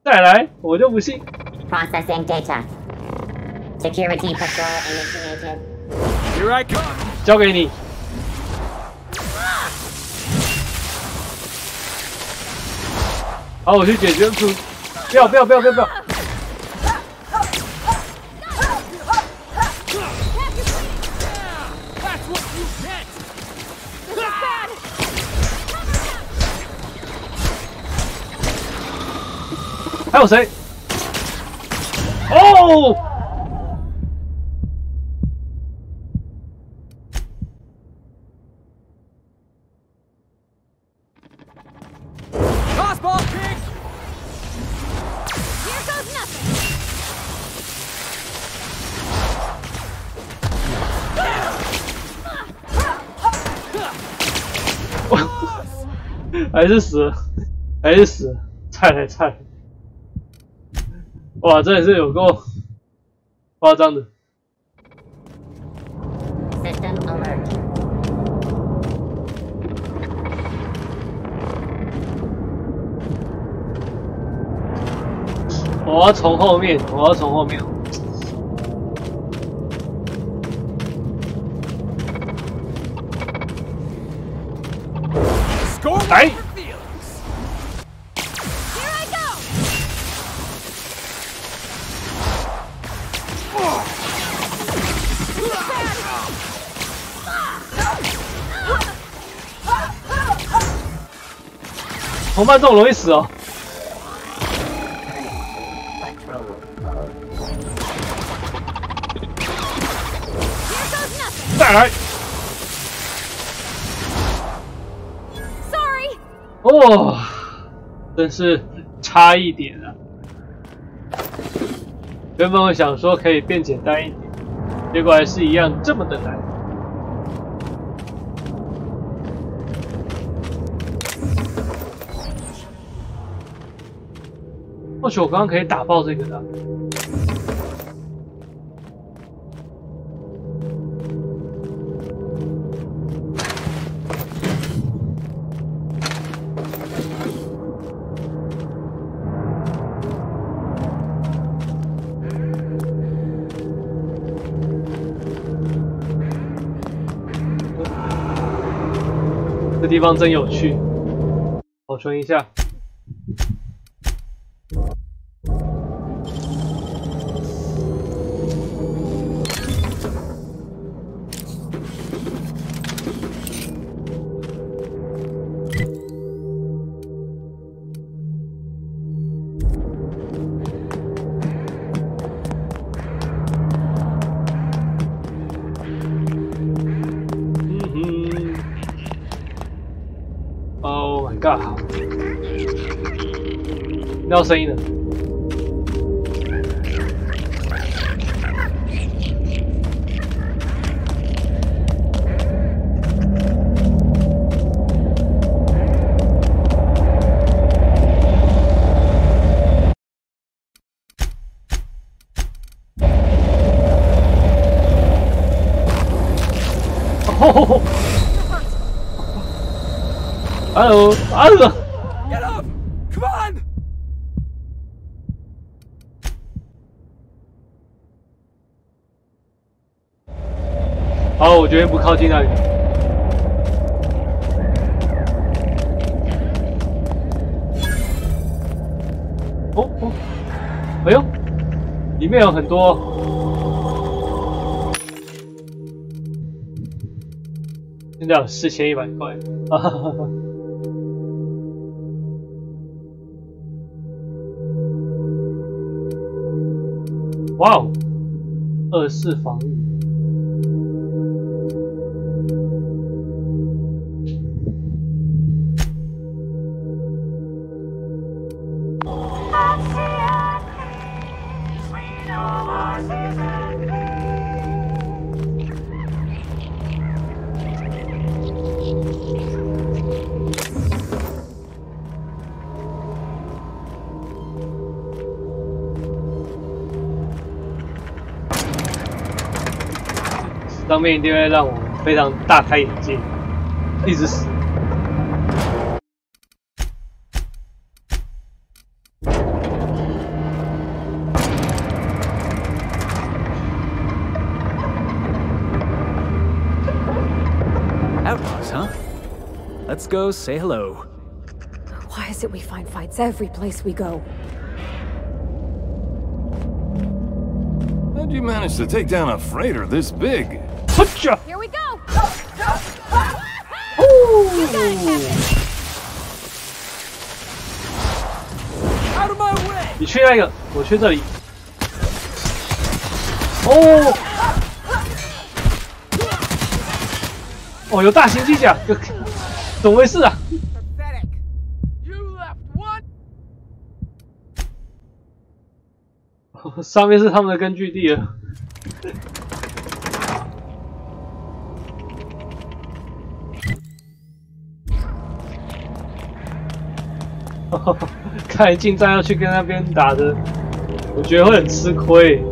再来，我就不信。Processing data. Security patrol initiated. Here I come. 交给你。好，我去解决出。不要！ 还有谁？哦！ 还是死，菜来！哇，真的是有够夸张的。System alert. 我要从后面，我要从后面。来。 同伴这种容易死哦！再来！ Sorry。哦，真是差一点啊！原本我想说可以变简单一点，结果还是一样这么的难。 或许我刚刚可以打爆这个的。这地方真有趣，保存一下。 Oh my god！ 听到声音了。哦 Hello, hello. Get up! Come on! 好，我决定不靠近那里。哦哦，哎呦，里面有很多。现在有4100块，哈哈哈哈。 哇哦，24防御。上面一定会让我非常大开眼界，一直死。Outlaws, huh? Let's go say hello. Why is it we find fights every place we go? How'd you manage to take down a freighter this big? Here we go. Ooh. You got it, Captain. Out of my way! 你去那个，我去这里。哦，哦，有大型机甲，怎么回事啊？ 上面是他们的根据地了。看来近战要去跟那边打的，我觉得会很吃亏。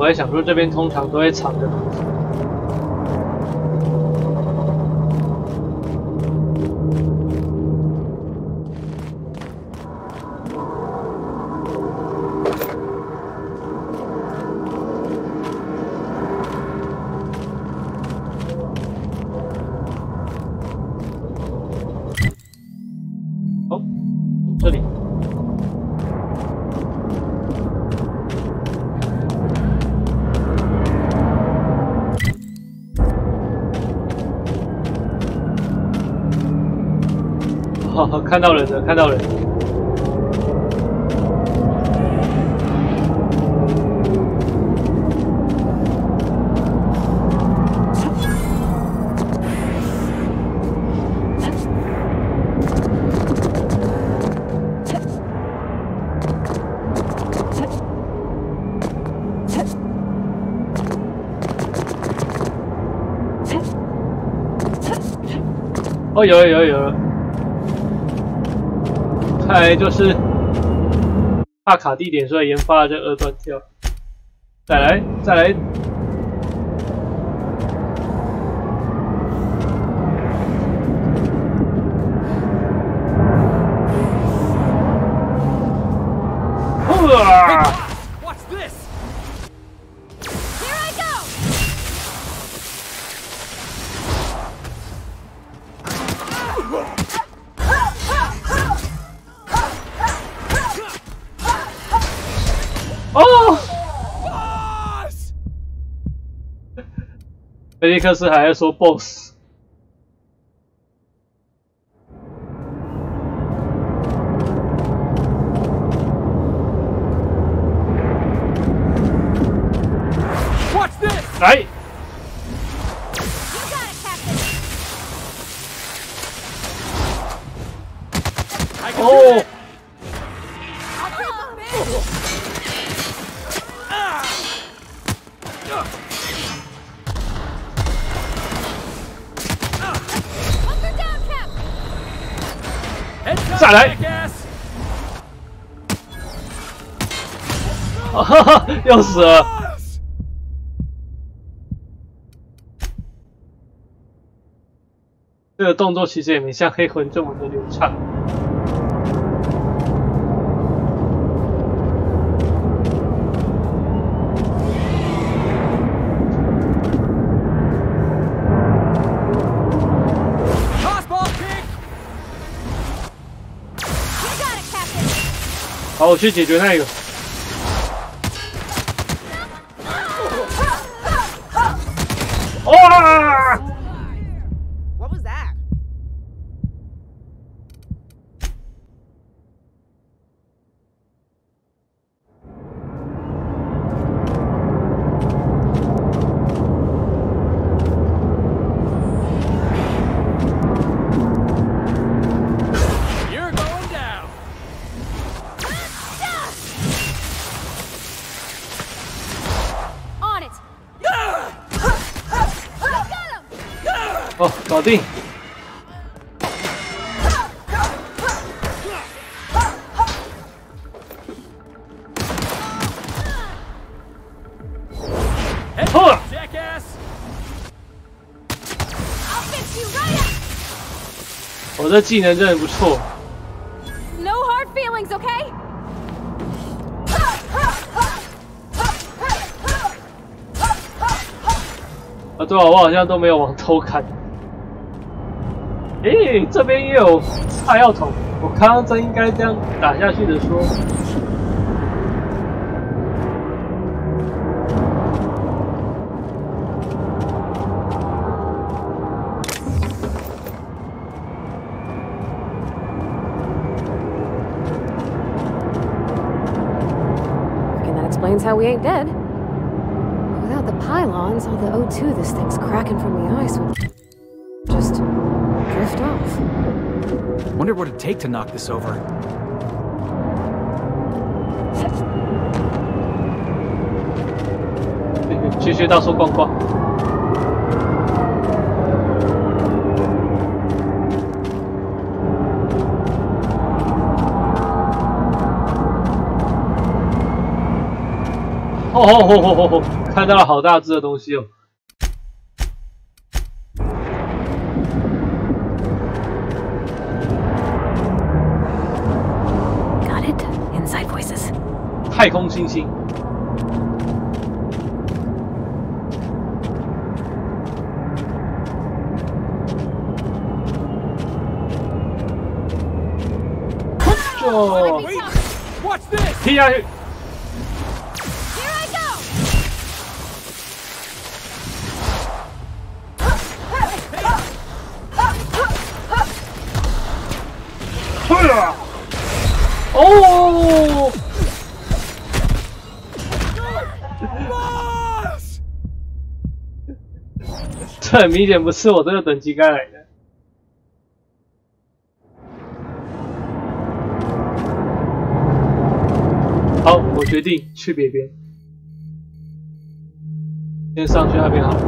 我在想说这边通常都会藏着东西。哦，这里。 哦，看到人了，看到人。哦，有了有了有了。 看来就是怕卡地点，所以研发了这2段跳。再来，再来。哇！ 哦，菲利克斯还在说 “boss”。来，哦。 再来！哈哈，要死了！这个动作其实也没像黑魂这么的流畅。好，我去解决那个。哇！ What was that? You're going down. On it. 哦，搞定。哦！我这技能真的不错。No hard feelings, okay? 啊，对啊，我好像都没有往偷看。诶，这边也有炸药桶，我刚刚真应该这样打下去的说。And that explains how we ain't dead. Without the pylons, all the O2 this thing's cracking from the ice would just drift off. Wonder what it'd take to knock this over. 继续到处逛逛。哦，看到了好大只的东西哦。 Inside voices. 太空猩猩。哦，踢下去。哦！这很明显不是我这个等级该来的。好，我决定去别边，先上去那边好了。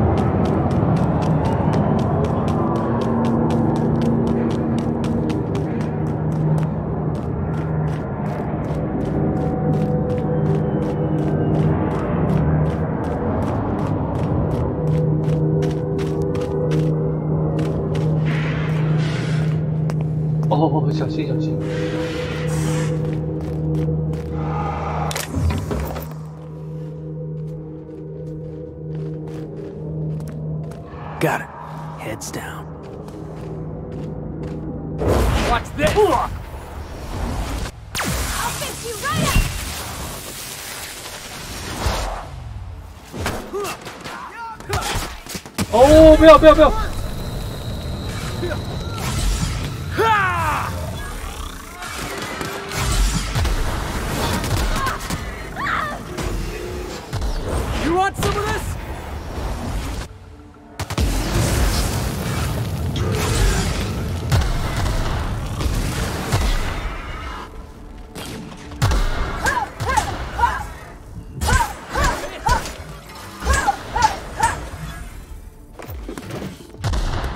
哦，小心小心！ Got it. Heads down. Watch this! I'll fix you right up! 哦，不要不要不要！ You want some of this?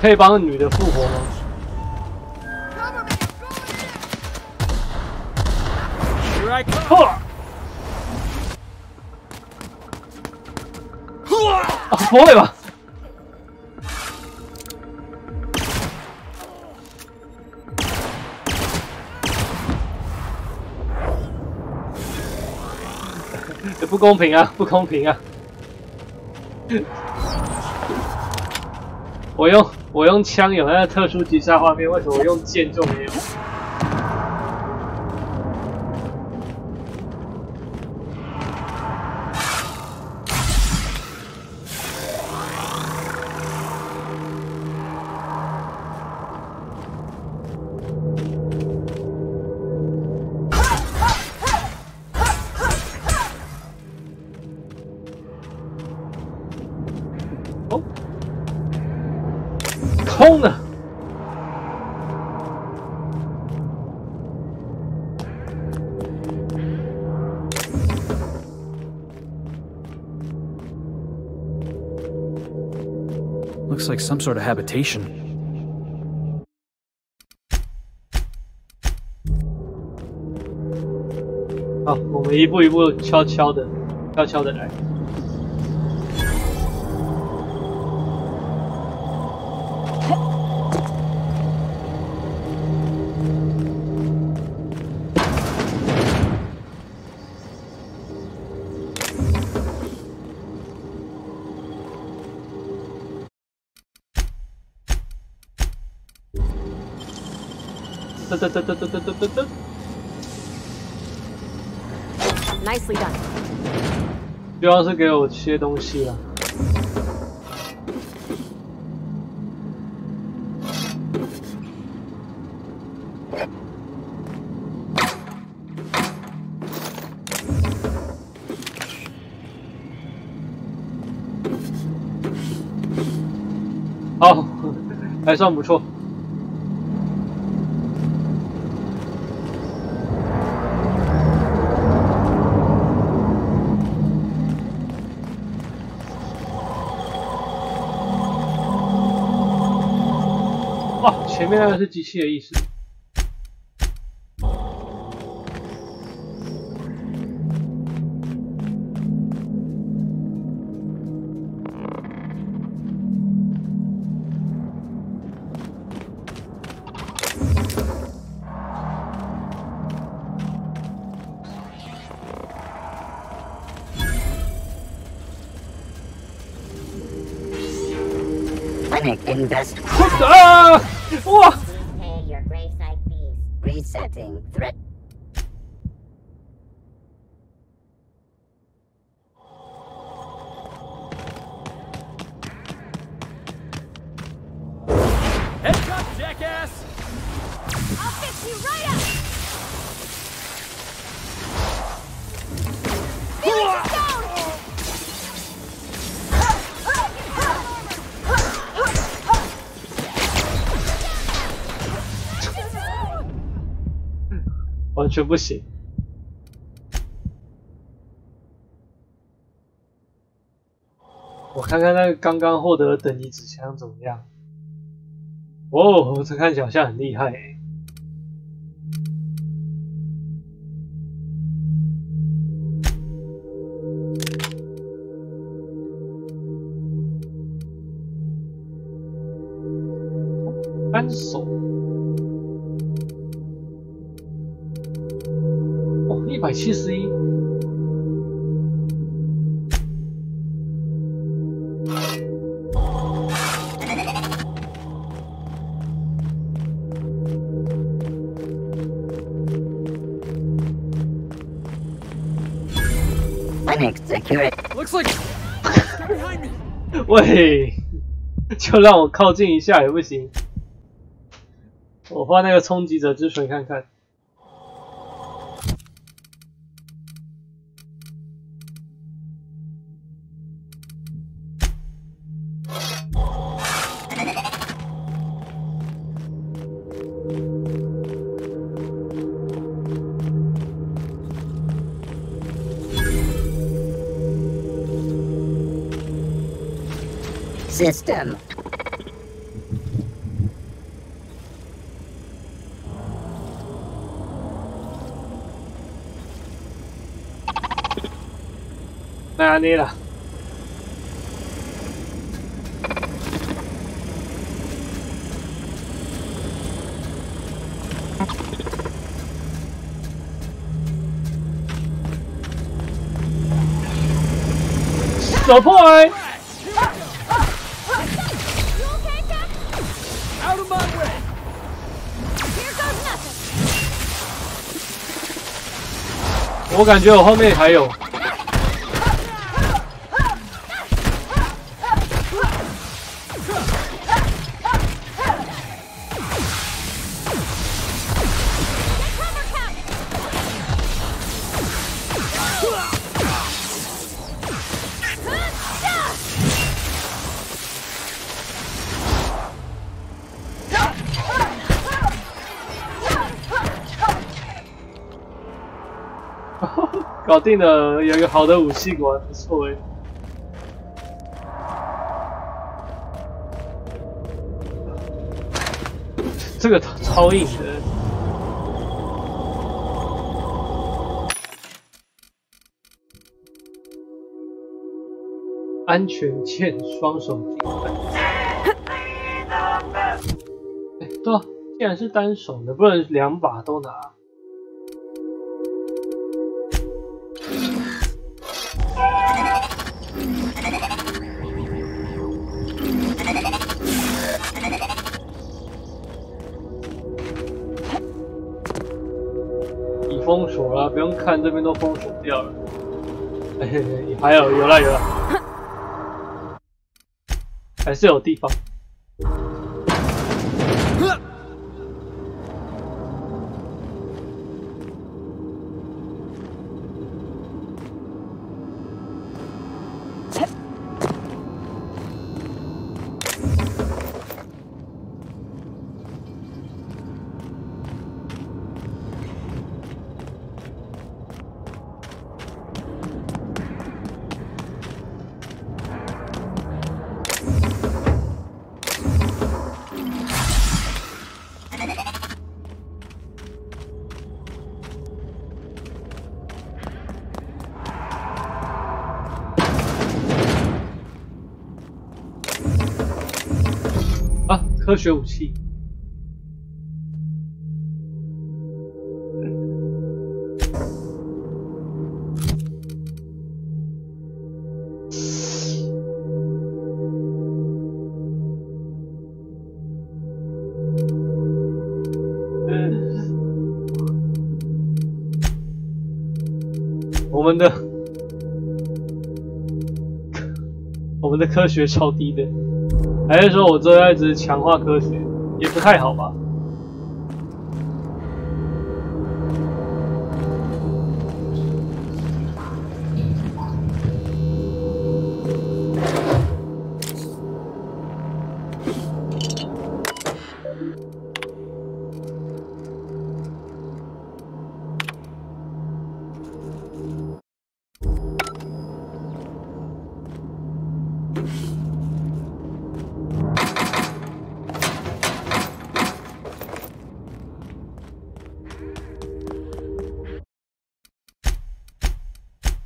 可以帮女的复活吗？ Here I come! 啊，不会吧？这不公平啊！不公平啊！我用枪有那个特殊击杀画面，为什么我用剑就没有？ 空的。Looks like some sort of habitation. 好，我们一步一步悄悄的来。 噔。 Nicely done. 希望是给我切东西啊。好，还算不错。 哇，前面那个是机器的意思。Atomic invest. 啊！哇！ Pay your gravesite fees. Resetting threat. Heads up, jackass! I'll fix you right up! Felix down! 完全不行。我看看那个刚刚获得的等级纸箱怎么样？哦，这看起来好像很厉害欸。单手。哦，171。Looks like behind me. 喂，就让我靠近一下也不行。我画那个冲击者之水看看。System. Nah, nila. Support! Out of my way! Here goes nothing. 我感觉我后面还有。搞定了，有一个好的武器果然不错诶。这个超硬的。安全键双手定位。对啊，既然是单手的，不能两把都拿。已封锁了，不用看这边都封锁掉了。还有啦，还是有地方。科学武器。我们的科学超低的，还是说我之后要一直强化科学，也不太好吧？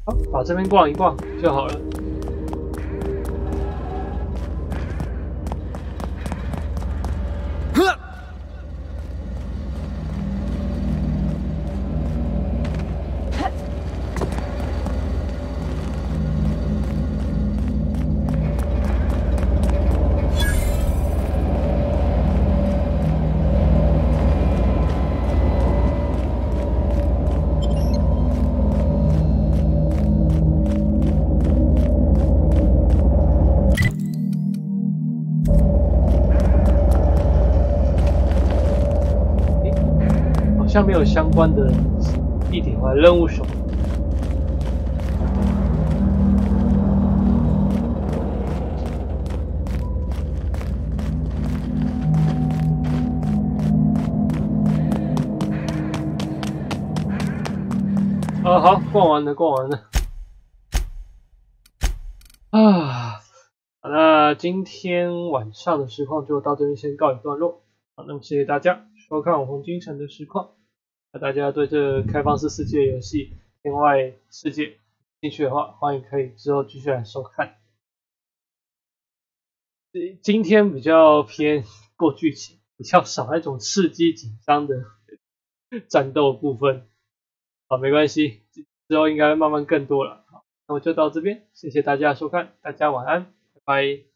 好，把这边逛一逛就好了。好像没有相关的地点或任务什么。好，逛完了，逛完了。啊，好，那今天晚上的实况就到这边先告一段落。好，那么谢谢大家收看我红京城的实况。那大家对这个开放式世界游戏天外世界兴趣的话，欢迎可以之后继续来收看。今天比较偏过剧情，比较少那种刺激紧张的战斗部分。好，没关系，之后应该慢慢更多了。好，那我就到这边，谢谢大家收看，大家晚安，拜拜。